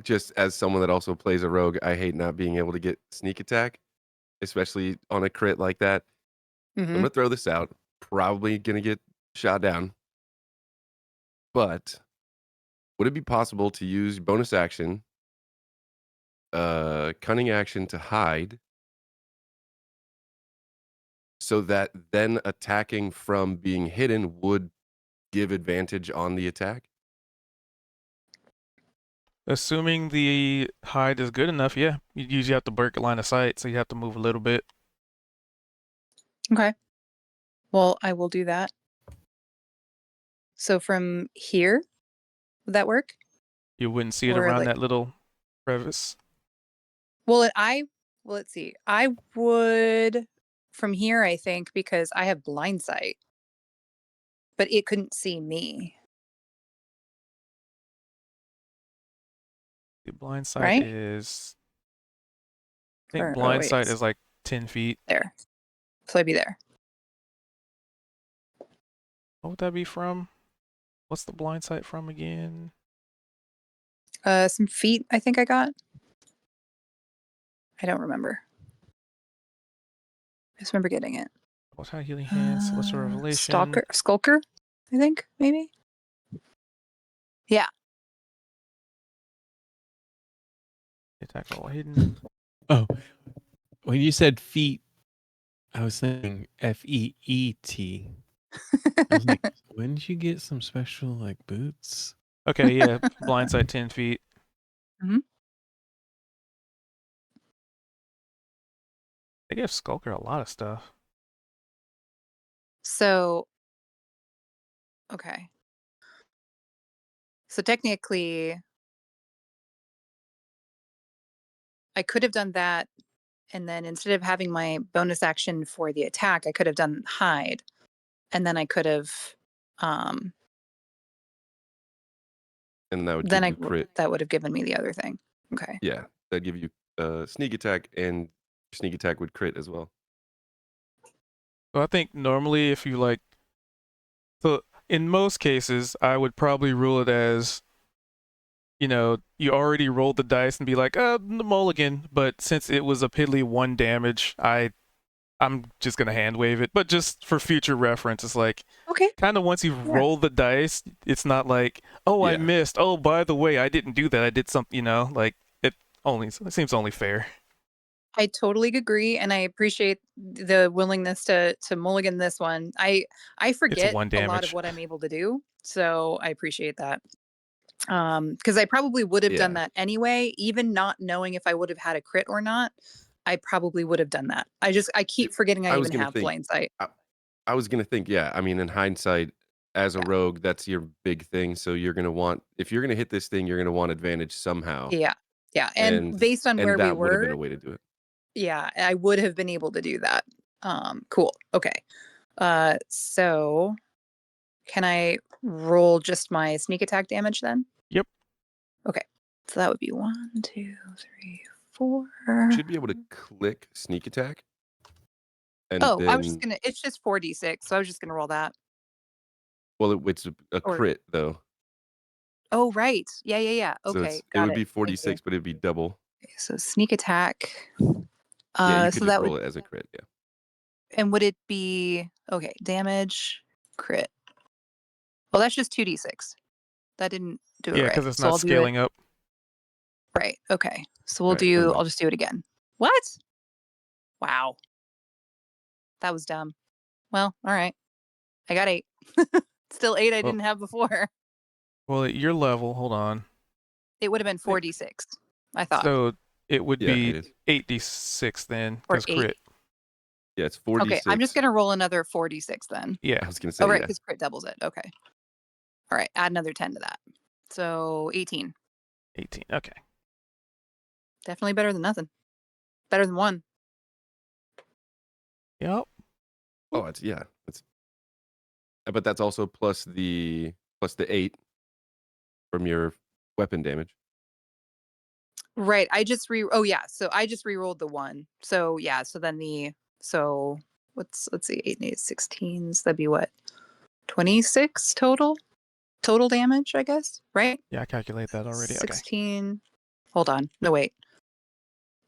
just as someone that also plays a rogue, I hate not being able to get sneak attack, especially on a crit like that. I'm Mhm. going to throw this out. Probably going to get shot down. But would it be possible to use bonus action, cunning action to hide, so that then attacking from being hidden would give advantage on the attack? Assuming the hide is good enough, yeah. You usually have to break a line of sight, so you have to move a little bit. Okay. Well, I will do that. So from here, would that work? You wouldn't see it Or, around like- that little crevice. Well, let's see. I would from here, I think, because I have blind sight. But it couldn't see me, The blind sight right? is. I Or- think oh, blind wait, sight it's is like 10 feet. there. So I'd be there. What would that be from? What's the blind sight from again? Some feet I think I got. I don't remember. I just remember getting it. What's how healing hands? Celestial revelation. Skulker, I think, maybe. Attack roll hidden. Oh, when you said feet, I was thinking FEET. I was like, when did you get some special like boots? Okay, yeah. Blind sight 10 feet. Mhm. They give Skulker a lot of stuff. So, okay. So technically, I could have done that, and then instead of having my bonus action for the attack, I could have done hide, and then I could have, And that would then give you crit. that would have given me the other thing. Okay. Yeah, that'd give you sneak attack, and sneak attack would crit as well. So I think normally if you like, so in most cases, I would probably rule it as, you know, you already rolled the dice and be like, the mulligan. But since it was a piddly 1 damage, I'm just gonna hand wave it. But just for future reference, it's like Okay. kind of once you've rolled the dice, it's not like, oh, I Yeah. missed. Oh, by the way, I didn't do that. I did something. You know, like it seems only fair. I totally agree, and I appreciate the willingness to mulligan this one. I forget 1 a lot damage. of what I'm able to do, so I appreciate that. Because I probably would have done Yeah. that anyway, even not knowing if I would have had a crit or not. I probably would have done that. I keep forgetting I I was even gonna have think- blind sight. I was gonna think, yeah. I mean, in hindsight, as a Yeah. rogue, that's your big thing. So you're gonna want, if you're gonna hit this thing, you're gonna want advantage somehow. Yeah, and based on and where we that would have were, been a way to do it. yeah, I would have been able to do that. Cool. Okay. So can I roll just my sneak attack damage then? Yep. Okay. So that would be 1, 2, 3, 4. Should be able to click sneak attack. And Oh, then, I was just gonna. It's just 4d6, so I was just gonna roll that. well, it's a or- crit though. Oh, right. Yeah. So Okay, it got would it. be Thank you. 46, but it'd be double. Okay, so sneak attack. Yeah, you could So just that would, roll it as a crit. Yeah. and would it be okay? Damage, crit. Well, that's just 2d6. That didn't do it Yeah, right. because it's So not I'll do it. scaling up. Right. Okay. So we'll Right, never do. mind. I'll just do it again. What? Wow. That was dumb. Well, all right. I got 8. Still 8 I Well- didn't have before. Well, at your level, hold on. It would have been 4d6. I thought. So it would Yeah, it be is. 8d6 then, Or because 8. crit. Yeah, it's 4d6. Okay, I'm just gonna roll another 4d6 then. Yeah. I was gonna say Oh, right, yeah. because crit doubles it. Okay. All right, add another 10 to that. So 18. 18. Okay. Definitely better than nothing. Better than 1. Yep. Oh, it's yeah. It's but that's also plus the 8 from your weapon damage. Right. I just oh yeah, so I just re-rolled the 1. So yeah, so then let's see, 8 and 8 is 16. So that'd be what? 26 total? Total damage, I guess, right? Yeah, I calculate that already. Okay. 16. Hold on. No, wait.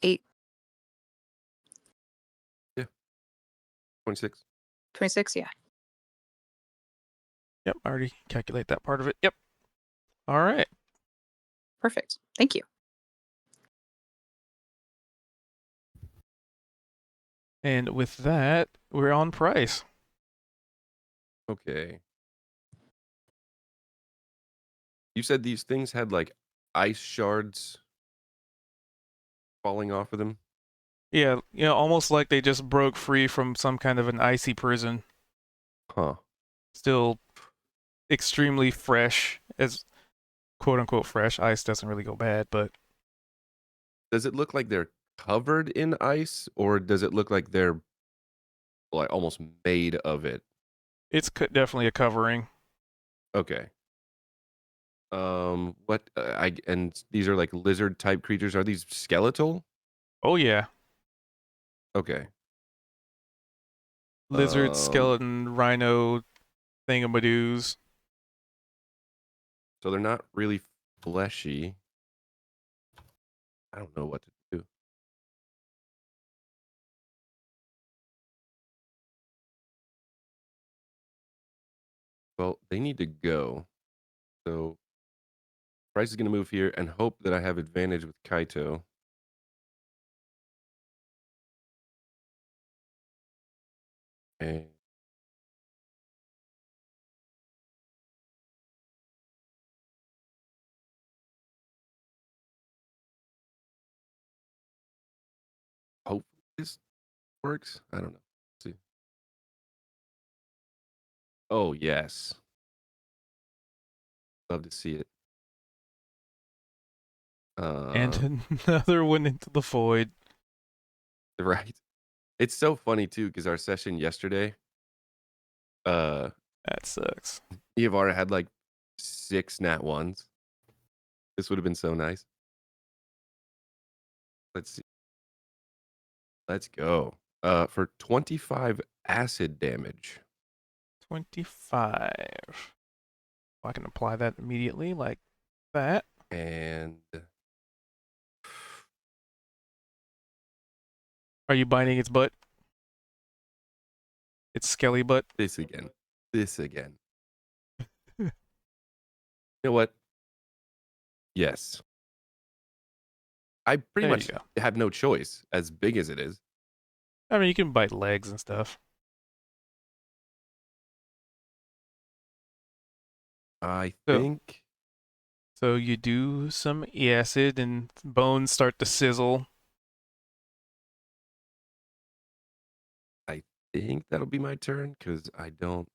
8, 26. 26, yeah. Yep, I already calculate that part of it. Yep. All right. Perfect. Thank you. And with that, we're on price. Okay. You said these things had like ice shards falling off of them. Yeah, almost like they just broke free from some kind of an icy prison. Huh. Still extremely fresh, as quote unquote fresh. Ice doesn't really go bad, but Does it look like they're covered in ice, or does it look like they're like almost made of it? it's definitely a covering. Okay. What? And these are like lizard type creatures. Are these skeletal? Oh yeah, Okay. lizard, skeleton, rhino, thingamadoos. So they're not really fleshy. I don't know what to do. Well, they need to go. So Price is going to move here and hope that I have advantage with Kaito. And hope this works. I don't know. Let's see. Oh, yes. Love to see it. And another one into the void. Right. It's so funny too, because our session yesterday, That sucks. Iavara had like 6 nat ones. This would have been so nice. Let's see. Let's go. For 25 acid damage. 25. I can apply that immediately, like that. And Are you binding its butt? Its skelly butt? this again. This again. You know what? Yes. I pretty There you much go. have no choice, as big as it is. I mean, you can bite legs and stuff. I So- think So you do some acid and bones start to sizzle. that'll be my turn because I don't.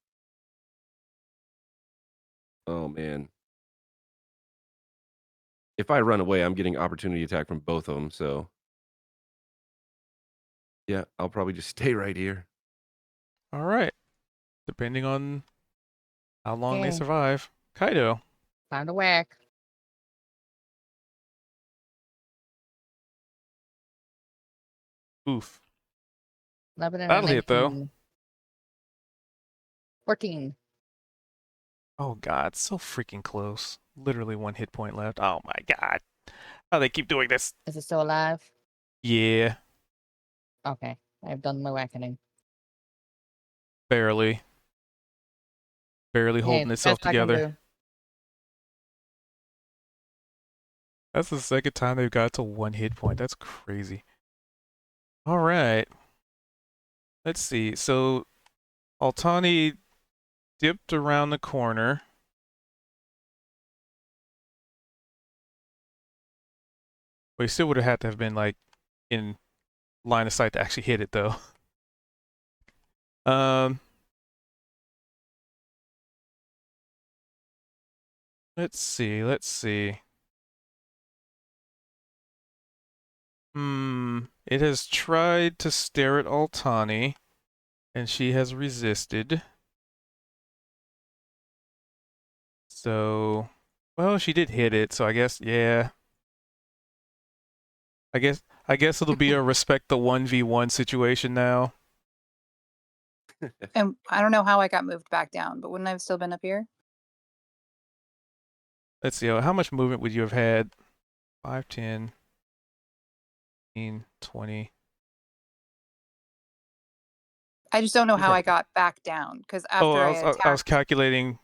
Oh man. If I run away, I'm getting opportunity attack from both of them. So yeah, I'll probably just stay right here. All right. Depending on how long they Okay. survive. Kaido. Time to whack. Oof. 11 and That'll a hit, though. 19. 14. Oh god, so freaking close. Literally 1 hit point left. Oh my god. How they keep doing this? Is it still alive? Yeah, Okay, I've done my reckoning. barely. Barely Hey, holding itself best I can together. do. That's the second time they've got to 1 hit point. That's crazy. All right. Let's see. So Altani dipped around the corner. But he still would have had to have been like in line of sight to actually hit it though. Let's see. Let's see. It has tried to stare at Altani, and she has resisted. So, well, she did hit it, so I guess, yeah. I guess it'll be a respect the 1v1 situation now. And I don't know how I got moved back down, but wouldn't I have still been up here? Let's see, how much movement would you have had? 5, 10, 15, 20. I just don't know You how got- I got back down because Oh, after I I was attacked, calculating,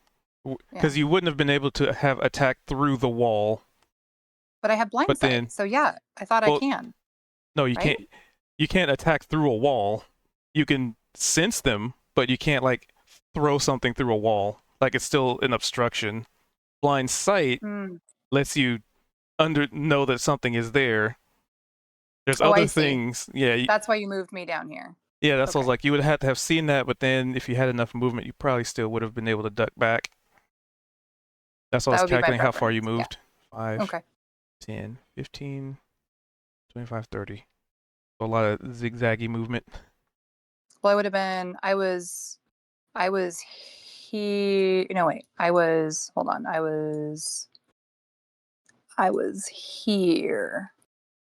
because you wouldn't have been able to have attacked through the wall. but I have blind but sight. then- So yeah, I thought Well, I can. No, you Right? can't. You can't attack through a wall. You can sense them, but you can't like throw something through a wall. Like it's still an obstruction. Blind sight Hmm. lets you know that something is there. There's Oh, I other see. things. Yeah, That's why you moved me down here. yeah. That's what I was okay. like. You would have to have seen that, but then if you had enough movement, you probably still would have been able to duck back. That's what That I would was be my calculating how far you preference, yeah. moved. 5, Okay. 10, 15, 25, 30. So a lot of zigzaggy movement. Well, I would have been. I was here. No, wait. Hold on. I was here.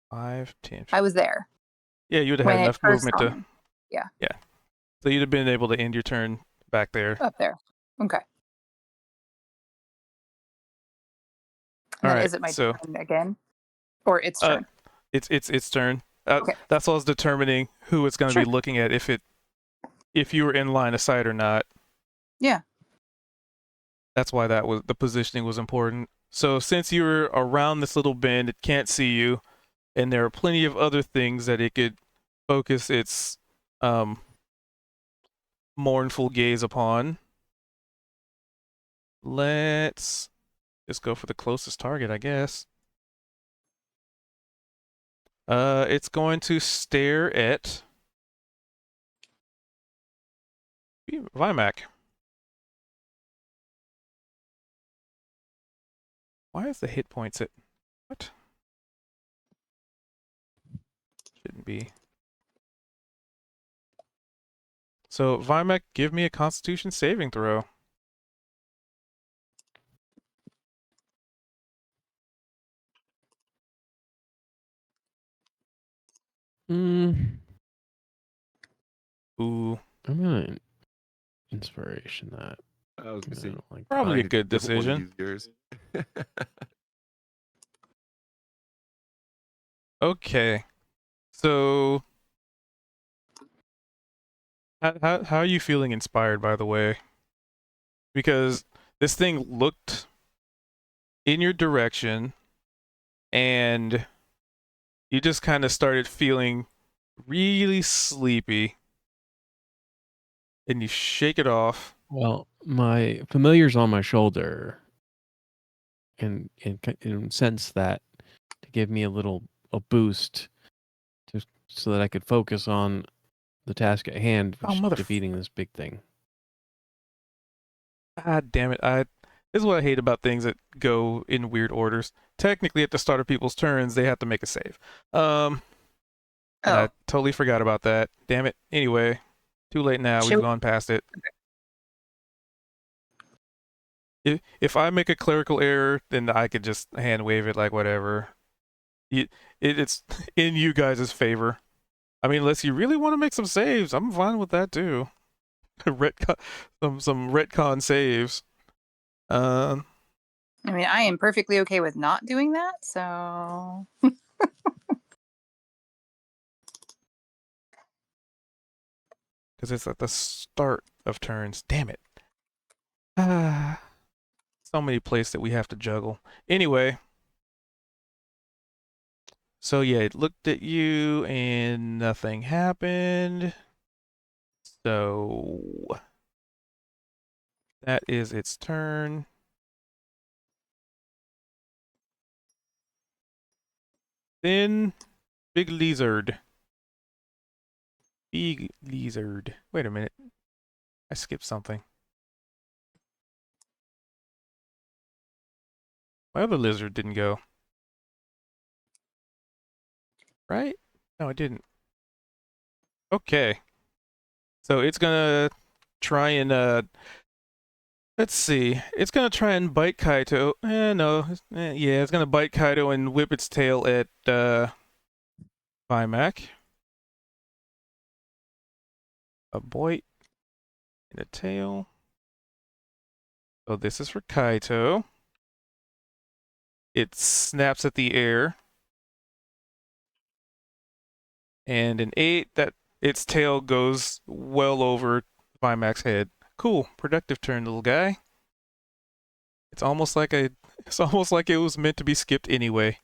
5, 10. I was there Yeah, you would have when had it enough first movement saw to. me. Yeah. Yeah. So you'd have been able to end your turn back there. Up there. Okay. All And then right. is it my So turn again, or its turn? it's turn. Okay. That's what I was determining who it's going to Sure. be looking at if you were in line of sight or not. Yeah. That's why the positioning was important. So since you're around this little bend, it can't see you, and there are plenty of other things that it could focus its mournful gaze upon. Let's just go for the closest target, I guess. It's going to stare at Vimac. Why is the hit points at what? Shouldn't be. So Vimac, give me a Constitution saving throw. Mm, Ooh, I'm gonna inspiration that. I was gonna I say don't like probably a fine, good don't wanna decision. use yours. Okay, so how are you feeling inspired, by the way? Because this thing looked in your direction, and you just kind of started feeling really sleepy, and you shake it off. Well, my familiar's on my shoulder, and sense that to give me a boost, so that I could focus on the task at hand, Oh, which is defeating this big thing. God damn it! This is what I hate about things that go in weird orders. Technically, at the start of people's turns, they have to make a save. And I Oh, totally forgot about that. Damn it. Anyway, too late now. Should We've we- gone past it. If I make a clerical error, then I could just hand wave it like whatever. It's in you guys' favor. I mean, unless you really want to make some saves, I'm fine with that too. Retcon, some retcon saves. I mean, I am perfectly okay with not doing that. So because it's at the start of turns. Damn it. Ah, so many places that we have to juggle. Anyway. So yeah, it looked at you and nothing happened. So that is its turn. Then Big Lizard. Big Lizard. Wait a minute. I skipped something. My other lizard didn't go. Right? No, it didn't. Okay. So it's gonna try and let's see. It's gonna try and bite Kaito. No. Yeah, it's gonna bite Kaito and whip its tail at Vimac. A bite and a tail. So this is for Kaito. It snaps at the air. And an 8, that its tail goes well over Vimac's head. Cool, productive turn, little guy. It's almost like it was meant to be skipped anyway.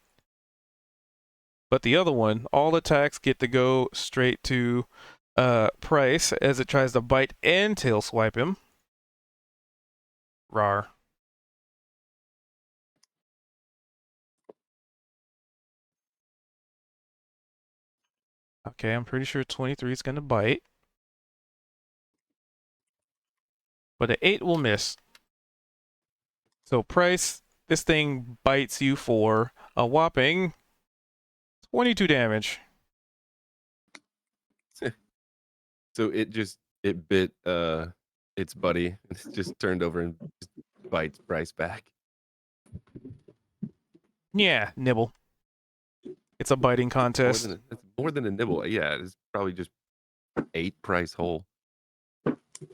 But the other one, all attacks get to go straight to Price as it tries to bite and tail swipe him. Rar. Okay, I'm pretty sure 23 is going to bite. But an 8 will miss. So Price, this thing bites you for a whopping 22 damage. So it bit its buddy and it just turned over and just bites Bryce back. Yeah, nibble. It's a biting contest. It's more than a nibble. Yeah, it's probably just 8 Price whole.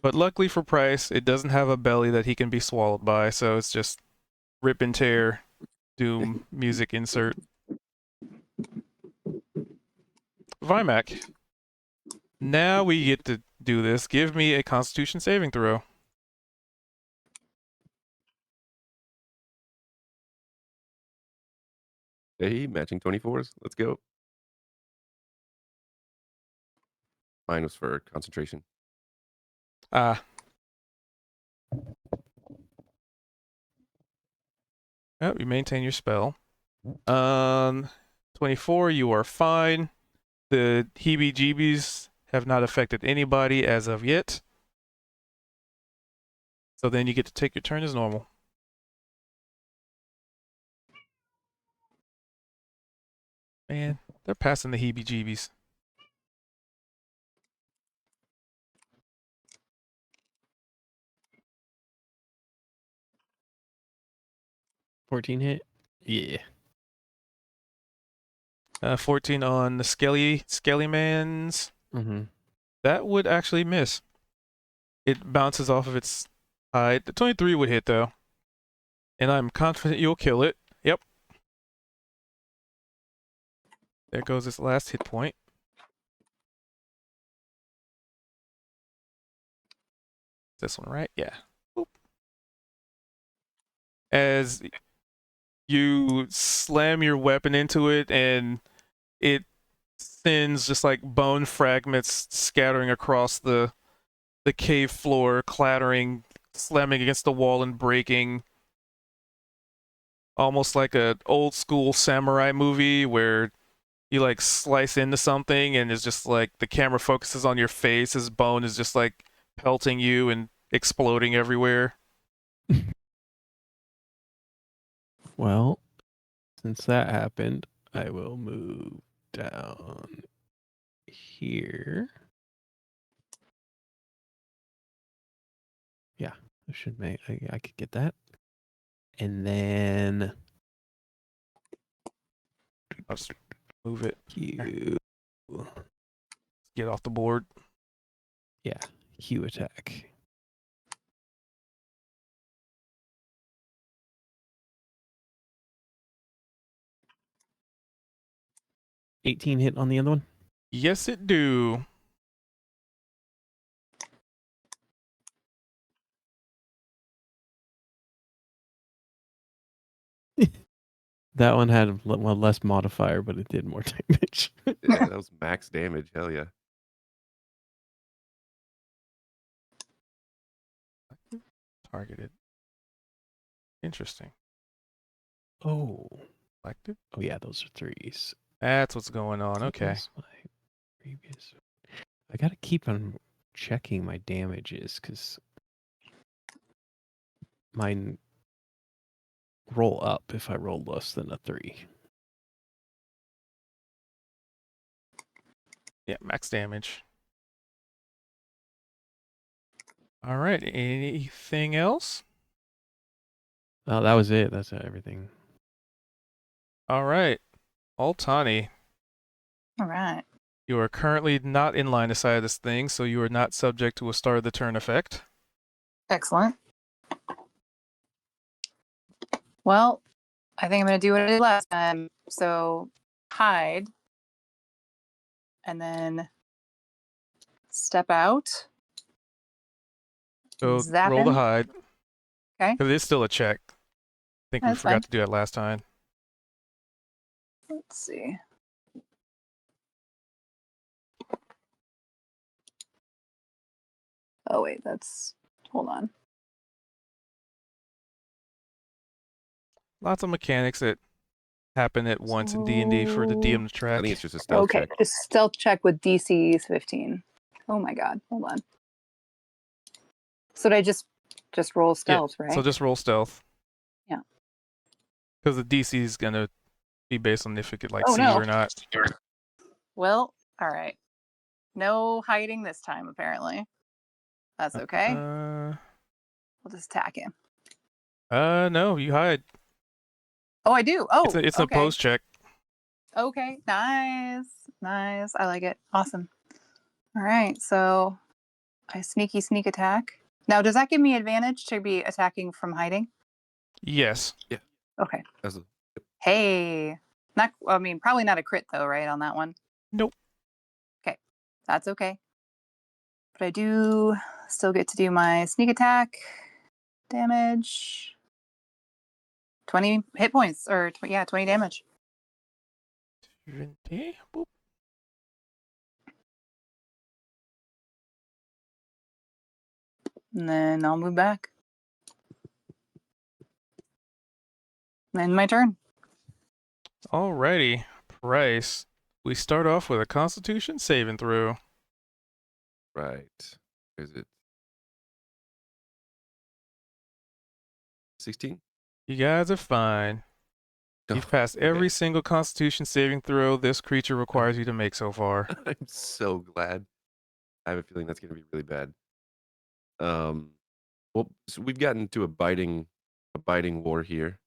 But luckily for Price, it doesn't have a belly that he can be swallowed by, so it's just rip and tear, doom, music insert. Vimac. Now we get to do this. Give me a Constitution saving throw. Hey, matching 24s. Let's go. Mine was for concentration. Ah. Oh, you maintain your spell. 24, you are fine. The heebie-jeebies have not affected anybody as of yet. So then you get to take your turn as normal. Man, they're passing the heebie-jeebies. Hit? Yeah. 14 on the Skelly Man's. Mm-hmm. That would actually miss. It bounces off of its hide. The 23 would hit, though. And I'm confident you'll kill it. Yep. There goes its last hit point. This one, right? Yeah. Boop. As you slam your weapon into it, and it sends just like bone fragments scattering across the cave floor, clattering, slamming against the wall and breaking. Almost like a old school samurai movie where you like slice into something and it's just like the camera focuses on your face as bone is just like pelting you and exploding everywhere. Well, since that happened, I will move down here. Yeah, I should make. I could get that, and then Let's move it. Q. Get off the board. Yeah, Q attack. 18 hit on the other one? Yes, it do. That one had less modifier, but it did more damage. Yeah, that was max damage. Hell yeah. Targeted. Interesting. Oh. Selected. Oh, yeah, those are threes. That's what's going on. Okay. That's my previous. I got to keep on checking my damages because mine roll up if I roll less than a 3. Yeah, max damage. All right. Anything else? That was it. That's everything. All right. Altani, All right. you are currently not in line of sight of this thing, so you are not subject to a start of the turn effect. Excellent. Well, I think I'm going to do what I did last time. So hide. And then step out. So Zap roll to in. hide. Okay. Because it is still a check. I think we That's forgot fine. to do that last time. Let's see. Oh, wait, hold on. Lots of mechanics that happen at once in D&D for the DM to I track. think it's just a stealth Okay, check. just stealth check with DC is 15. Oh my god, hold on. So did I just roll stealth, right? So just roll stealth. Yeah. Because the DC is going to be based on if it could Oh, see no. you or not. Well, all right. No hiding this time, apparently. That's okay. We'll just attack him. No, you hide. Oh, I do. Oh, It's okay. a pose check. Okay, nice. I like it. Awesome. All right, so I sneak attack. Now, does that give me advantage to be attacking from hiding? Yes. Okay. That's a- Hey, probably not a crit though, right, on that one? Nope. Okay, that's okay. But I do still get to do my sneak attack damage. 20 hit points, or 20 damage. 20. Boop. And then I'll move back. Then my turn. Alrighty. Price. We start off with a Constitution saving throw. Right. Is it 16? You guys are fine. You've passed every single Constitution saving throw this creature requires you to make so far. I'm so glad. I have a feeling that's going to be really bad. Well, so we've gotten to a biting war here.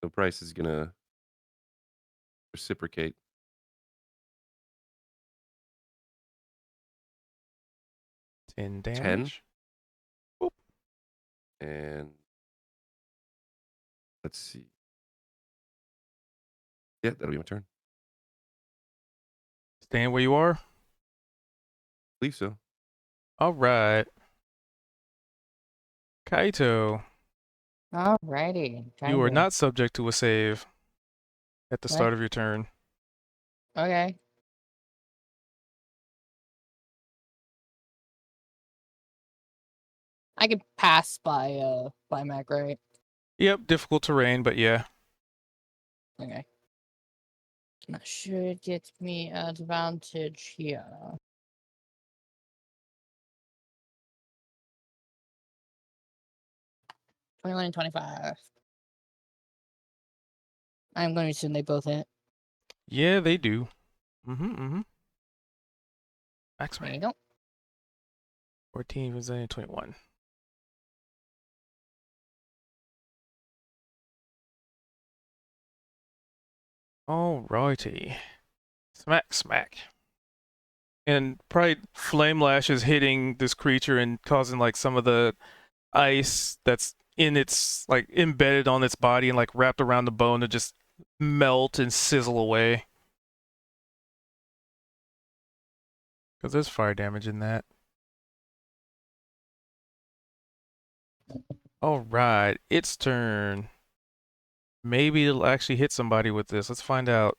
So Price is going to reciprocate. Ten damage. And let's see. Yeah, that'll be my turn. Staying where you are. I believe so. All right. Kaito, Alrighty. you are kinda. not subject to a save at the What? start of your turn. Okay. I could pass by Mac, right? Yep, difficult terrain, but yeah. Okay. That should get me advantage here. $21 and 25. I'm going to assume they both hit. Yeah, they do. Max There you rank. go. 14, 21. Alrighty. Smack. And probably flame lashes hitting this creature and causing like some of the ice that's in its like embedded on its body and like wrapped around the bone to just melt and sizzle away. Because there's fire damage in that. Alright, its turn. Maybe it'll actually hit somebody with this. Let's find out.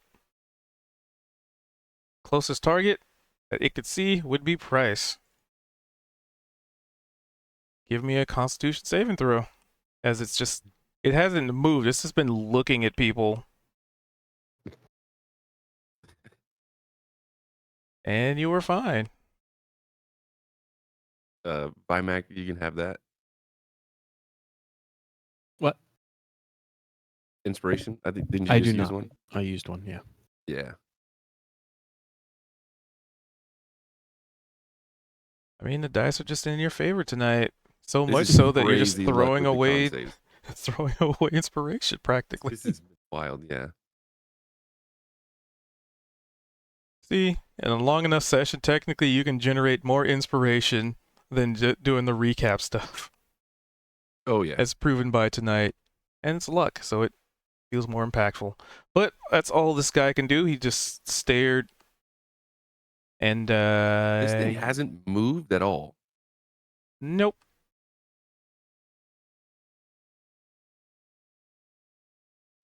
Closest target that it could see would be Price. Give me a Constitution saving throw. As it's just, it hasn't moved. It's just been looking at people. And you were fine. Vimac, you can have that. What? Inspiration? I think didn't you I just do use not. one? I used one, yeah. Yeah. I mean, the dice are just in your favor tonight. So This much is so that you're just crazy luck throwing with the con away, saves. throwing away inspiration practically. This is wild, yeah. See, in a long enough session, technically you can generate more inspiration than doing the recap stuff, Oh yeah. as proven by tonight. And it's luck, so it feels more impactful. But that's all this guy can do. He just stared, and This thing hasn't moved at all. nope.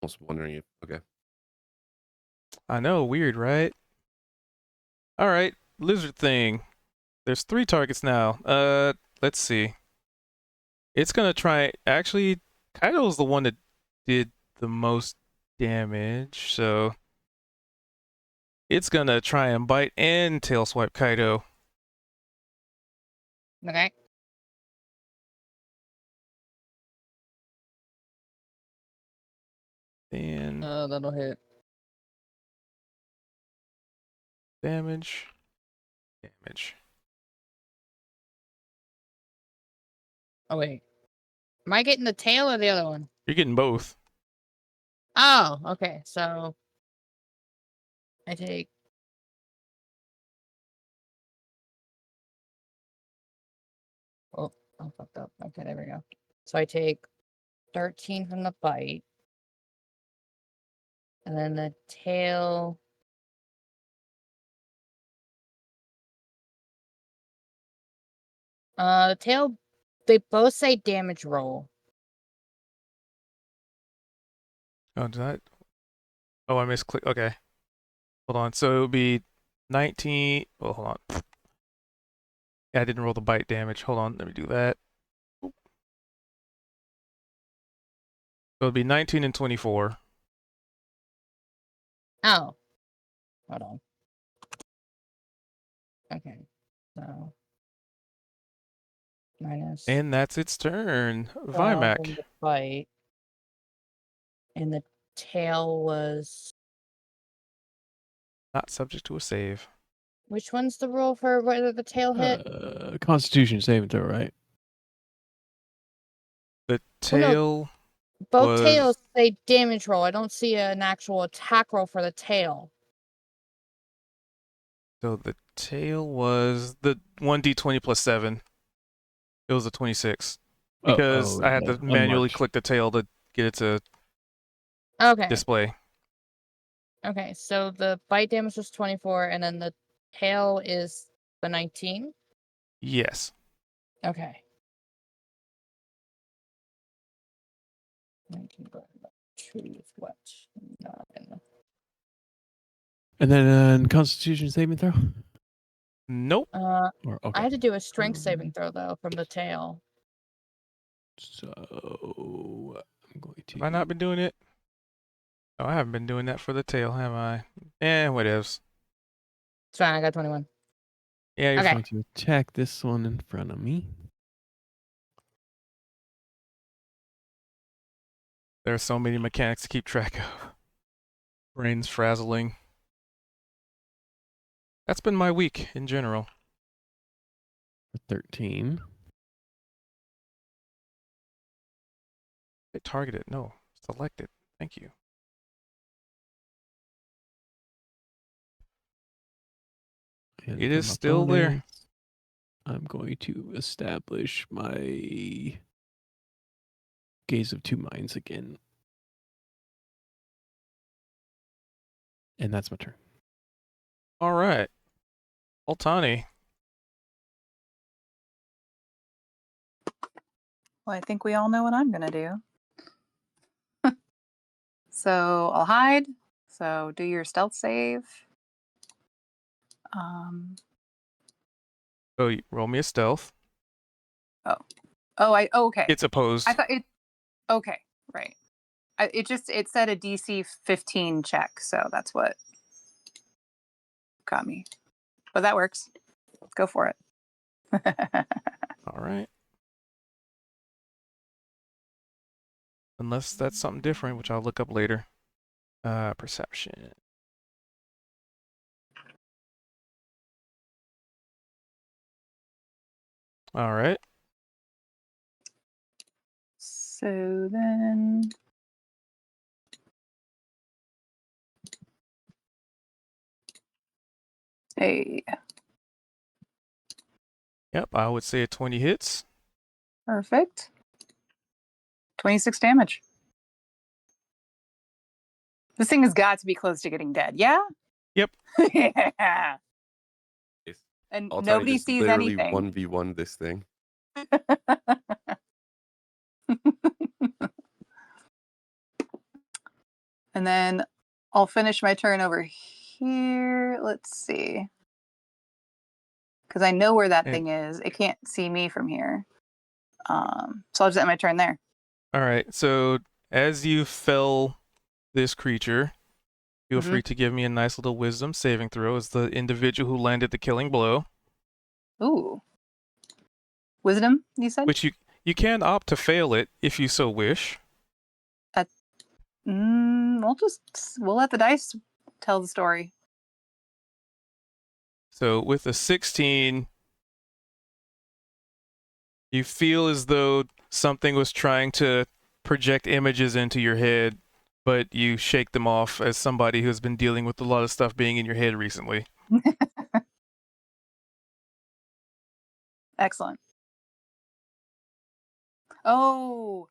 Almost wondering if okay. I know, weird, right? All right, lizard thing. There's 3 targets now. Let's see. It's gonna try. Actually, Kaido's the one that did the most damage, so it's gonna try and bite and tail swipe Kaido. Okay. And That'll hit. damage. Oh wait. Am I getting the tail or the other one? You're getting both. Oh, okay. So I take. Oh, I fucked up. Okay, there we go. So I take 13 from the bite. And then the tail. The tail, they both say damage roll. Oh, did I? Oh, I misclicked. Okay. Hold on. So it would be 19. Well, hold on. Yeah, I didn't roll the bite damage. Hold on. Let me do that. So it would be 19 and 24. Oh. Hold on. Okay. So. Minus. And that's its turn. 12 Vimac. from the bite. And the tail was. Not subject to a save. Which one's the roll for whether the tail hit? Constitution saving throw, right? The Well, no. tail. Both was- tails say damage roll. I don't see an actual attack roll for the tail. So the tail was the 1d20 plus 7. It was a 26. Because I had to manually click the tail to get it to Okay. display. Okay, so the bite damage was 24, and then the tail is the 19. Yes. Okay. 19 divided by 2 is what? 9. And then Constitution saving throw? Nope. Or, okay. I had to do a strength saving throw though from the tail. So I'm going to. Have I not been doing it? Oh, I haven't been doing that for the tail, have I? Whatevs. It's fine, I got 21. Yeah, you're Okay. I'm going to attack this one in front of me. There are so many mechanics to keep track of. Brain's frazzling. That's been my week in general. For 13. Hit target it. No. Select it. Thank you. And It for is my still there. bonus, I'm going to establish my Gaze of Two Minds again. And that's my turn. All right. Altani. Well, I think we all know what I'm gonna do. So I'll hide. So do your stealth save. So roll me a stealth. Okay. It's opposed. I thought it. Okay, right. It said a DC 15 check, so that's what got me. But that works. Go for it. All right. Unless that's something different, which I'll look up later. Perception. All right. So then. Hey, Yep, I would say a 20 hits. perfect. 26 damage. This thing has got to be close to getting dead, yeah? Yep. Yeah. Yes. And Altani nobody just sees literally anything. 1v1 this thing. And then I'll finish my turn over here. Let's see. Because I know where that And- thing is. It can't see me from here. So I'll just end my turn there. All right. So as you fell this creature, feel Mhm. free to give me a nice little wisdom saving throw as the individual who landed the killing blow, Ooh. Wisdom, you said? which you can opt to fail it if you so wish. We'll let the dice tell the story. So with a 16, you feel as though something was trying to project images into your head, but you shake them off as somebody who's been dealing with a lot of stuff being in your head recently. Excellent. Oh,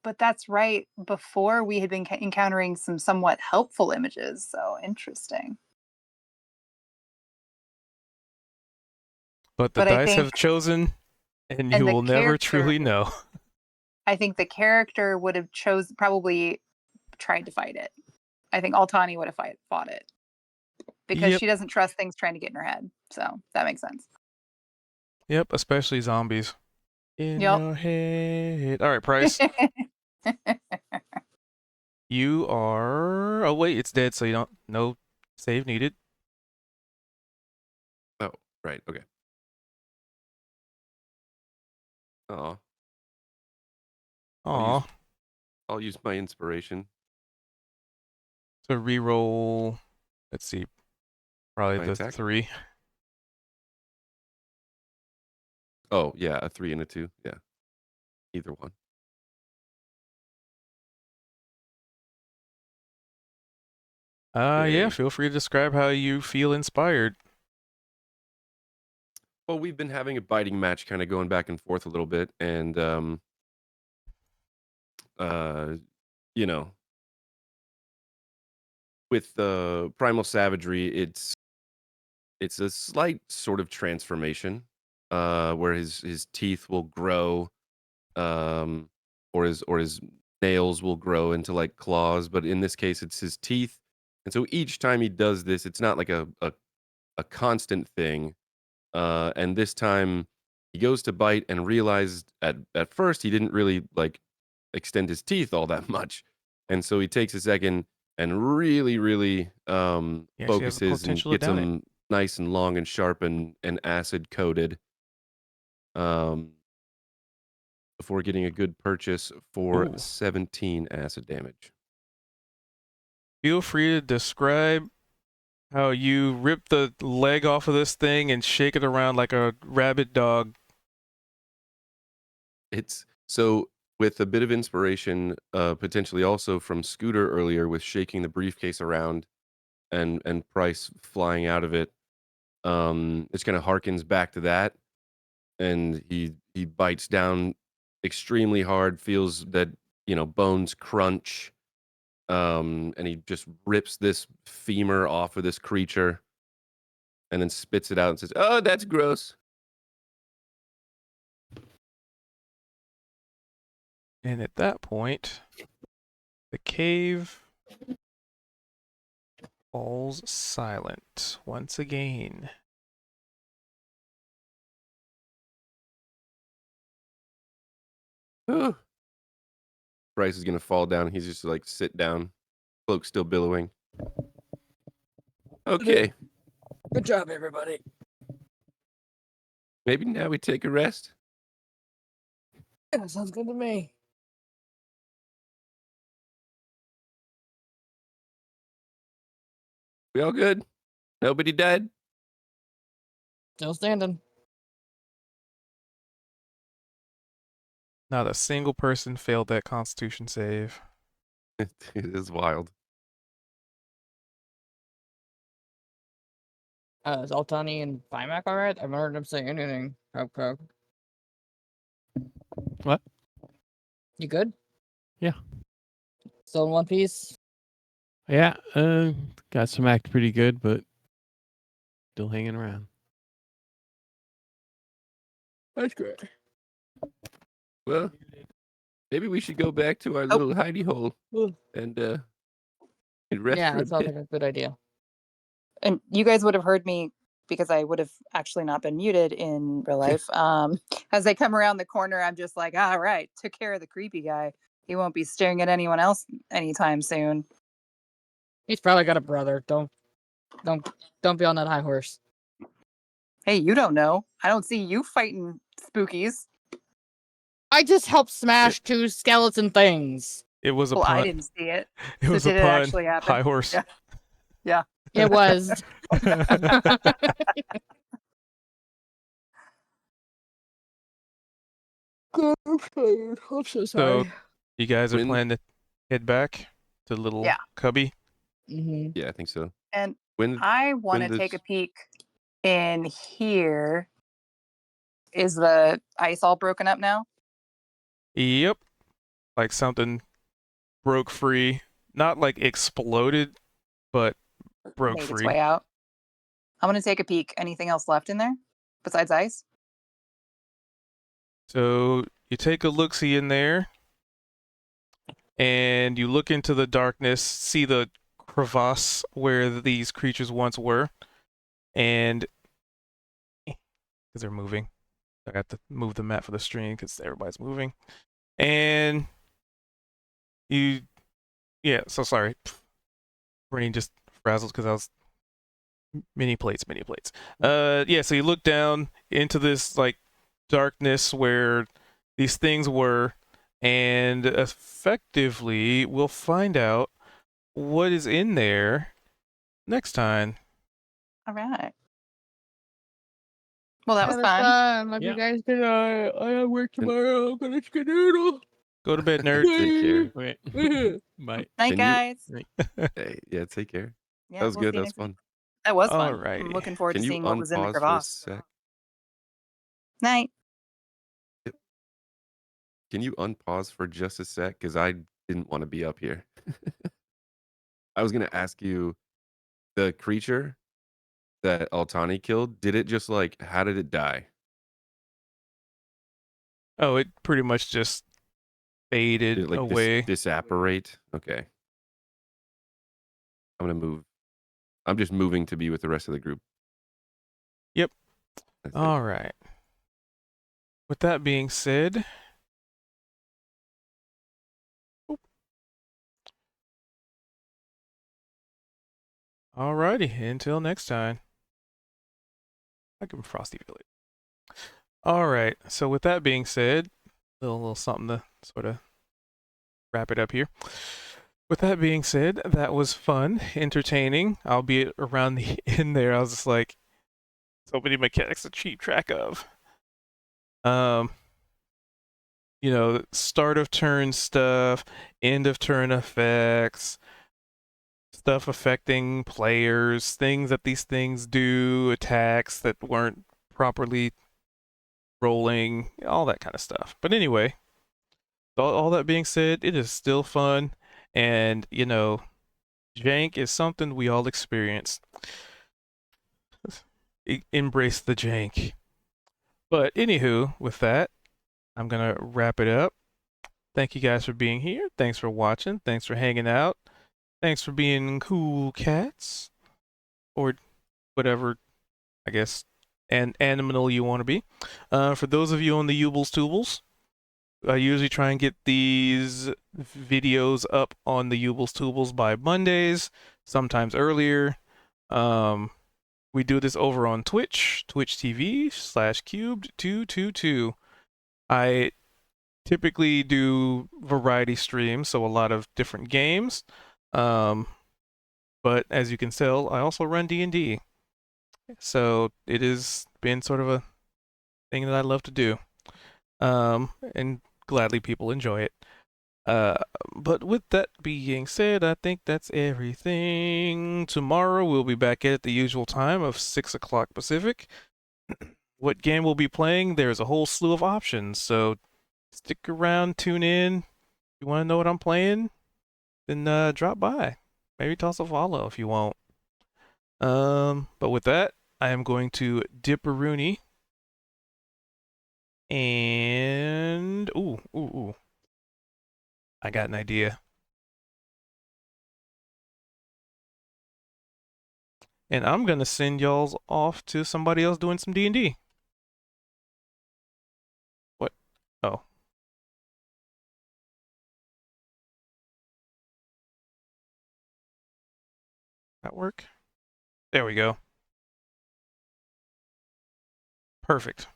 but that's right. Before we had been encountering some somewhat helpful images. So interesting. But the But I dice think- have chosen, and you and the will never character- truly know. I think the character would have probably tried to fight it. I think Altani would have fought it. Because Yep. she doesn't trust things trying to get in her head. So that makes sense. Yep, especially zombies. In Yep. your head. All right, Price. You are. Oh wait, it's dead, so you don't. No save needed. Oh, right. Okay. Oh, Aw. I'll use my inspiration. So reroll. Let's see. Probably My the attack? 3. Oh, yeah, a 3 and a 2. Yeah. Either one. Yeah. Yay. Feel free to describe how you feel inspired. Well, we've been having a biting match, kind of going back and forth a little bit, and you know, with Primal Savagery, it's a slight sort of transformation, where his teeth will grow, or his nails will grow into like claws, but in this case, it's his teeth, and so each time he does this, it's not like a constant thing. And this time he goes to bite and realized at first he didn't really like extend his teeth all that much. And so he takes a second and really, really He actually has the focuses and potential to gets down it. them nice and long and sharp and acid coated. Before getting a good purchase for Ooh. 17 acid damage. Feel free to describe how you rip the leg off of this thing and shake it around like a rabid dog. It's so with a bit of inspiration, potentially also from Scooter earlier with shaking the briefcase around and Price flying out of it. It's kind of harkens back to that, and he bites down extremely hard, feels that bones crunch, and he just rips this femur off of this creature, and then spits it out and says, "Oh, that's gross." And at that point, the cave falls silent once again. Whew. Bryce is gonna fall down. He's just like sit down, cloak still billowing. Okay, Good job, everybody. maybe now we take a rest. Yeah, sounds good to me. We all good? Nobody died? Still standing. Not a single person failed that Constitution save. It is wild. Is Altani and Vimac alright? I haven't heard him say anything. Okay. What? You good? Yeah. Still in one piece? Yeah, got some act pretty good, but still hanging around. That's great. Well, maybe we should go back to our little hidey hole and rest Yeah, for a it sounds bit. like a good idea. And you guys would have heard me because I would have actually not been muted in real life. As I come around the corner, I'm just like, all right, took care of the creepy guy. He won't be staring at anyone else anytime soon. He's probably got a brother. Don't be on that high horse. Hey, you don't know. I don't see you fighting spookies. I just helped smash two skeleton things. It was a Well, pun. I didn't see it. It So was did a it pun. actually happen? High horse. Yeah. It was. I'm so So, you guys are When- planning to head back to the little Yeah. cubby? Mm-hmm. Yeah, I think so. And When I want to when take a this- peek in here. Is the ice all broken up now? Yep. Like something broke free. Not like exploded, but broke Made its free. way out. I'm going to take a peek. Anything else left in there besides ice? So you take a look-see in there, and you look into the darkness, see the crevasse where these creatures once were, and because they're moving, I got to move the map for the stream because everybody's moving, and yeah. So sorry, brain just frazzled because I was mini plates. Yeah. So you look down into this like darkness where these things were, and effectively we'll find out what is in there next time. All right. Well, that was fun. Love Yeah. you guys good night. I have work tomorrow. I'm gonna skedaddle. Go to bed, nerd. Take care. Wait. Bye. Night, Can you- guys. Hey, yeah, take care. Yeah, That was we'll good. see you That was next week. fun. That was fun. Alrighty. I'm looking forward Can to you seeing what was in the unpause for a crevasse. sec? Night. Can you unpause for just a sec? Because I didn't want to be up here. I was gonna ask you, the creature that Altani killed, did it just like how did it die? Oh, it pretty much just faded Did it like away. disapparate? Okay. I'm gonna move. I'm just moving to be with the rest of the group. Yep. That's it. All right. With that being said, alrighty. Until next time. I give him Frosty Village. All right. So with that being said, little something to sort of wrap it up here. With that being said, that was fun, entertaining, albeit around the end there. I was just like, so many mechanics to keep track of. Start of turn stuff, end of turn effects, stuff affecting players, things that these things do, attacks that weren't properly rolling, all that kind of stuff. But anyway, all that being said, it is still fun, and jank is something we all experience. Embrace the jank. But anywho, with that, I'm gonna wrap it up. Thank you guys for being here. Thanks for watching. Thanks for hanging out. Thanks for being cool cats. Or whatever, I guess, animal you want to be. For those of you on the Yubles Tubles, I usually try and get these videos up on the Yubles Tubles by Mondays, sometimes earlier. We do this over on Twitch, Twitch TV/Cubed222. I typically do variety streams, so a lot of different games. But as you can tell, I also run D&D. So it has been sort of a thing that I love to do. And gladly people enjoy it. But with that being said, I think that's everything. Tomorrow we'll be back at the usual time of 6 o'clock Pacific. What game we'll be playing, there's a whole slew of options, so stick around, tune in. If you want to know what I'm playing, then drop by. Maybe toss a follow if you want. But with that, I am going to dip a Rooney. And ooh. I got an idea. And I'm gonna send y'all off to somebody else doing some D&D. What? Oh. That work? There we go. Perfect.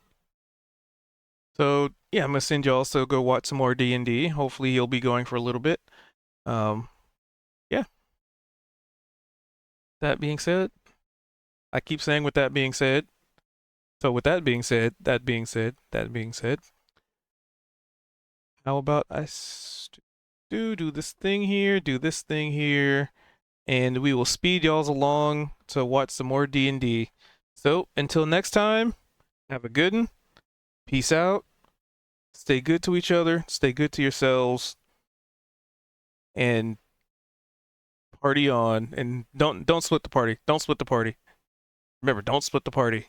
So yeah, I'm gonna send y'all so go watch some more D&D. Hopefully you'll be going for a little bit. Yeah. That being said, I keep saying with that being said. So with that being said, that being said, how about I do this thing here, and we will speed y'all along to watch some more D&D. So until next time, have a good one. Peace out. Stay good to each other. Stay good to yourselves. And party on. And don't split the party. Don't split the party. Remember, don't split the party.